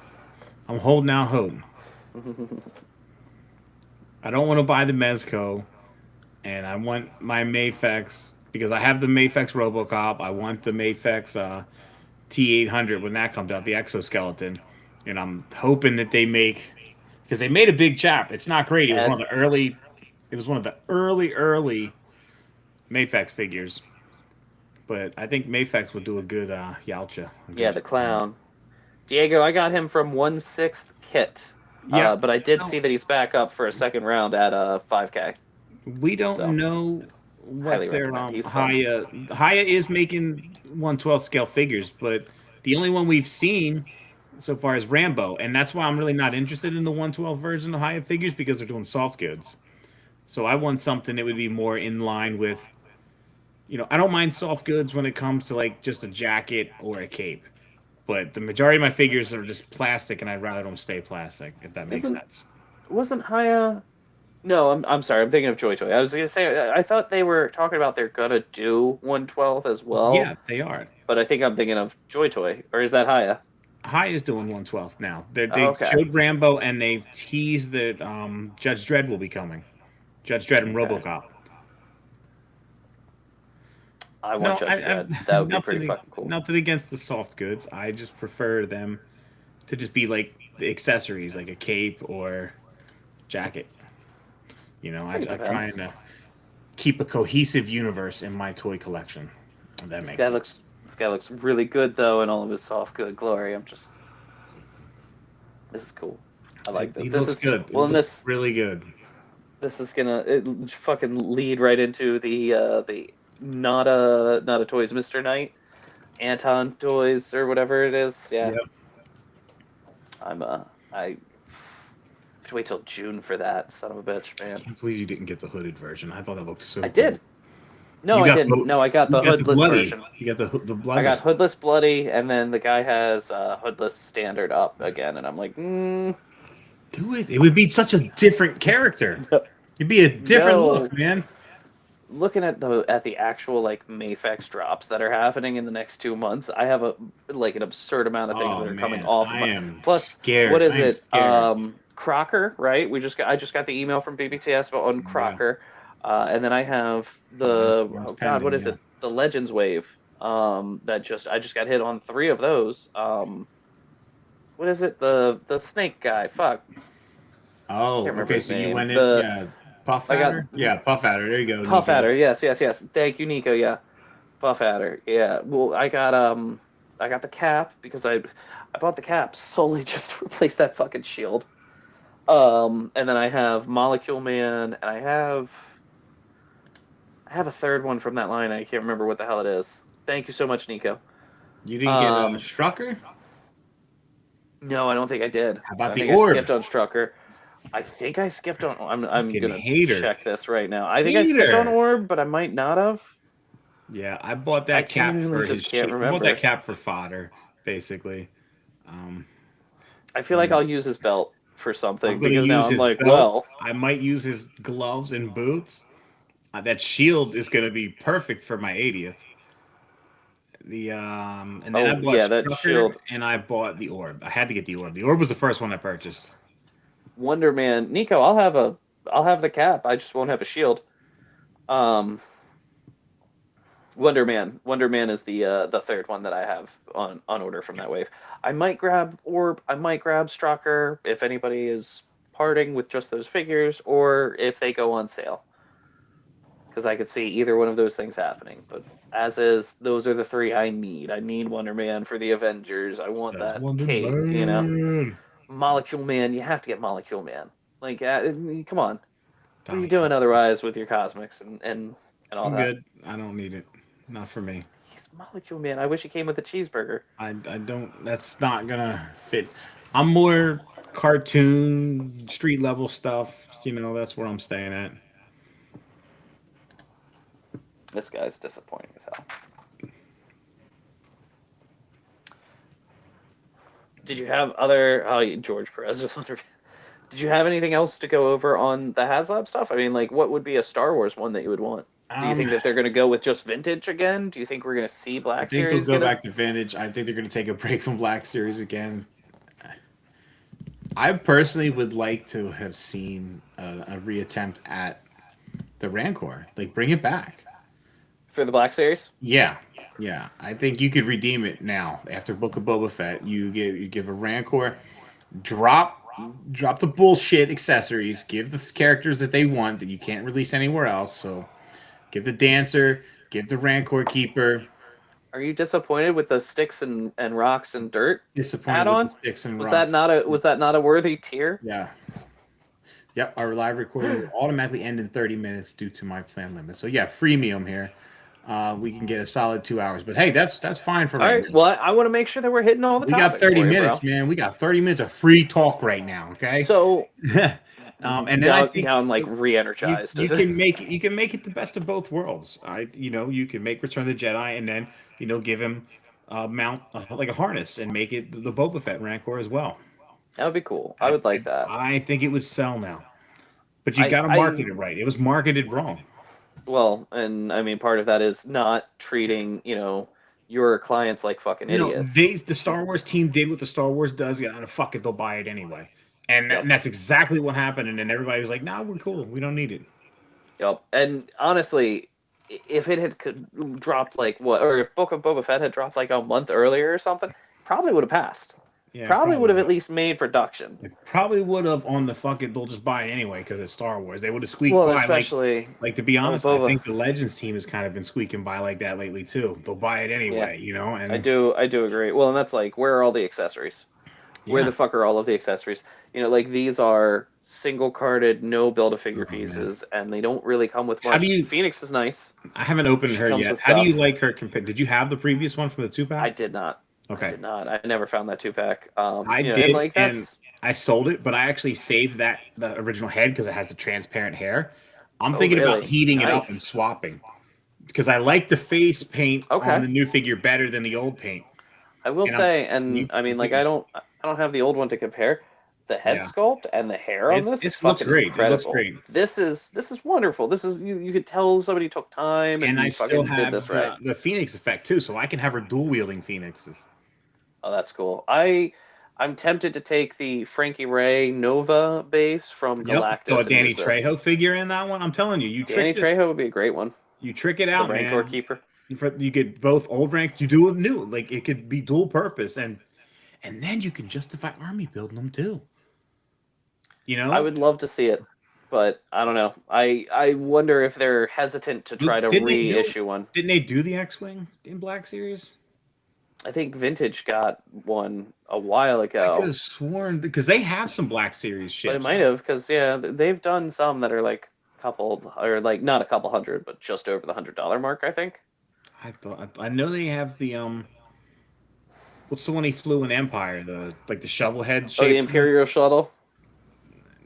I'm holding out hope. I don't want to buy the Mezco, and I want my Mafex because I have the Mafex RoboCop. I want the Mafex T800 when that comes out, the exoskeleton, and I'm hoping that they make because they made a big chap. It's not great. It was one of the early. It was one of the early Mafex figures, but I think Mafex would do a good Yalcha. Yeah, the clown. Diego, I got him from 1/6 kit. Yeah, But I did see that he's back up for a second round at 5K. we don't So, know what highly their recommend. He's fun. Haya is making 1/12 scale figures, but the only one we've seen so far is Rambo, and that's why I'm really not interested in the 1/12 version of Haya figures because they're doing soft goods. So I want something that would be more in line with, I don't mind soft goods when it comes to like just a jacket or a cape, but the majority of my figures are just plastic, and I'd rather them stay plastic if that makes sense. Wasn't Haya? No, I'm sorry. I'm thinking of Joy Toy. I was gonna say I thought they were talking about they're gonna do 1/12 as well. Yeah, they are. But I think I'm thinking of Joy Toy, or is that Haya? High is doing 1/12 now. They Okay. showed Rambo and they've teased that Judge Dredd will be coming. Judge Dredd and Okay. RoboCop. I want Judge Dredd. That would be pretty fucking cool. Nothing against the soft goods. I just prefer them to just be like the accessories, like a cape or jacket. I'm trying to keep a cohesive universe in my toy collection. If that makes sense. This guy looks really good though in all of his soft good glory. This is cool. I like this. He This looks is good. Well, and this really good. this is gonna fucking lead right into the not a toys Mr. Knight, Anton Toys or whatever it is. Yeah. Yep. I have to wait till June for that, son of a bitch, man. I can't believe you didn't get the hooded version. I thought that looked so I cool. did. No, I didn't. No, I got the hoodless version. You got the bloody. I got hoodless bloody, and then the guy has hoodless standard up again, and I'm like, do it. It would be such a different character. It'd be a different look, man. Looking at the actual like Mafex drops that are happening in the next 2 months, I have an absurd amount of things that are coming off. Plus, scared. What is it? Crocker, right? I just got the email from BBTS on Crocker, and then I have what is it? The Legends Wave. I just got hit on 3 of those. What is it? The snake guy? Fuck. Oh, okay. So you went in. Puff Adder? Puff Adder. There you go. Puff Adder. Yes. Thank you, Nico. Yeah, Puff Adder. Yeah. Well, I got the cap because I bought the cap solely just to replace that fucking shield. And then I have Molecule Man, and I have a third one from that line. I can't remember what the hell it is. Thank you so much, Nico. You didn't get Strucker? No, I don't think I did. How about the Orb? I skipped on Strucker. I think I skipped on. I'm gonna check this right now. I think I skipped on Orb, but I might not have. Yeah, I bought that cap for his. I bought that cap for fodder, basically. I feel like I'll use his belt for something because now I'm like, well, I might use his gloves and boots. That shield is going to be perfect for my 80th. and then I bought that Strucker, shield. and I bought the orb. I had to get the orb. The orb was the first one I purchased. Wonder Man, Nico, I'll have the cap. I just won't have a shield. Wonder Man is the third one that I have on order from that wave. I might grab Orb. I might grab Strucker if anybody is parting with just those figures, or if they go on sale. Because I could see either one of those things happening. But as is, those are the three I need. I need Wonder Man for the Avengers. I want Says that Wonder cape, you know. Man. Molecule Man, you have to get Molecule Man. Like, come on. What are Tommy, you doing otherwise with your Cosmics and all I'm that? good. I don't need it. Not for me. He's Molecule Man. I wish he came with a cheeseburger. I don't. That's not gonna fit. I'm more cartoon, street level stuff. You know, that's where I'm staying at. This guy's disappointing as hell. Did you have other? Oh, George Perez was Wonder Man. Did you have anything else to go over on the Haslab stuff? I mean, like, what would be a Star Wars one that you would want? Do you think that they're going to go with just vintage again? Do you think we're going to see Black I think Series? they'll go back to vintage. I think they're going to take a break from Black Series again. I personally would like to have seen a reattempt at the Rancor. Like, bring it back. For the Black Series? Yeah. I think you could redeem it now after Book of Boba Fett. You give a Rancor, drop the bullshit accessories, give the characters that they want that you can't release anywhere else. So, give the Dancer, give the Rancor Keeper. Are you disappointed with the sticks and rocks and dirt Disappointed add-on? with the sticks and Was rocks. that not a worthy tier? Yeah. Yep, our live recording will automatically end in 30 minutes due to my plan limit. So yeah, freemium here. We can get a solid 2 hours. But hey, that's fine for All right right. now. Well, I want to make sure that we're hitting all the We got topics 30 for you, minutes, bro. man. We got 30 minutes of free talk right now, okay? So, and then I think now I'm like re-energized. you can make it the best of both worlds. You can make Return of the Jedi and then give him mount like a harness and make it the Boba Fett Rancor as well. That would be cool. I would like that. I think it would sell now, but you got to market it right. It was marketed wrong. Well, and I mean, part of that is not treating your clients like fucking idiots. The Star Wars team did what the Star Wars does. Yeah, fuck it, they'll buy it anyway. And that's exactly what happened. And then everybody was like, "Nah, we're cool. We don't need it." Yep. And honestly, if it had dropped like or if Book of Boba Fett had dropped like a month earlier or something, probably would have passed. Yeah, probably would have at least made production. It probably would have on the fuck it. They'll just buy it anyway because it's Star Wars. They would have squeaked Well, by. especially Like to be honest, Boba. I think the Legends team has kind of been squeaking by like that lately too. They'll buy it anyway, And I do agree. Well, and that's like, where are all the accessories? Where the fuck are all of the accessories? Like these are single carded, no Build-A-Figure pieces, and they don't really come with much. Phoenix is nice. I haven't opened her yet. How do you like her compared? Did you have the previous one from the 2-pack? I did not. Okay. I did not. I never found that 2-pack. I did, and I sold it, but I actually saved the original head because it has the transparent hair. I'm thinking about heating it up and swapping because I like the face paint on the new figure better than the old paint. I will say, I mean, like I don't have the old one to compare. The head sculpt and the hair on this is fucking incredible. It looks great. This is wonderful. This is you could tell somebody took time and I still have did this right. The Phoenix effect too, so I can have her dual wielding Phoenixes. Oh, that's cool. I'm tempted to take the Frankie Ray Nova base from Galactus. So a Danny Trejo figure in that one. I'm telling you, Danny Trejo would be a great one. You trick it out, man. Rancor Keeper. You get both old rank. You do it new, like it could be dual purpose, and then you can justify army building them too. I would love to see it, but I don't know. I wonder if they're hesitant to try to reissue one. Didn't they do the X-Wing in Black Series? I think Vintage got one a while ago. I could have sworn because they have some Black Series shit. But it might have because they've done some that are like not a couple hundred, but just over the $100 mark. I think. I know they have the what's the one he flew in Empire? The shovel head shape. Oh, the Imperial shuttle.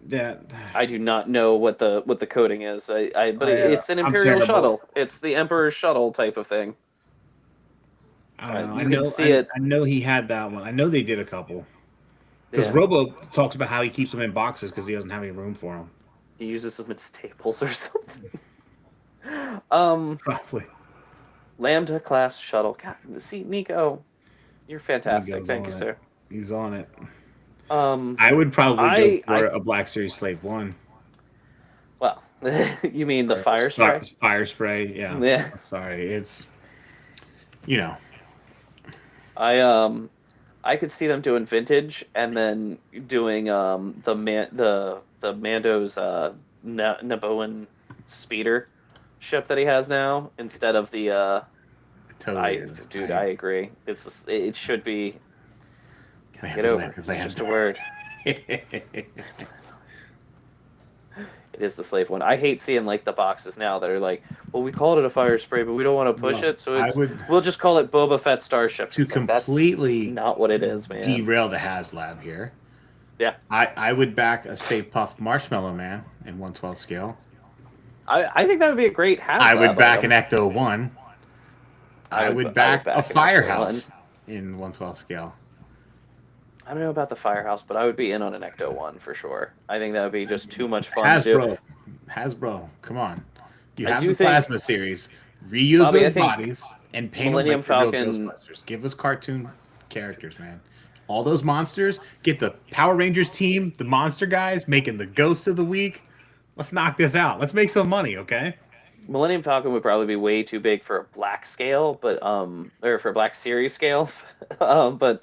That I do not know what the coding is. But it's an Imperial shuttle. It's the Emperor's shuttle type of thing. I don't know. I know he had that one. I know they did a couple. Because Robo talks about how he keeps them in boxes because he doesn't have any room for them. He uses them as staples or something. Probably. Lambda class shuttle. God, see, Nico, you're fantastic. Nico's Thank you, on it. sir. He's on it. Um, I would probably go for I a Black Series Slave 1. well, you mean the Or fire spray? Fire spray, yeah. Yeah. Sorry, it's, you know. I could see them doing vintage and then doing the Mando's Nabooan speeder ship that he has now instead of the It totally is. dude, I agree. It should be. Get Lambda, over Lambda, it. It's just a Lambda. word. It is the slave one. I hate seeing like the boxes now that are like, well, we called it a fire spray, but we don't want to push it, so we'll just call it Boba Fett Starship. To It's like, completely that's not what it is, man. derail the Haslab here. Yeah. I would back a Stay Puft Marshmallow Man in 1/12 scale. I think that would be a great Haslab I would back item. an Ecto 1. I would back a an Firehouse in 1/12 scale. I don't know about the Firehouse, but I would be in on an Ecto 1 for sure. I think that would be just too much fun to do. Hasbro, come on. You I have do the think- Plasma series. Reuse Bobby, I those think bodies and paint Millennium them like the real Falcon- Ghostbusters. Give us cartoon characters, man. All those monsters. Get the Power Rangers team, the monster guys, making the Ghost of the Week. Let's knock this out. Let's make some money, okay? Millennium Falcon would probably be way too big for a black scale, but or for a black series scale. But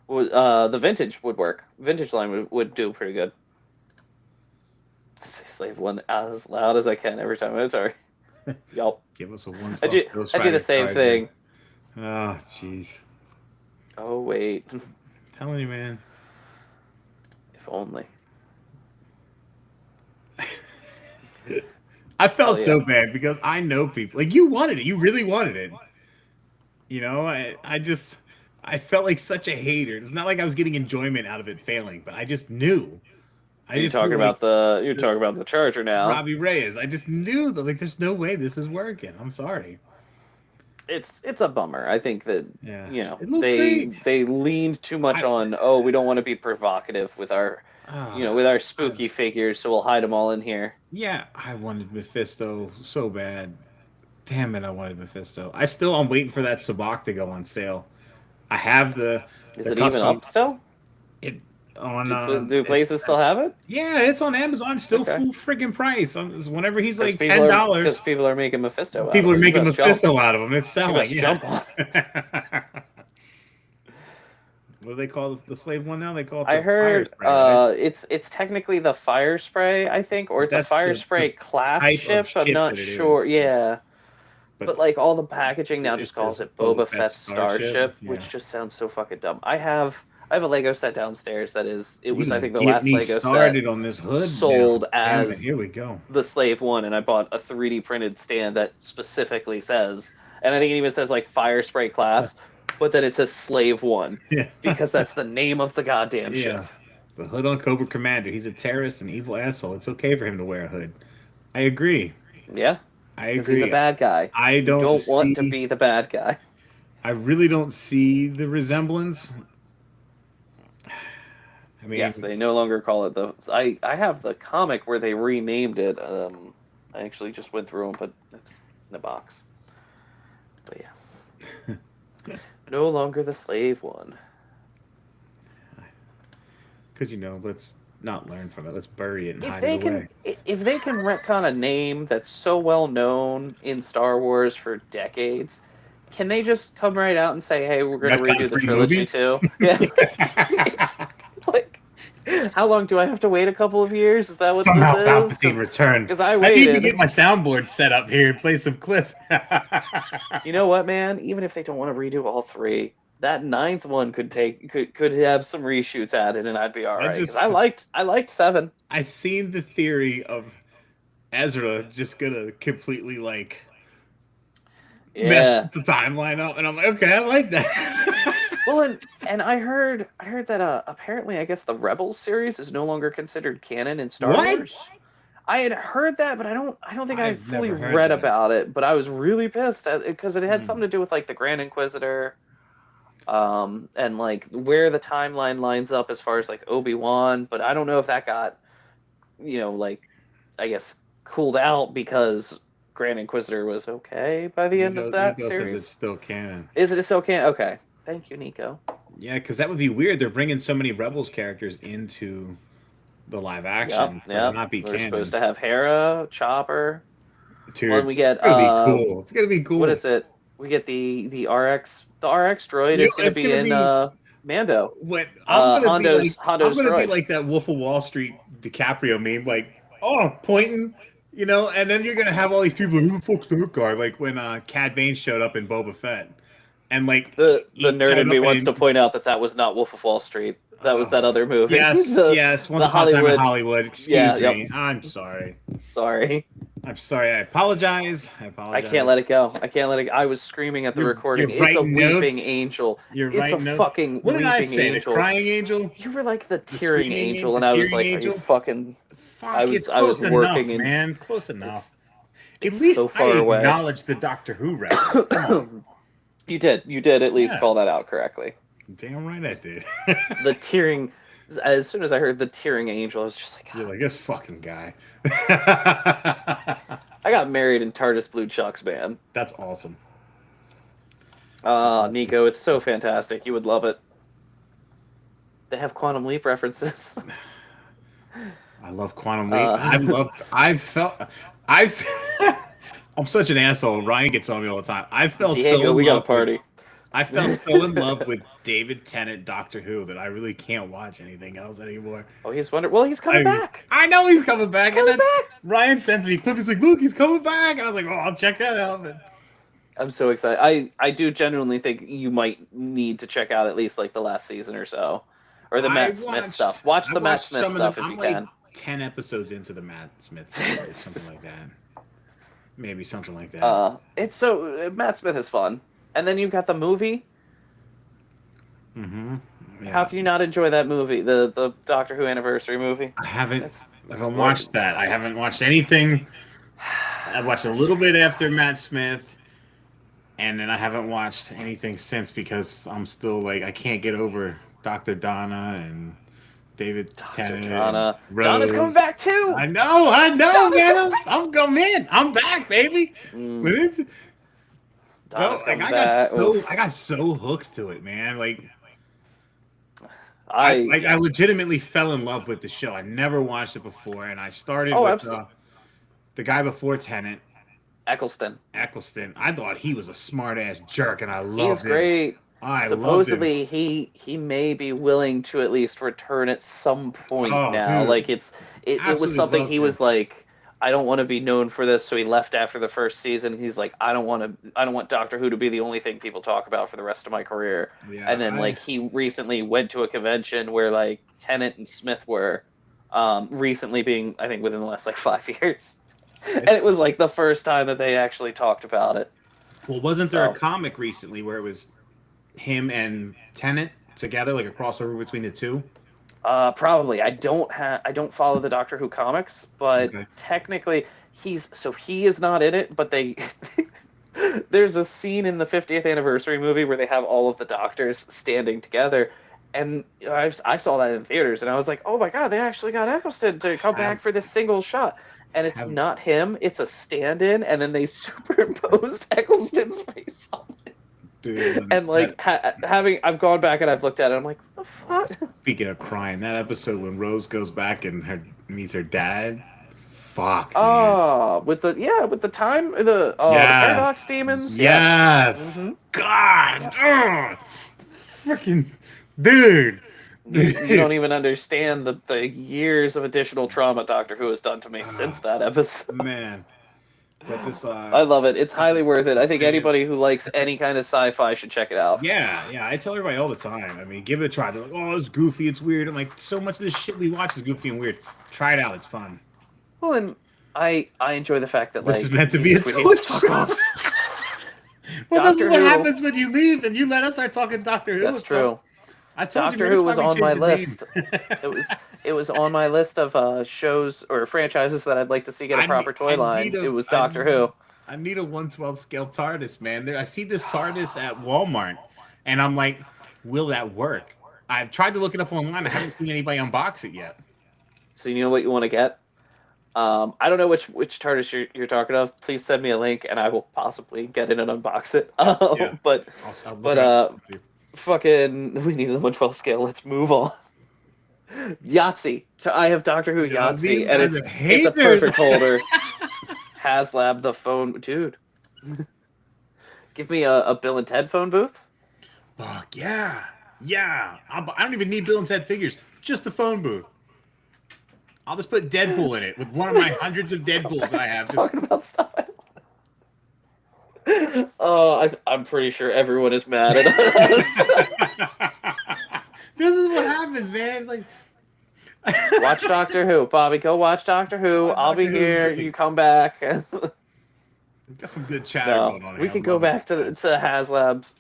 the vintage would work. Vintage line would do pretty good. Say slave one as loud as I can every time. I'm sorry. Yup. Give us a 1/12 I do the same card, thing. man. Oh, jeez. Oh wait. I'm telling you, man. If only. I felt Oh, yeah. so bad because I know people. Like, you wanted it. You really wanted it. You know, I felt like such a hater. It's not like I was getting enjoyment out of it failing, but I just knew. You're talking about the Charger now. Robbie Reyes. I just knew that, like, there's no way this is working. I'm sorry. It's a bummer. I think that Yeah. you know It looks great. they leaned too much on we don't want to be provocative with our with our spooky figures, so we'll hide them all in here. Yeah, I wanted Mephisto so bad. Damn it, I wanted Mephisto. I'm waiting for that Sabak to go on sale. I have the Is the it custom, even up still? on Do places still have it? yeah, it's on Amazon still Okay. full friggin' price. Whenever he's like Because $10, Because people are making Mephisto. people out are of it. You making best jump. Mephisto out of him. It's You selling. best Yeah. jump on it. What do they call the slave one now? They call it. I The heard fire spray, right? it's technically the fire spray, I think, or it's a That's fire the spray class type of ship. I'm ship not that it sure. is. Yeah. But like all the packaging now it just calls says it Boba Fett Starship, yeah. which just sounds so fucking dumb. I have a Lego set downstairs that is You I think the get last me Lego started set on this hood. sold now. Damn as it, here we go. the Slave One, and I bought a 3D printed stand that specifically says, and I think it even says like fire spray class, but then it says Slave One Yeah. because that's the name of the goddamn Yeah. ship. The hood on Cobra Commander. He's a terrorist and evil asshole. It's okay for him to wear a hood. I agree. Yeah, I because agree. he's a bad guy. I You don't want to see- be the bad guy. I really don't see the resemblance. I mean, Yes, they no longer call it the. I have the comic where they renamed it. I actually just went through them, but it's in a box. But yeah, no longer the Slave One. because let's not learn from it. Let's bury it and If hide they it away. if they can retcon a name that's so well known in Star Wars for decades, can they just come right out and say, "Hey, we're going to Retcon redo the 3 trilogy movies? too"? Yeah. Like, how long do I have to wait? A couple of years? Is that what Somehow this is? Palpatine returned. Because I I need to waited. get my soundboard set up here in place of clips. You know what, man? Even if they don't want to redo all three, that ninth one could have some reshoots added, and I'd be all right. 'Cause I liked 7. I seen the theory of Ezra just gonna completely like Yeah. mess the timeline up, and I'm like, okay, I like that. Well, and I heard that apparently I guess the Rebels series is no longer considered canon in Star What? Wars. I had heard that, but I don't think I I've fully never heard read that. about it. But I was really pissed because it had Hmm. something to do with like the Grand Inquisitor, and like where the timeline lines up as far as like Obi-Wan. But I don't know if that got, like, I guess cooled out because Grand Inquisitor was okay by the end of that Nico says series. it's still canon. Is it still canon? Okay. Thank you, Nico. Yeah, because that would be weird. They're bringing so many Rebels characters into the live action for it to not be We're canon. supposed to have Hera, Chopper. Dude, Well, we get it's gonna be cool. It's gonna be cool. What is it? We get the RX droid is going to be in Mando. What I'm gonna Hondo's be like that Wolf of Wall Street DiCaprio meme, like pointing, and then you're gonna have all these people. Who the fuck's the hook guard? Like when Cad Bane showed up in Boba Fett, and like the nerd in me wants to point out that was not Wolf of Wall Street. That was that other movie. Yes, yes. Once upon a time in Hollywood. Excuse me. Yep. I'm sorry. I'm sorry. I apologize. I can't let it go. I was screaming at the recording. It's a weeping angel. It's a fucking what did I say? Angel. The crying angel? You were like the tearing angel, and I was like, "Are you fucking?" I was working, man. Close enough. At least so far I away. acknowledged the Doctor Who reference. You did at least call that out correctly. Damn right I did. The tearing. As soon as I heard the tearing angel, I was just like, "You're like this fucking guy." I got married in TARDIS blue chucks, man. That's awesome. Nico, it's so fantastic. You would love it. They have Quantum Leap references. I love Quantum Leap. I'm such an asshole. Ryan gets on me all the time. I felt Diego, we got a party. I fell so in love with David Tennant Doctor Who that I really can't watch anything else anymore. Oh, he's wondering. Well, he's coming back. I know he's coming back. Ryan sends me a clip. He's like, "Look, he's coming back," and I was like, "Oh, I'll check that out." But I'm so excited. I do genuinely think you might need to check out at least like the last season or so, or the Matt Smith stuff. Watch the Matt Smith stuff if you can. 10 episodes into the Matt Smith series, something like that. Maybe something like that. It's so Matt Smith is fun. And then you've got the movie. Mm-hmm. Yeah. How can you not enjoy that movie? The Doctor Who anniversary movie? I haven't watched that. I haven't watched anything. I watched a little bit after Matt Smith, and then I haven't watched anything since because I'm still like I can't get over Dr. Donna and David Tennant. Donna. Donna's coming back too. I know, man. I'm coming. I'm back, baby. I got so hooked to it, man. Like I legitimately fell in love with the show. I never watched it before, and I started with the guy before Tennant, Eccleston. I thought he was a smart ass jerk, and I loved him. He's great. Supposedly he may be willing to at least return at some point now. Dude. Like it was something he was like, I don't want to be known for this, so he left after the first season. He's like, I don't want Doctor Who to be the only thing people talk about for the rest of my career. Yeah, and then he recently went to a convention where like Tennant and Smith were recently being, I think, within the last like 5 years. And it was like the first time that they actually talked about it. Well, wasn't there a comic recently where it was him and Tennant together, like a crossover between the two? Probably. I don't follow the Doctor Who comics, but technically he is not in it, but there's a scene in the 50th anniversary movie where they have all of the Doctors standing together, and I saw that in theaters, and I was like, oh my god, they actually got Eccleston to come back for this single shot. And it's not him, it's a stand-in, and then they superimposed Eccleston's face on it. Dude, and like I've gone back and I've looked at it. I'm like, what the fuck? Speaking of crying, that episode when Rose goes back and meets her dad. Fuck. Oh, with the paradox demons. Yes. Mm-hmm. God. Freaking dude. You don't even understand the years of additional trauma Doctor Who has done to me since that episode. Man. But this, I love it. It's highly worth it. I think anybody who likes any kind of sci-fi should check it out. Yeah. I tell everybody all the time. I mean, give it a try. They're like, oh, it's goofy, it's weird. I'm like, so much of this shit we watch is goofy and weird. Try it out. It's fun. Well, and I enjoy the fact that this is meant to be a Twitch show. Well, this is what happens when you leave and you let us start talking Doctor Who. That's true. I told Doctor Who was on my list. It was on my list of shows or franchises that I'd like to see get a proper toy line. It was Doctor Who. I need a 1/12 scale TARDIS, man. I see this TARDIS at Walmart, and I'm like, will that work? I've tried to look it up online. I haven't seen anybody unbox it yet. So you know what you want to get? I don't know which TARDIS you're talking of. Please send me a link, and I will possibly get in and unbox it. Yeah. But I'll look but it up. fucking, we need a 112 scale. Let's move on. Yahtzee. So I have Doctor Who Yo, Yahtzee, these and guys are it's a haters. perfect holder. Haslab the phone, dude. Give me a Bill and Ted phone booth. Fuck yeah. Yeah. I don't even need Bill and Ted figures. Just the phone booth. I'll just put Deadpool in it with one of my hundreds of Deadpools I have. Just... Talking about stuff. Oh, I'm pretty sure everyone is mad at us. This is what happens, man. Like, Watch Doctor Who, Bobby. Go watch Doctor Who. I'll be Doctor Who's here. great. You come back. Got some good chatter No, going on here. we I'm can go loving back this, to guys. HasLabs.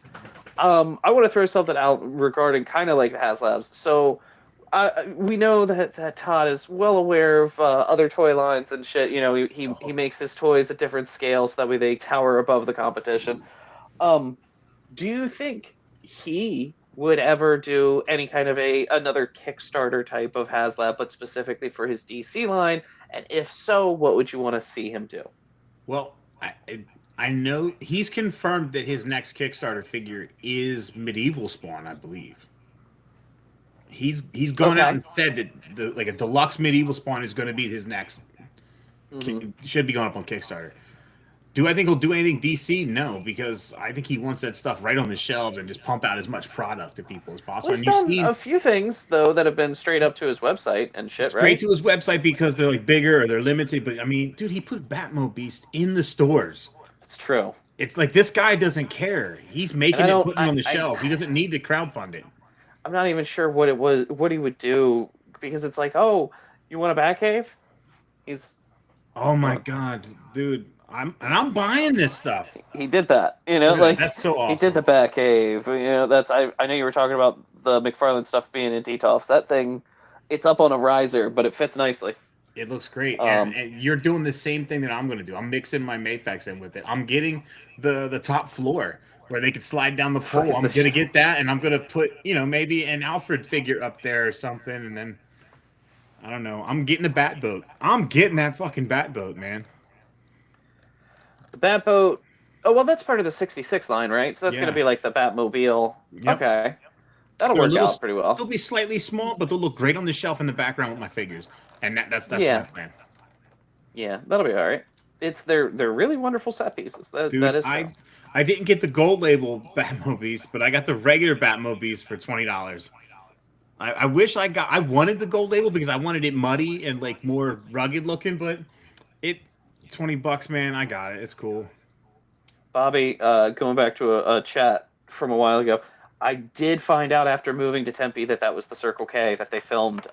I want to throw something out regarding kind of like the HasLabs. So, we know that Todd is well aware of other toy lines and shit. You know, he makes his toys at different scales, that way they tower above the competition. Do you think he would ever do any kind of another Kickstarter type of HasLab, but specifically for his DC line? And if so, what would you want to see him do? Well, I know he's confirmed that his next Kickstarter figure is Medieval Spawn, I believe. He's gone out Okay. and said that like a deluxe Medieval Spawn is going to be his next. Should be going up on Kickstarter. Do I think he'll do anything DC? No, because I think he wants that stuff right on the shelves and just pump out as much product to people as possible. Well, he's And you've done seen a few things though that have been straight up to his website and shit, straight right? to his website because they're like bigger or they're limited. But I mean, dude, he put Batmo Beast in the stores. It's true. It's like this guy doesn't care. He's making I it, don't- putting it on the shelves. He doesn't need to crowdfund it. I'm not even sure what what he would do, because it's like, oh, you want a Batcave? He's Oh my god, dude! I'm buying this stuff. he did that, you know, Dude, like that's so awesome. he did the Batcave. You know, that's I know you were talking about the McFarlane stuff being in Detox. That thing, it's up on a riser, but it fits nicely. It looks great, Um, and you're doing the same thing that I'm going to do. I'm mixing my Mayfax in with it. I'm getting the top floor where they can slide down the Fuck pole. is I'm this going to shit? get that, and I'm going to put maybe an Alfred figure up there or something, and then I don't know. I'm getting the bat boat. I'm getting that fucking bat boat, man. The Batboat. Oh well, that's part of the '66 line, right? So that's Yeah. gonna be like the Batmobile. Yep. Okay, that'll They're a work little- out pretty well. They'll be slightly small, but they'll look great on the shelf in the background with my figures, and that's Yeah. my plan. Yeah, that'll be all right. They're really wonderful set pieces. Dude, That is true. I didn't get the gold label Batmobiles, but I got the regular Batmobiles for $20. I wish I wanted the gold label because I wanted it muddy and like more rugged looking, but $20, man. I got it. It's cool. Bobby, going back to a chat from a while ago, I did find out after moving to Tempe that was the Circle K that they filmed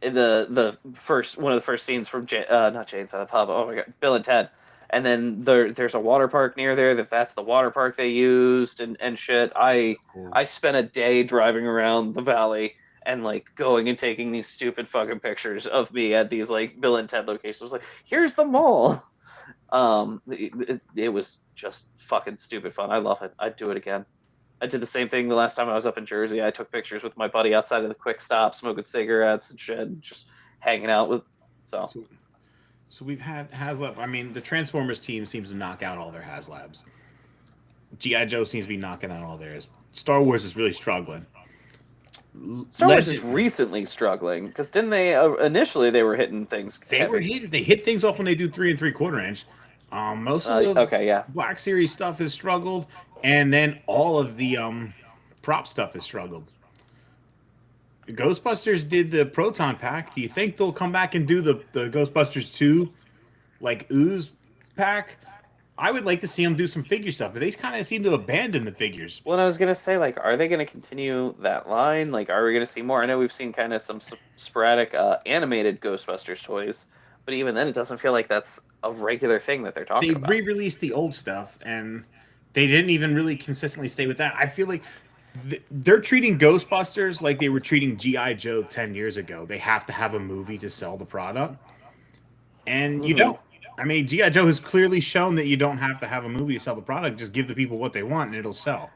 in the first one of the first scenes from not Jane's at the pub. Oh my god, Bill and Ted. And then there's a water park near there that's the water park they used and shit. I spent a day driving around the valley and like going and taking these stupid fucking pictures of me at these like Bill and Ted locations. I was like, here's the mall. It was just fucking stupid fun. I love it. I'd do it again. I did the same thing the last time I was up in Jersey. I took pictures with my buddy outside of the Quick Stop, smoking cigarettes and shit, and just hanging out with. So we've had HasLab. I mean, the Transformers team seems to knock out all their HasLabs. G.I. Joe seems to be knocking out all theirs. Star Wars is really struggling. Star Wars is recently struggling because didn't they initially they were hitting things? They hit things off when they do 3 3/4 inch. Most of the Black Series stuff has struggled, and then all of the prop stuff has struggled. Ghostbusters did the Proton Pack. Do you think they'll come back and do the Ghostbusters 2 like ooze pack? I would like to see them do some figure stuff, but they kind of seem to abandon the figures. Well, I was gonna say, like, are they gonna continue that line? Like, are we gonna see more? I know we've seen kind of some sporadic animated Ghostbusters toys, but even then, it doesn't feel like that's a regular thing that they're talking about. They re-released the old stuff, and they didn't even really consistently stay with that. I feel like they're treating Ghostbusters like they were treating G.I. Joe 10 years ago. They have to have a movie to sell the product, and you don't. I mean, G.I. Joe has clearly shown that you don't have to have a movie to sell the product. Just give the people what they want, and it'll sell.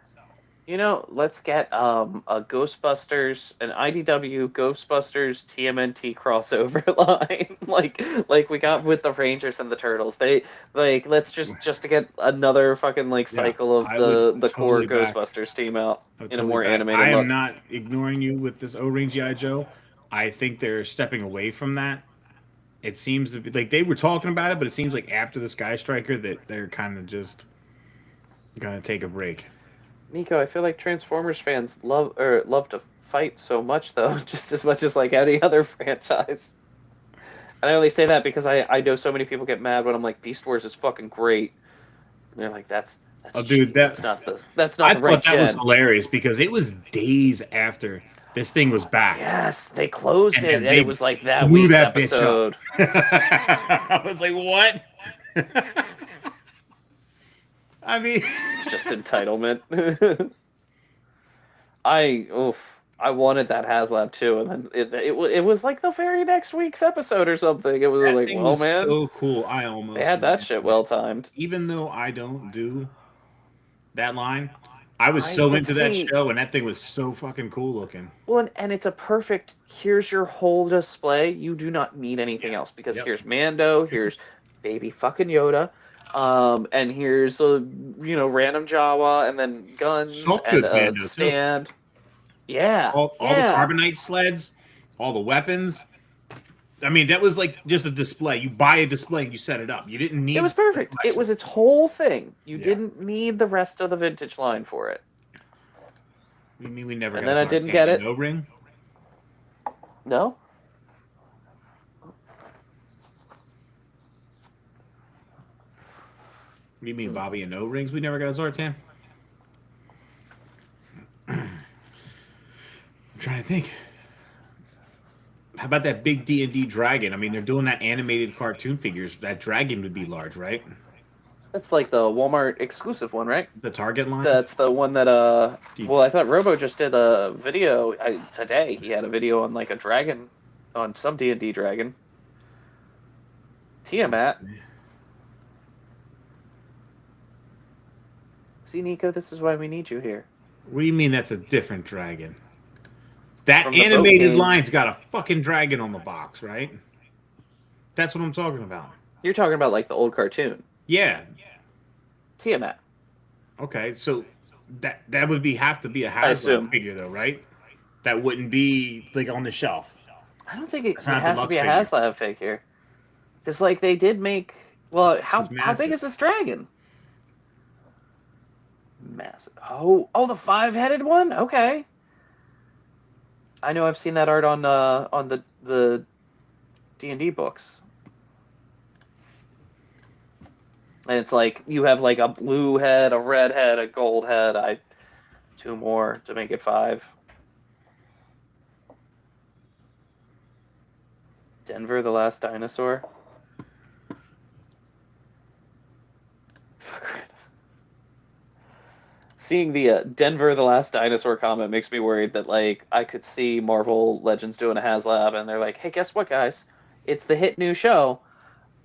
You know, let's get a Ghostbusters, an IDW Ghostbusters TMNT crossover line, like we got with the Rangers and the Turtles. They like let's just to get another fucking like Yeah, cycle of I would the core totally back. Ghostbusters team out I would in a totally more back. animated I am look. not ignoring you with this O-Ring G.I. Joe. I think they're stepping away from that. It seems to be like they were talking about it, but it seems like after the Sky Striker that they're kind of just gonna take a break. Nico, I feel like Transformers fans love to fight so much though, just as much as like any other franchise. And I only say that because I know so many people get mad when I'm like Beast Wars is fucking great. And they're like that's Oh, cheap. dude, That's not I the right thought that was gen. hilarious because it was days after this thing was backed. Yes, they closed And it, then and they it was like that blew week's that bitch up. episode. I was like, what? I mean, It's just entitlement. I wanted that Haslab too, and then it was like the very next week's episode or something. It was that like, thing well, was man, so cool. I almost they had that went shit into well it. timed. Even though I don't do that line, I was I so but into that see, show, and that thing was so fucking cool looking. well, and it's a perfect. Here's your whole display. You do not need anything Yeah. else because Yep. here's Mando, here's baby fucking Yoda, and here's a random Jawa, and then guns Soft and goods a Mando too. stand. Yeah, All the yeah. carbonite sleds, all the weapons. I mean, that was like just a display. You buy a display and you set it up. You didn't need. It was perfect. It was its whole thing. You Yeah. didn't need the rest of the vintage line for it. You mean we never And got then I didn't get it. No ring? No? What do you mean, Bobby and no rings? We never got a Zartan. I'm trying to think. How about that big D&D dragon? I mean, they're doing that animated cartoon figures. That dragon would be large, right? That's like the Walmart exclusive one, right? The Target line? That's the one that well, I thought Robo just did a video today. He had a video on like a dragon, on some D&D dragon. Tiamat. See, Nico, this is why we need you here. What do you mean that's a different dragon? That From the animated boat game. line's got a fucking dragon on the box, right? That's what I'm talking about. You're talking about like the old cartoon. Yeah. Tiamat. Okay, so that would have to be a assume. Haslab figure, though, right? That wouldn't be like on the shelf. I don't think it It's would not a have to deluxe be a figure. Haslab figure. Because like they did make. Well, how big massive. is this dragon? Massive. Oh, the 5-headed one. Okay. I know I've seen that art on the D&D books. And it's like you have like a blue head, a red head, a gold head. 2 more to make it 5. Denver the Last Dinosaur. Seeing the Denver the Last Dinosaur comment makes me worried that like I could see Marvel Legends doing a Haslab and they're like, hey, guess what, guys? It's the hit new show,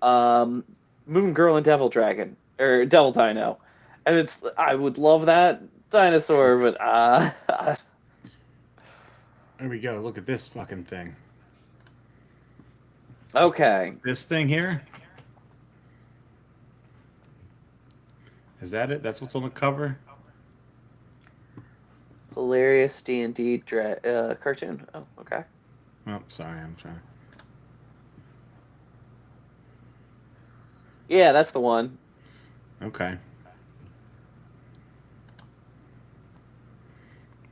Moon Girl and Devil Dragon or Devil Dino, and I would love that dinosaur, but There we go. Look at this fucking thing. okay. This thing here. Is that it? That's what's on the cover? Hilarious D&D cartoon. Oh, okay. Oh, sorry. I'm trying. Yeah, that's the one. Okay.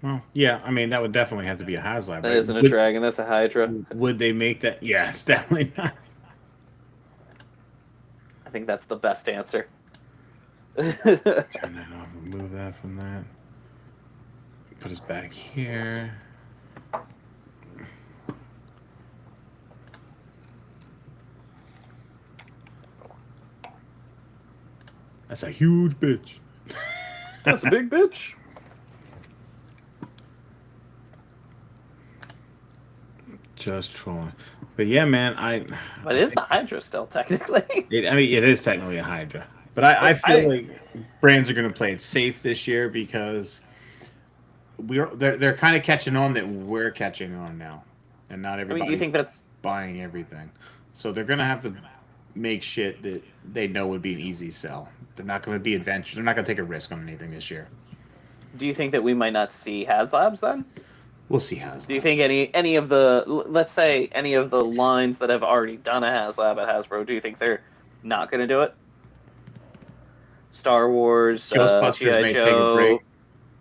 Well, yeah. I mean, that would definitely have to be a Haslab. That right? isn't a dragon. That's a Hydra. Would they make that? Yeah, it's definitely not. I think that's the best answer. Turn that off. Remove that from that. Put us back here. That's a huge bitch. That's a big bitch. Just trolling. But yeah, man, But it is a Hydra still, technically. I mean, it is technically a Hydra. But I feel like brands are going to play it safe this year because they're kind of catching on that we're catching on now, and not I everybody. mean, do you think that's buying everything? So they're gonna have to make shit that they know would be an easy sell. They're not going to be adventure. They're not going to take a risk on anything this year. Do you think that we might not see Haslabs then? We'll see Haslab. Do you think any of the, let's say any of the lines that have already done a Haslab at Hasbro, do you think they're not going to do it? Star Wars, Ghostbusters G.I. may Joe. take a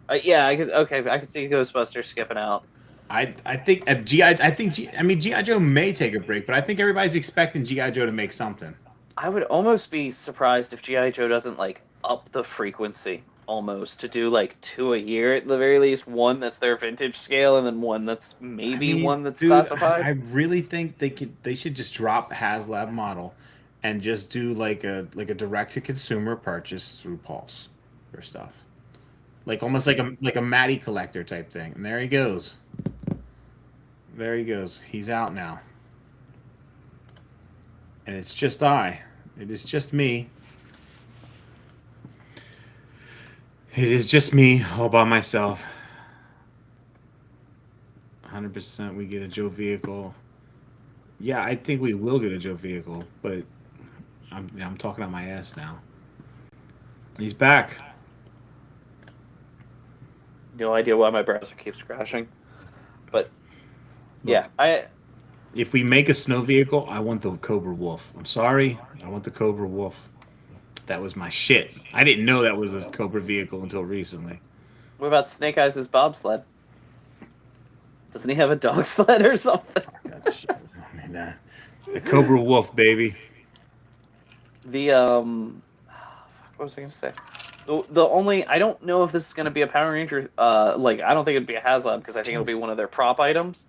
break. Yeah, I could see Ghostbusters skipping out. I think GI Joe may take a break, but I think everybody's expecting GI Joe to make something. I would almost be surprised if G.I. Joe doesn't like up the frequency almost to do like 2 a year at the very least. One that's their vintage scale, and then one that's maybe one that's classified. I really think they should just drop Haslab model and just do like a direct to consumer purchase through Pulse or stuff. Like almost like a Matty collector type thing. And there he goes. There he goes. He's out now. And it's just I. It is just me. It is just me all by myself. 100% we get a Joe vehicle. Yeah, I think we will get a Joe vehicle, but I'm talking out my ass now. He's back. No idea why my browser keeps crashing. But yeah, If we make a snow vehicle, I want the Cobra Wolf. I'm sorry, I want the Cobra Wolf. That was my shit. I didn't know that was a Cobra vehicle until recently. What about Snake Eyes' bobsled? Doesn't he have a dog sled or something? I mean, the Cobra Wolf, baby. The what was I gonna say? The only, I don't know if this is gonna be a Power Ranger. Like I don't think it'd be a Haslab because I think it'll be one of their prop items.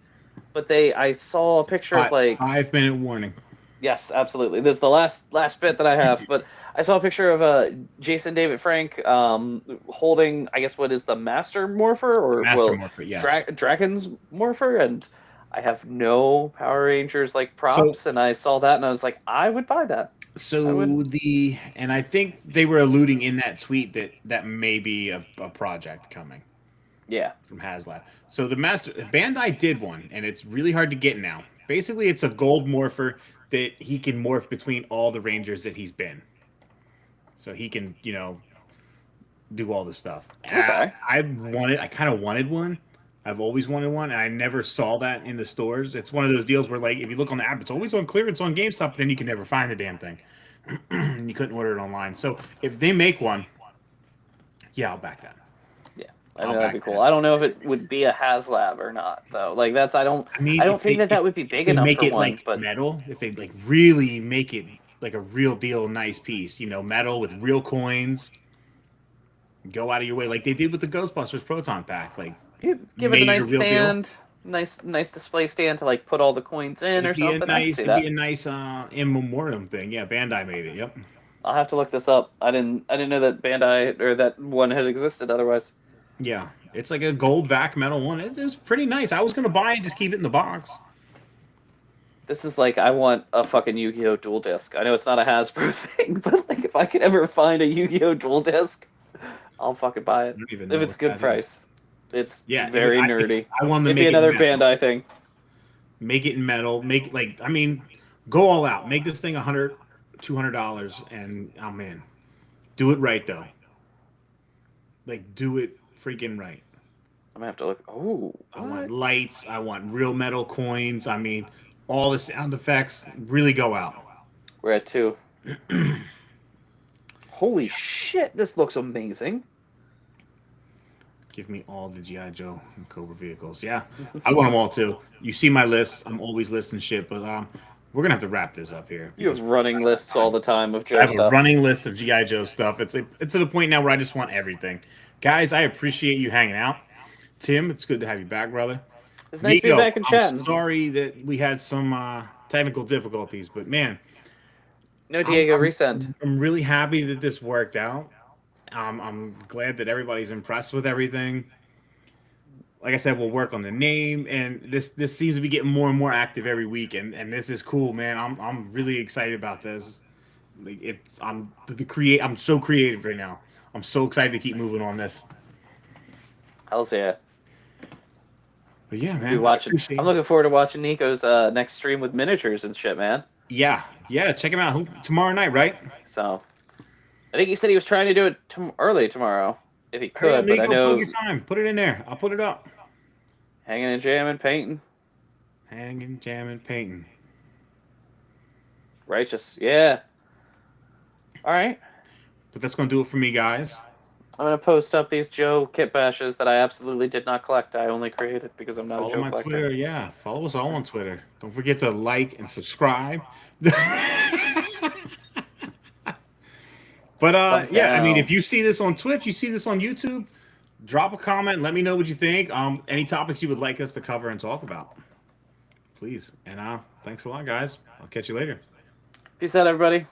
But I saw a picture of like 5-minute warning. Yes, absolutely. This is the last bit that I have, but I saw a picture of Jason David Frank holding, I guess, what is the Master Morpher or Morpher, yes. Dragon's Morpher, and I have no Power Rangers like props, and I saw that and I was like, I would buy that. So and I think they were alluding in that tweet that may be a project coming. Yeah. From Haslab. So the Bandai did one, and it's really hard to get now. Basically, it's a gold morpher that he can morph between all the Rangers that he's been. So he can, do all this stuff. Okay. I kind of wanted one. I've always wanted one, and I never saw that in the stores. It's one of those deals where, like, if you look on the app, it's always on clearance on GameStop, but then you can never find the damn thing. And you couldn't order it online. So if they make one, yeah, I'll back that. Yeah, I think that'd be cool. I don't know if it would be a Haslab or not, though. Like, that's, I don't think that would be big enough make for it one. Like but metal, if they like really make it like a real deal, nice piece, metal with real coins. Go out of your way, like they did with the Ghostbusters Proton Pack. Like, give it a nice stand, nice display stand to like put all the coins in or something. It'd be a nice in memoriam thing. Yeah, Bandai made it. Yep. I'll have to look this up. I didn't know that Bandai or that one had existed otherwise. Yeah, it's like a gold vac metal one. It was pretty nice. I was gonna buy it, just keep it in the box. This is like, I want a fucking Yu-Gi-Oh! Dual Disc. I know it's not a Hasbro thing, but like if I could ever find a Yu-Gi-Oh! Dual Disc, I'll fucking buy it. If it's good price. It's very nerdy. I want to It'd be another Bandai thing. Make it in metal. Go all out. Make this thing $100, $200, and I'm in. Do it right though. Like, do it freaking right. I'm gonna have to look. Oh, I want lights. I want real metal coins. I mean, all the sound effects. Really go out. We're at 2. Holy shit! This looks amazing. Give me all the G.I. Joe and Cobra vehicles. Yeah, I want them all too. You see my list. I'm always listing shit, but we're gonna have to wrap this up here. You have running lists all the time of Joe I have stuff. a running list of G.I. Joe stuff. It's to the point now where I just want everything. Guys, I appreciate you hanging out. Tim, it's good to have you back, brother. It's nice to be back and chatting. I'm sorry that we had some technical difficulties, but man. No, Diego, resend. I'm really happy that this worked out. I'm glad that everybody's impressed with everything. Like I said, we'll work on the name, and this seems to be getting more and more active every week, and this is cool, man. I'm really excited about this. Like I'm so creative right now. I'm so excited to keep moving on this. Hell's yeah. But yeah, man. Be watching. appreciate I'm it. looking forward to watching Nico's next stream with miniatures and shit, man. Yeah. Check him out tomorrow night, right? So, I think he said he was trying to do it early tomorrow if he Hurry up, could, but I Nico, know plug your time. Put it in there. I'll put it up. hanging and jamming, painting, Hanging, jamming, painting. righteous. Yeah. All right. But that's gonna do it for me, guys. I'm gonna post up these Joe kit bashes that I absolutely did not collect. I only created because I'm not a Follow Joe my collector. Twitter, yeah. Follow us all on Twitter. Don't forget to like and subscribe. But Thumbs yeah, I mean, down. if you see this on Twitch, you see this on YouTube, drop a comment. Let me know what you think. Any topics you would like us to cover and talk about, please. And thanks a lot, guys. I'll catch you later. Peace out, everybody.